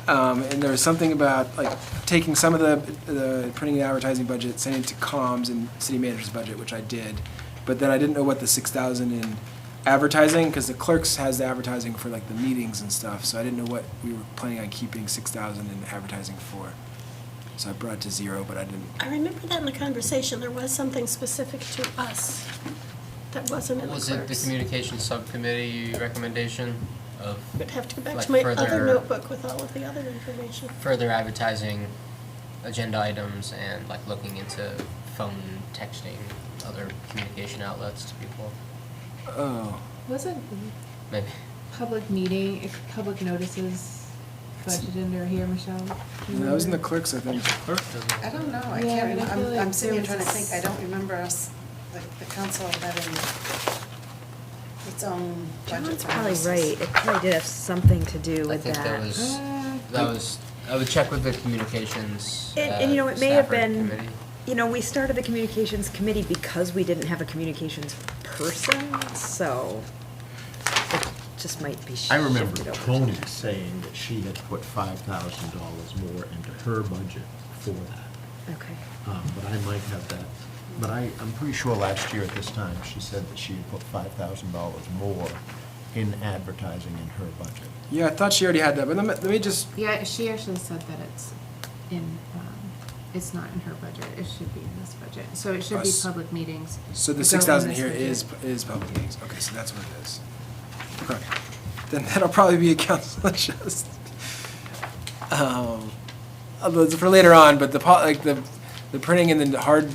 Speaker 1: and there was something about like taking some of the printing and advertising budget, sending it to comms and city manager's budget, which I did. But then I didn't know what the 6,000 in advertising, because the clerks has the advertising for like the meetings and stuff, so I didn't know what we were planning on keeping 6,000 in advertising for. So I brought it to 0, but I didn't.
Speaker 4: I remember that in the conversation, there was something specific to us that wasn't in the
Speaker 12: Was it the
Speaker 4: clerks.
Speaker 12: communications subcommittee recommendation of
Speaker 4: I'd have to go back
Speaker 12: like
Speaker 4: to my
Speaker 12: further-
Speaker 4: other notebook with all of the other information.
Speaker 12: further advertising agenda items and like looking into phone texting, other communication outlets to people?
Speaker 1: Oh,
Speaker 3: Wasn't
Speaker 12: Maybe.
Speaker 3: public meeting, public notices budgeted under here, Michelle? Do you
Speaker 1: that was in the
Speaker 3: remember?
Speaker 1: clerks, I think.
Speaker 7: Clerk doesn't.
Speaker 5: I don't know, I
Speaker 3: Yeah,
Speaker 5: can't,
Speaker 3: but I feel
Speaker 5: I'm
Speaker 3: like
Speaker 5: sitting here
Speaker 3: there
Speaker 5: trying to
Speaker 3: was
Speaker 5: think, I don't remember us, the council having its own budget.
Speaker 8: John's
Speaker 5: for
Speaker 8: probably
Speaker 5: this.
Speaker 8: right. It probably did have something to do
Speaker 12: I
Speaker 8: with
Speaker 12: think
Speaker 8: that.
Speaker 12: that was, I would check with the communications.
Speaker 8: And, you know, it may have
Speaker 12: staffer
Speaker 8: been,
Speaker 12: committee.
Speaker 8: you know, we started the communications committee because we didn't have a communications person, so it just might be
Speaker 6: I remember
Speaker 8: shifted over.
Speaker 6: Tony saying that she had put $5,000 more into her budget for that.
Speaker 8: Okay.
Speaker 6: But I might have that, but I'm pretty sure last year at this time, she said that she had put $5,000 more in advertising in her budget.
Speaker 1: Yeah, I thought she already had that, but let me just,
Speaker 3: Yeah, she actually said that it's not in her budget, it should be in this budget. So it should be
Speaker 1: Us.
Speaker 3: public meetings.
Speaker 1: so the
Speaker 3: Go
Speaker 1: 6,000
Speaker 3: in
Speaker 1: here
Speaker 3: this
Speaker 1: is public meetings. Okay, so that's what it is. Okay. Then that'll probably be a council adjust. Although it's for later on, but the printing and the hard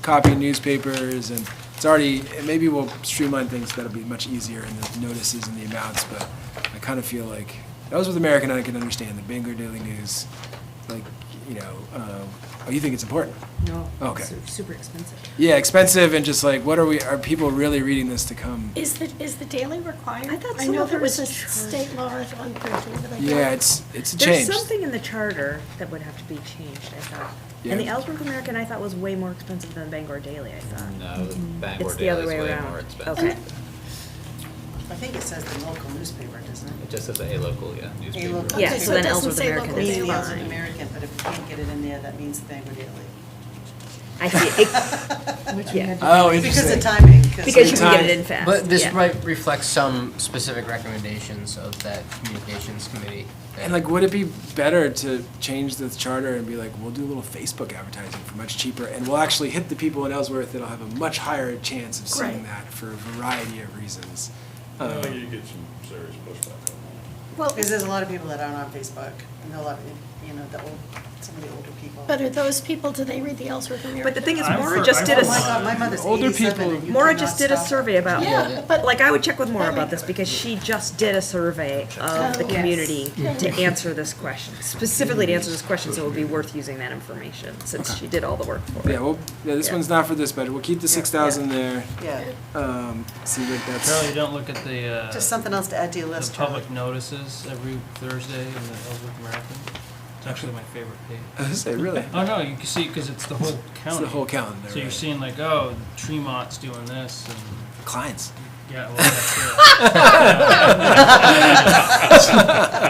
Speaker 1: copy newspapers, and it's already, maybe we'll streamline things, that'll be much easier in the notices and the amounts, but I kind of feel like, that was with American, I can understand, the Bangor Daily News, like, you know, oh, you think it's important?
Speaker 3: No.
Speaker 1: Okay.
Speaker 3: Super expensive.
Speaker 1: Yeah, expensive, and just like, are people really reading this to come?
Speaker 4: Is the daily required?
Speaker 8: I thought
Speaker 4: I
Speaker 8: some
Speaker 4: know
Speaker 8: of
Speaker 4: there
Speaker 8: it
Speaker 4: was a
Speaker 8: was charged.
Speaker 4: state law on printing, but I don't.
Speaker 1: Yeah, it's a
Speaker 8: There's
Speaker 1: change.
Speaker 8: something in the charter that would have to be changed, I thought. And the
Speaker 1: Yeah.
Speaker 8: Ellsworth American, I thought, was way more expensive than Bangor Daily, I thought.
Speaker 10: No, Bangor
Speaker 8: It's the other
Speaker 10: Daily is
Speaker 8: way
Speaker 10: way
Speaker 8: around.
Speaker 10: more expensive.
Speaker 8: Okay.
Speaker 5: I think it says the local newspaper, doesn't it?
Speaker 10: It just says a local, yeah, newspaper.
Speaker 5: local.
Speaker 8: Yeah,
Speaker 4: Okay,
Speaker 8: so
Speaker 4: so it
Speaker 8: then
Speaker 4: doesn't
Speaker 8: Ellsworth
Speaker 4: say
Speaker 8: American
Speaker 4: local
Speaker 8: is
Speaker 5: Meaning
Speaker 4: daily.
Speaker 5: Ellsworth
Speaker 8: fine.
Speaker 5: American, but if you can't get it in there, that means Bangor Daily.
Speaker 8: I see. It-
Speaker 3: Which we
Speaker 8: Yeah.
Speaker 3: had to
Speaker 1: Oh,
Speaker 3: do.
Speaker 5: Because of
Speaker 1: interesting.
Speaker 5: timing,
Speaker 8: Because you can
Speaker 1: time.
Speaker 8: get it in fast.
Speaker 12: But this
Speaker 8: yeah.
Speaker 12: might reflect some specific recommendations of that communications committee.
Speaker 1: And like, would it be better to change the charter and be like, we'll do a little Facebook advertising for much cheaper, and we'll actually hit the people in Ellsworth that'll have a much higher chance of seeing
Speaker 4: Right.
Speaker 1: that for a variety of reasons.
Speaker 9: No, you get some serious pushback on
Speaker 4: Well,
Speaker 5: because there's a lot of people that aren't on Facebook, and a lot of, you know, some of the older people.
Speaker 4: but are those people, do they read the Ellsworth American?
Speaker 8: But the thing is,
Speaker 7: I'm
Speaker 8: Maura
Speaker 7: for-
Speaker 8: just
Speaker 7: I'm
Speaker 8: did
Speaker 7: for
Speaker 8: a.
Speaker 5: Oh my God, my mother's
Speaker 1: Older
Speaker 5: 87
Speaker 1: people-
Speaker 5: and you
Speaker 8: Maura
Speaker 5: cannot
Speaker 8: just did a
Speaker 5: stop her.
Speaker 8: survey about,
Speaker 4: Yeah, but.
Speaker 8: like, I would check with Maura
Speaker 4: That
Speaker 8: about
Speaker 4: makes-
Speaker 8: this because she just did a survey of the
Speaker 4: Oh, yes.
Speaker 8: community to answer this question, specifically to answer this question, so it would be worth using that information since she did all the work for
Speaker 1: Yeah,
Speaker 8: it.
Speaker 1: well, yeah, this
Speaker 8: Yeah.
Speaker 1: one's not for this budget. We'll keep the 6,000 there.
Speaker 5: Yeah,
Speaker 1: See, like
Speaker 7: Charlie,
Speaker 1: that's,
Speaker 7: don't look at the,
Speaker 5: just something else to add to your
Speaker 7: the
Speaker 5: list, Charlie.
Speaker 7: public notices every Thursday in the Ellsworth American. It's actually my favorite page.
Speaker 1: I was gonna say, really?
Speaker 7: Oh, no, you can see, because it's the whole county.
Speaker 1: It's the whole calendar,
Speaker 7: So you're
Speaker 1: right.
Speaker 7: seeing like, oh, Tremont's doing this, and,
Speaker 1: Clients.
Speaker 7: yeah, well, that's it.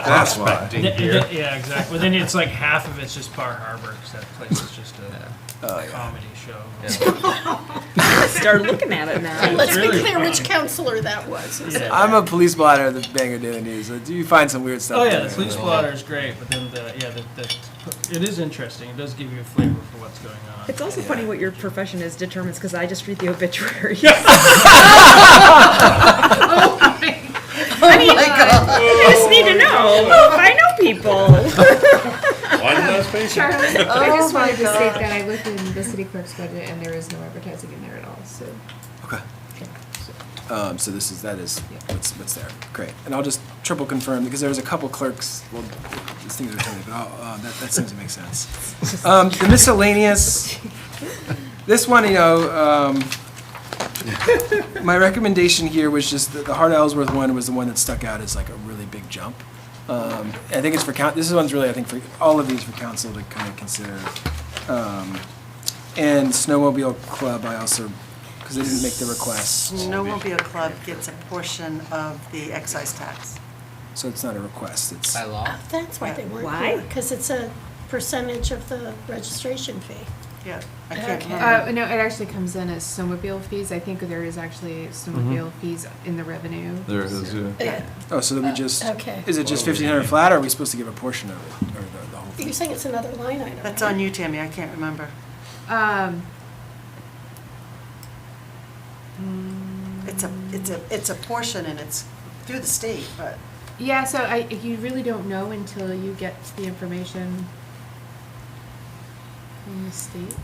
Speaker 2: That's why.
Speaker 7: Yeah, exactly. But then it's like half of it's just Bar Harbor, because that place is just
Speaker 1: Oh,
Speaker 7: a
Speaker 1: yeah.
Speaker 7: comedy show.
Speaker 8: Start looking at it now.
Speaker 4: Let's be
Speaker 7: really
Speaker 4: clear which
Speaker 7: fun.
Speaker 4: counselor that was.
Speaker 7: Yeah.
Speaker 1: I'm a police blotter of the Bangor Daily News. Do you find some weird stuff?
Speaker 7: Oh, yeah,
Speaker 1: there?
Speaker 7: the police blotter is great, but then it is interesting. It does give you a flavor for what's going on.
Speaker 8: It's also funny what your profession is determines because I just read the obituary. I mean, you just need to know. I know people.
Speaker 9: Why did I space it?
Speaker 3: Charlie, I
Speaker 5: Oh
Speaker 3: just
Speaker 5: my
Speaker 3: wanted to state
Speaker 5: God.
Speaker 3: that I looked in the city clerk's budget and there is no advertising in there at all, so.
Speaker 1: Okay. So that is what's there. Great. And I'll just triple confirm, because there was a couple clerks, well, these things are totally, but that seems to make sense. The miscellaneous, this one, my recommendation here was just the Heart of Ellsworth one was the one that stuck out as like a really big jump. I think it's for this one's really, I think, for all of these for council to kind of consider. And Snowmobile Club, I also, because they didn't make the request,
Speaker 5: Snowmobile Club gets a portion of the excise tax.
Speaker 1: so it's not a request, it's,
Speaker 12: By law?
Speaker 4: That's why they weren't
Speaker 8: Why?
Speaker 4: here, because it's a percentage of the registration fee.
Speaker 5: Yeah, I can't
Speaker 4: Okay.
Speaker 5: remember.
Speaker 3: No, it actually comes in as snowmobile fees. I think there is actually snowmobile fees in the revenue.
Speaker 2: There it is, yeah.
Speaker 4: Yeah.
Speaker 1: Oh, so that we just,
Speaker 4: Okay.
Speaker 1: is it just 1,500 flat, or are we supposed to give a portion of it, or the whole thing?
Speaker 4: You're saying it's another line item,
Speaker 5: That's
Speaker 4: right?
Speaker 5: on you, Tammy, I can't remember. It's a portion and it's through the state, but
Speaker 3: Yeah, so you really don't know until you get the information from the state.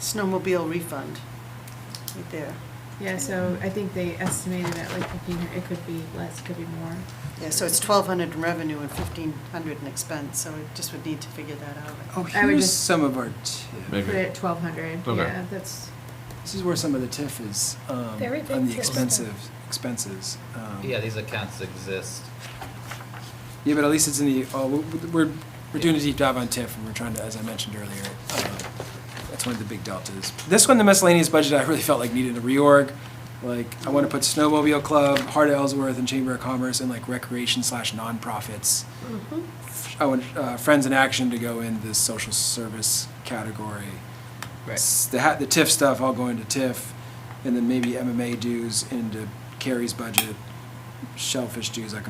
Speaker 5: snowmobile refund, right there.
Speaker 3: Yeah, so I think they estimated at like 1,500, it could be less, it could be more.
Speaker 5: Yeah, so it's 1,200 in revenue and 1,500 in expense, so we just would need to figure that out.
Speaker 1: Oh,
Speaker 3: I would
Speaker 1: here's
Speaker 3: just
Speaker 1: some of our TIF.
Speaker 2: Maybe.
Speaker 3: Put it at 1,200,
Speaker 2: Okay.
Speaker 3: yeah, that's,
Speaker 1: This is where some of the TIF is,
Speaker 4: Very big
Speaker 1: on the
Speaker 4: TIF
Speaker 1: expenses.
Speaker 10: Yeah, these accounts exist.
Speaker 1: Yeah, but at least it's in the, we're doing a deep dive on TIF, and we're trying to, as I mentioned earlier, that's one of the big deltas. This one, the miscellaneous budget, I really felt like needed a reorg. Like, I want to put Snowmobile Club, Heart of Ellsworth, and Chamber of Commerce, and like recreation/nonprofits. I want Friends in Action to go in this social service category.
Speaker 12: Right.
Speaker 1: The TIF stuff all go into TIF, and then maybe MMA dues into Carrie's budget, shellfish dues. It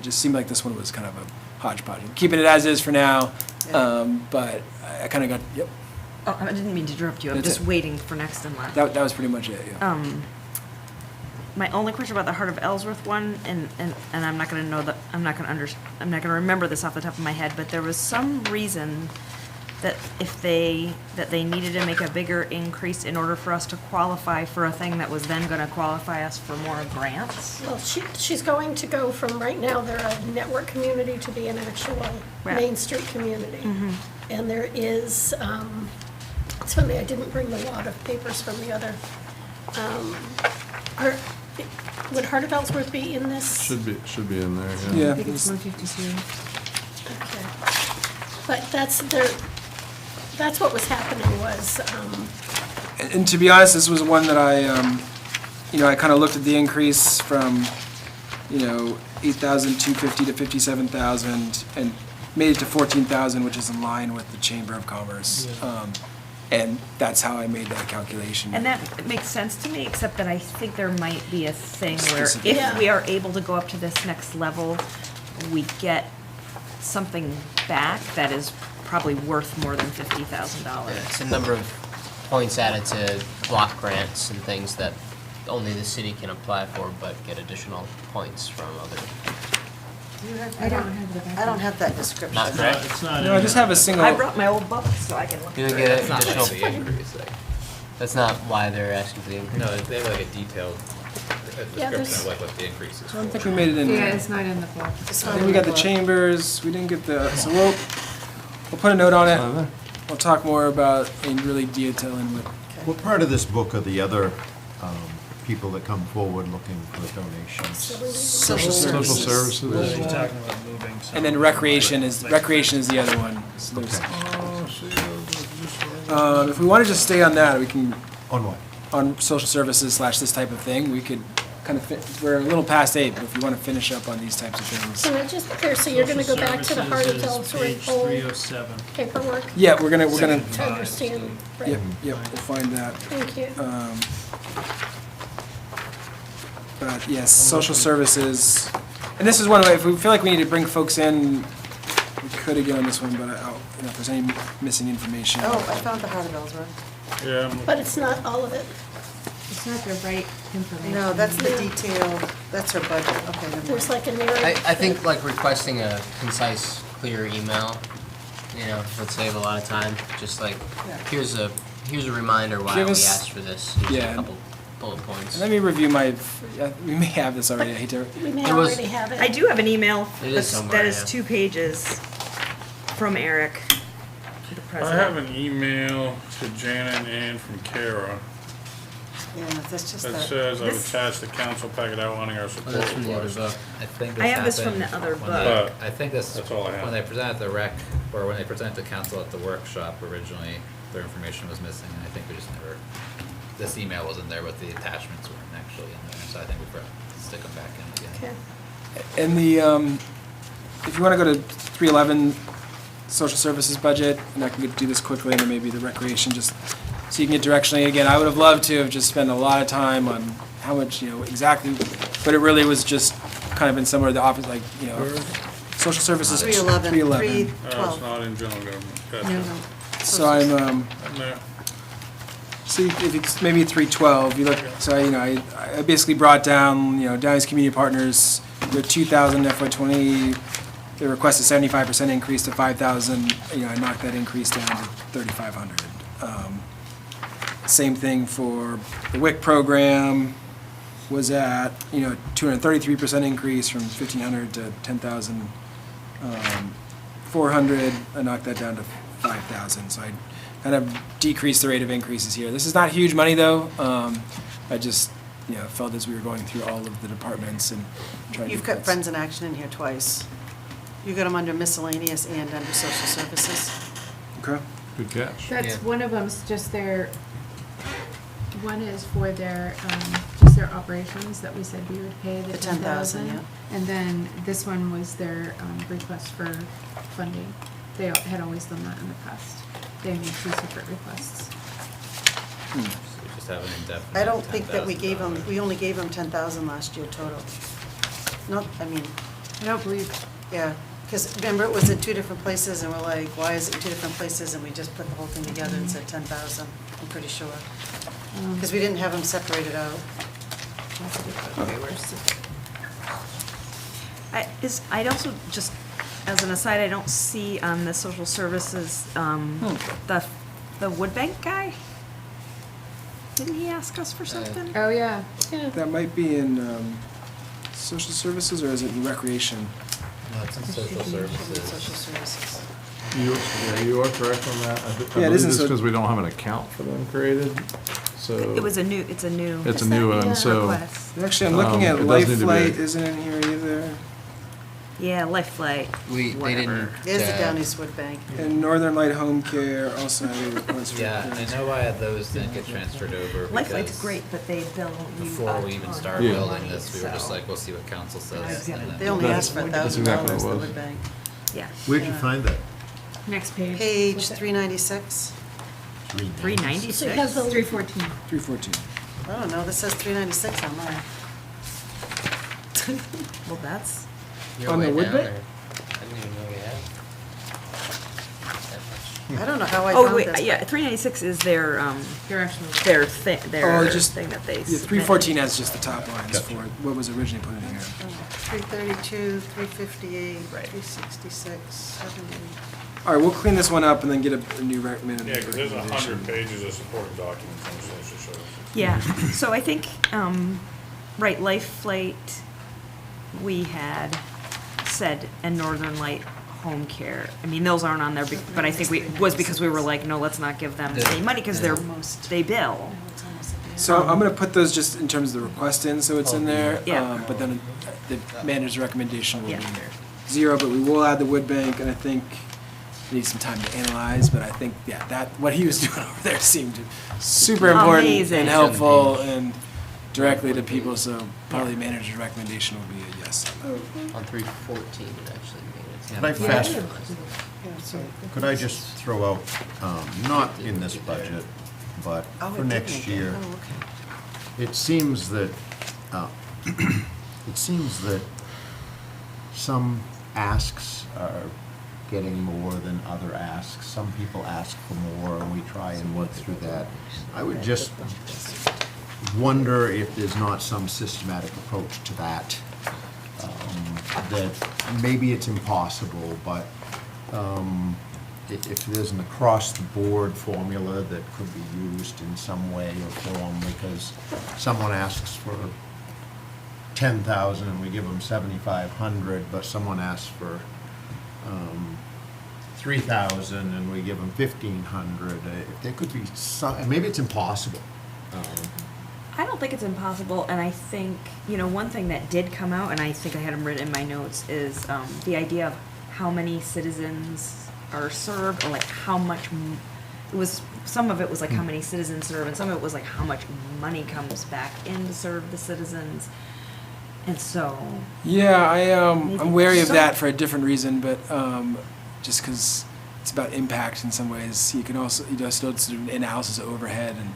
Speaker 1: just seemed like this one was kind of a hodgepodge. I'm keeping it as is for now, but I kind of got, yep,
Speaker 8: Oh, I didn't mean to interrupt you. I'm
Speaker 1: That's
Speaker 8: just
Speaker 1: it.
Speaker 8: waiting for next in line.
Speaker 1: that was pretty much it, yeah.
Speaker 8: My only question about the Heart of Ellsworth one, and I'm not gonna know that, I'm not gonna remember this off the top of my head, but there was some reason that that they needed to make a bigger increase in order for us to qualify for a thing that was then gonna qualify us for more grants.
Speaker 4: Well, she's going to go from, right now, they're a network community to be an actual
Speaker 8: Right.
Speaker 4: Main Street community. And there is, it's funny, I didn't bring a lot of papers from the other, would Heart of Ellsworth be in this?
Speaker 2: Should be in there,
Speaker 3: I
Speaker 1: Yeah.
Speaker 3: think it's 152.
Speaker 4: Okay. But that's what was happening was,
Speaker 1: And to be honest, this was one that I kind of looked at the increase from, 8,250 to 57,000, and made it to 14,000, which is in line with the Chamber of Commerce. And that's how I made that calculation.
Speaker 8: And that makes sense to me, except that I think there might be a thing where
Speaker 1: Specific.
Speaker 8: if we are able to go up to this next level, we get something back that is probably worth more than $50,000.
Speaker 12: It's a number of points added to block grants and things that only the city can apply for, but get additional points from other.
Speaker 3: I don't have the back.
Speaker 5: I don't have that description.
Speaker 12: Not correct?
Speaker 7: It's not
Speaker 1: No, I
Speaker 7: in
Speaker 1: just
Speaker 7: there.
Speaker 1: have a single.
Speaker 8: I brought my old book so I can look.
Speaker 12: You
Speaker 8: through
Speaker 12: don't
Speaker 8: it.
Speaker 12: get
Speaker 8: It's not
Speaker 12: additional
Speaker 8: like-
Speaker 10: The increase, like,
Speaker 12: That's not why they're asking for the increase.
Speaker 10: no, they have like a detailed
Speaker 4: Yeah,
Speaker 10: description
Speaker 4: there's-
Speaker 10: of like what the increase is
Speaker 1: I don't
Speaker 10: for.
Speaker 1: think we made it in
Speaker 3: Yeah,
Speaker 1: there.
Speaker 3: it's not in the book.
Speaker 5: It's
Speaker 1: I
Speaker 5: not
Speaker 1: think
Speaker 5: in
Speaker 1: we got the
Speaker 5: book.
Speaker 1: chambers, we didn't get the, so we'll put a note on
Speaker 2: It's not
Speaker 1: it.
Speaker 2: there.
Speaker 1: We'll talk more about, and really detailing what,
Speaker 6: What part of this book are the other people that come forward looking for donations?
Speaker 5: Social
Speaker 2: Social
Speaker 5: services.
Speaker 7: We're
Speaker 2: services.
Speaker 7: talking about moving some.
Speaker 1: and then recreation is the other one. So there's, if we want to just stay on that, we can,
Speaker 6: On what?
Speaker 1: on social services / this type of thing, we could kind of, we're a little past 8, but if you want to finish up on these types of things.
Speaker 4: Can I just, clear, so you're gonna go back to the Heart of Ellsworth
Speaker 7: Page
Speaker 4: whole
Speaker 7: 307.
Speaker 4: paperwork?
Speaker 1: Yeah, we're gonna,
Speaker 4: To understand, right,
Speaker 1: yep, we'll find that.
Speaker 4: thank you.
Speaker 1: But yes, social services, and this is one way, if we feel like we need to bring folks in, we could again on this one, but if there's any missing information.
Speaker 5: Oh, I found the Heart of Ellsworth.
Speaker 9: Yeah,
Speaker 4: But it's not all of it.
Speaker 3: It's not the right information.
Speaker 5: No, that's the detailed, that's her budget, okay, never mind.
Speaker 4: There's like a narrative.
Speaker 12: I think like requesting a concise, clear email, would save a lot of time. Just like,
Speaker 5: Yeah.
Speaker 12: here's a reminder why
Speaker 1: Give
Speaker 12: we
Speaker 1: us-
Speaker 12: asked for this. Here's
Speaker 1: Yeah.
Speaker 12: a couple bullet points.
Speaker 1: Let me review we may have this already, I hate to.
Speaker 4: We may
Speaker 12: There was-
Speaker 4: already have it.
Speaker 8: I do have an email
Speaker 12: It is
Speaker 8: that's,
Speaker 12: somewhere,
Speaker 8: that is
Speaker 12: yeah.
Speaker 8: 2 pages from Eric, the
Speaker 9: I have
Speaker 8: president.
Speaker 9: an email to Janet and Ann from Kara
Speaker 5: Yeah, that's just
Speaker 9: that
Speaker 5: that.
Speaker 9: says I've
Speaker 8: This-
Speaker 9: attached the council packet outlining our
Speaker 12: Oh,
Speaker 9: support
Speaker 12: that's from the other
Speaker 9: request.
Speaker 12: book.
Speaker 10: I think this
Speaker 8: I have this from
Speaker 10: happened
Speaker 8: the other
Speaker 10: when
Speaker 8: book.
Speaker 10: they- I think this,
Speaker 9: That's all I have.
Speaker 10: when they presented the rec, or when they presented to council at the workshop originally, their information was missing, and I think we just never, this email wasn't there, but the attachments weren't actually in there, so I think we forgot to stick them back in again.
Speaker 4: Okay.
Speaker 1: And the, if you want to go to 311, social services budget, and I can do this quickly, and then maybe the recreation, just so you can get directionally. Again, I would have loved to have just spent a lot of time on how much, exactly, but it really was just kind of been somewhere the office, like, social services.
Speaker 5: 311,
Speaker 1: 311.
Speaker 5: 312.
Speaker 9: It's not in general government. Gotcha.
Speaker 3: No, no.
Speaker 1: So I'm,
Speaker 9: And there.
Speaker 1: see, if it's maybe 312, you look, so, I basically brought down, Downey's Community Partners, their 2,000 FY '20, they requested 75% increase to 5,000, I knocked that increase down to 3,500. Same thing for the WIC program, was at, 233% increase from 1,500 to 10,400, I knocked that down to 5,000, so I kind of decreased the rate of increases here. This is not huge money, though. I just, felt as we were going through all of the departments and trying to.
Speaker 5: You've got Friends in Action in here twice. You got them under miscellaneous and under social services.
Speaker 1: Okay.
Speaker 2: Good catch.
Speaker 3: That's,
Speaker 12: Yeah.
Speaker 3: one of them's just one is for just their operations that we said we would pay the
Speaker 5: The
Speaker 3: 10,000.
Speaker 5: 10,000, yeah.
Speaker 3: And then this one was their request for funding. They had always done that in the past. They made 2 separate requests.
Speaker 10: So we just have an indefinite.
Speaker 5: I don't think that we gave them,
Speaker 10: $10,000.
Speaker 5: we only gave them 10,000 last year total. Not, I mean,
Speaker 3: I don't believe,
Speaker 5: yeah, because remember it was in 2 different places and we're like, why is it in 2 different places? And we just put the whole thing together and said 10,000, I'm pretty sure. Because we didn't have them separated out.
Speaker 3: that's a good question. Okay, where's the-
Speaker 8: I'd also just, as an aside, I don't see on the social services, the wood bank guy? Didn't he ask us for something?
Speaker 3: Oh, yeah.
Speaker 1: That might be in social services, or is it in recreation?
Speaker 10: No, it's in social services.
Speaker 5: Social services.
Speaker 2: You are correct on that. I
Speaker 1: Yeah, it
Speaker 2: believe
Speaker 1: isn't
Speaker 2: it's
Speaker 1: so-
Speaker 2: because we don't have an account for them created, so.
Speaker 8: It's a new.
Speaker 2: It's a new one, so.
Speaker 8: request.
Speaker 1: Actually, I'm looking at
Speaker 2: It does
Speaker 1: Life
Speaker 2: need to be
Speaker 1: Flight
Speaker 2: a-
Speaker 1: isn't in here either,
Speaker 8: Yeah, Life Flight,
Speaker 12: They
Speaker 8: whatever.
Speaker 12: didn't.
Speaker 5: There's the Downey's Wood Bank.
Speaker 1: and Northern Light Home Care also had a request for.
Speaker 10: Yeah, I know why those didn't get transferred over
Speaker 8: Life Flight's
Speaker 10: because
Speaker 8: great, but they bill you
Speaker 10: before we
Speaker 8: a
Speaker 10: even
Speaker 8: ton
Speaker 10: started
Speaker 2: Yeah.
Speaker 10: building this, we were just
Speaker 8: so-
Speaker 10: like, we'll see what council says. and then-
Speaker 5: They only
Speaker 2: That's-
Speaker 5: asked for
Speaker 2: that's
Speaker 5: $1,000,
Speaker 2: exactly what it
Speaker 5: the
Speaker 2: was.
Speaker 5: Wood Bank.
Speaker 8: Yeah,
Speaker 6: Where'd you find that?
Speaker 3: Next page.
Speaker 5: Page
Speaker 3: What's it?
Speaker 5: 396.
Speaker 8: 396.
Speaker 4: So you have the
Speaker 3: 314.
Speaker 1: 314.
Speaker 5: I don't know, this says 396 on mine.
Speaker 8: Well, that's,
Speaker 12: You're
Speaker 1: On the
Speaker 12: way
Speaker 1: wood
Speaker 12: down
Speaker 1: bank?
Speaker 12: there. I didn't even know we had that much.
Speaker 5: I don't know how I
Speaker 8: oh,
Speaker 5: found
Speaker 8: wait,
Speaker 5: this.
Speaker 8: yeah, 396 is their,
Speaker 3: They're actually.
Speaker 8: their thing,
Speaker 1: Oh,
Speaker 8: their
Speaker 1: just-
Speaker 8: thing that they.
Speaker 1: Yeah, 314 has just the top lines for what was originally put in here.
Speaker 5: 332, 358,
Speaker 8: Right.
Speaker 5: 366, 70.
Speaker 1: All right, we'll clean this one up and then get a new recommendation.
Speaker 9: Yeah, because there's 100 pages of supporting documents on social services.
Speaker 8: Yeah, so I think, right, Life Flight, we had said, and Northern Light Home Care. I mean, those aren't on there, but I think was because we were like, no, let's not give them any money, because they bill.
Speaker 1: So I'm gonna put those just in terms of the request in, so it's in there.
Speaker 8: Yeah.
Speaker 1: But then the manager's recommendation will be
Speaker 8: Yeah.
Speaker 1: 0, but we will add the wood bank, and I think we need some time to analyze, but I think, yeah, what he was doing over there seemed super important
Speaker 8: Amazing.
Speaker 1: and helpful and directly to people, so probably manager's recommendation will be a yes on that.
Speaker 12: On 314, it actually made it.
Speaker 6: Could I fast,
Speaker 5: Yeah, so-
Speaker 6: could I just throw out, not in this budget, but
Speaker 5: Oh, it
Speaker 6: for
Speaker 5: did
Speaker 6: next
Speaker 5: make it.
Speaker 6: year?
Speaker 5: Oh, okay.
Speaker 6: It seems that, it seems that some asks are getting more than other asks. Some people ask for more, and we try and work through that. I would just wonder if there's not some systematic approach to that. That maybe it's impossible, but if there's an across-the-board formula that could be used in some way or form, because someone asks for 10,000 and we give them 7,500, but someone asks for 3,000 and we give them 1,500. If there could be some, and maybe it's impossible.
Speaker 8: I don't think it's impossible, and I think, one thing that did come out, and I think I had them written in my notes, is the idea of how many citizens are served, or like how much, some of it was like how many citizens serve, and some of it was like how much money comes back in to serve the citizens. And so,
Speaker 1: Yeah, I'm wary of
Speaker 8: So-
Speaker 1: that for a different reason, but just because it's about impact in some ways. You can also, still do an analysis of overhead and,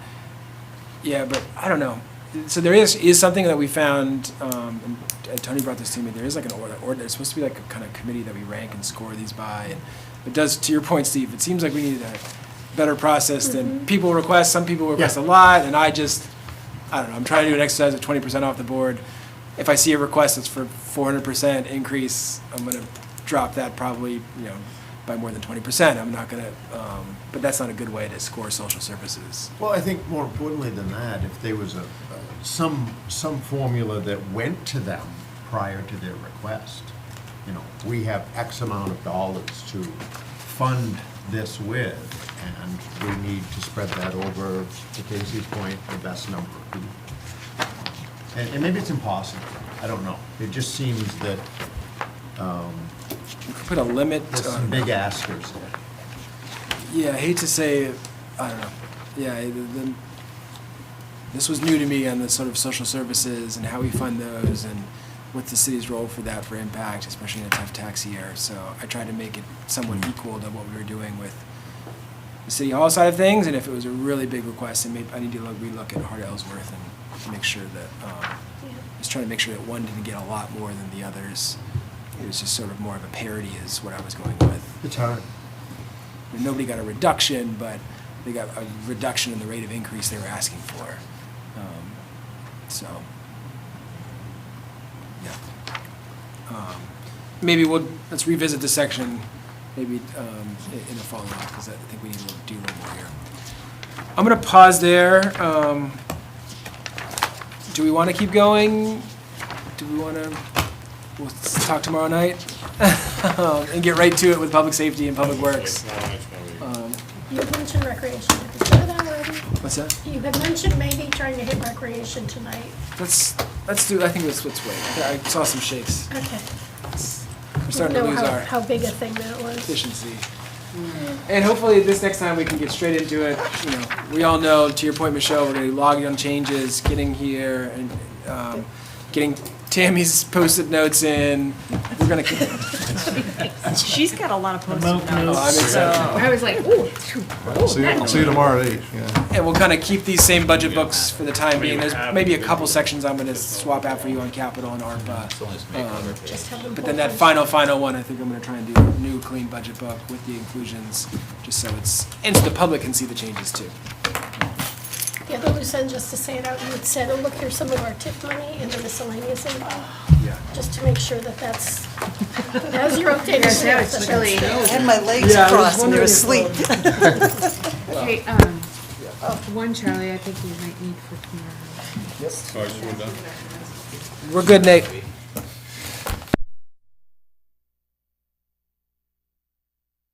Speaker 1: yeah, but I don't know. So there is something that we found, and Tony brought this to me, there is like an order, there's supposed to be like a kind of committee that we rank and score these by, and it does, to your point, Steve, it seems like we need a better process than people request, some people request a lot, and I don't know, I'm trying to do an exercise of 20% off the board. If I see a request that's for 400% increase, I'm gonna drop that probably, by more than 20%. I'm not gonna, but that's not a good way to score social services.
Speaker 6: Well, I think more importantly than that, if there was some formula that went to them prior to their request, we have X amount of dollars to fund this with, and we need to spread that over, to Casey's point, the best number of people. And maybe it's impossible, I don't know. It just seems that
Speaker 1: We could put a limit
Speaker 6: there's some
Speaker 1: on,
Speaker 6: big askers there.
Speaker 1: yeah, I hate to say, I don't know, yeah, this was new to me on the sort of social services and how we fund those and what's the city's role for that, for impact, especially in a tough tax year. So I tried to make it somewhat equal to what we were doing with the city hall side of things, and if it was a really big request, then maybe I need to relook at Heart Ellsworth and make sure that, just trying to make sure that one didn't get a lot more than the others. It was just sort of more of a parity is what I was going with.
Speaker 6: It's hard.
Speaker 1: And nobody got a reduction, but they got a reduction in the rate of increase they were asking for. So, yeah. Maybe let's revisit this section, maybe in a follow-up, because I think we need to do a little more here. I'm going to pause there. Do we want to keep going? Do we want to, we'll talk tomorrow night? And get right to it with public safety and public works.
Speaker 4: You had mentioned recreation. Did you do that already?
Speaker 1: What's that?
Speaker 4: You had mentioned maybe trying to hit recreation tonight.
Speaker 1: Let's do, I think let's wait. I saw some shakes.
Speaker 4: Okay.
Speaker 1: We're starting to
Speaker 4: Know
Speaker 1: lose our
Speaker 4: how big a thing that was.
Speaker 1: efficiency. And hopefully this next time we can get straight into it. We all know, to your point, Michelle, we're gonna be logging on changes, getting here and getting Tammy's post-it notes in. We're gonna.
Speaker 8: She's got a lot of post-it
Speaker 1: I'm
Speaker 8: notes,
Speaker 1: excited.
Speaker 8: so.
Speaker 3: I was like, ooh.
Speaker 2: I'll see you tomorrow at 8, yeah.
Speaker 1: And we'll kind of keep these same budget books for the time being. There's maybe a couple sections I'm gonna swap out for you on capital and ARPA.
Speaker 4: Just have them
Speaker 1: But then
Speaker 4: pull
Speaker 1: that
Speaker 4: through.
Speaker 1: final one, I think I'm gonna try and do a new clean budget book with the inclusions, just so and so the public can see the changes too.
Speaker 4: The other loose end, just to say it out, you had said, oh, look, here's some of our tip money in the miscellaneous income,
Speaker 1: Yeah.
Speaker 4: just to make sure that that's, as you're updating.
Speaker 3: Yes, yeah,
Speaker 4: stuff,
Speaker 3: it's
Speaker 4: that
Speaker 3: really-
Speaker 4: that's
Speaker 5: I had my legs
Speaker 1: Yeah, I was
Speaker 5: crossed and they were
Speaker 1: wondering
Speaker 5: asleep.
Speaker 3: Okay, one, Charlie, I think we might need for tomorrow.
Speaker 9: All right, so we're done.
Speaker 1: We're good, Nate.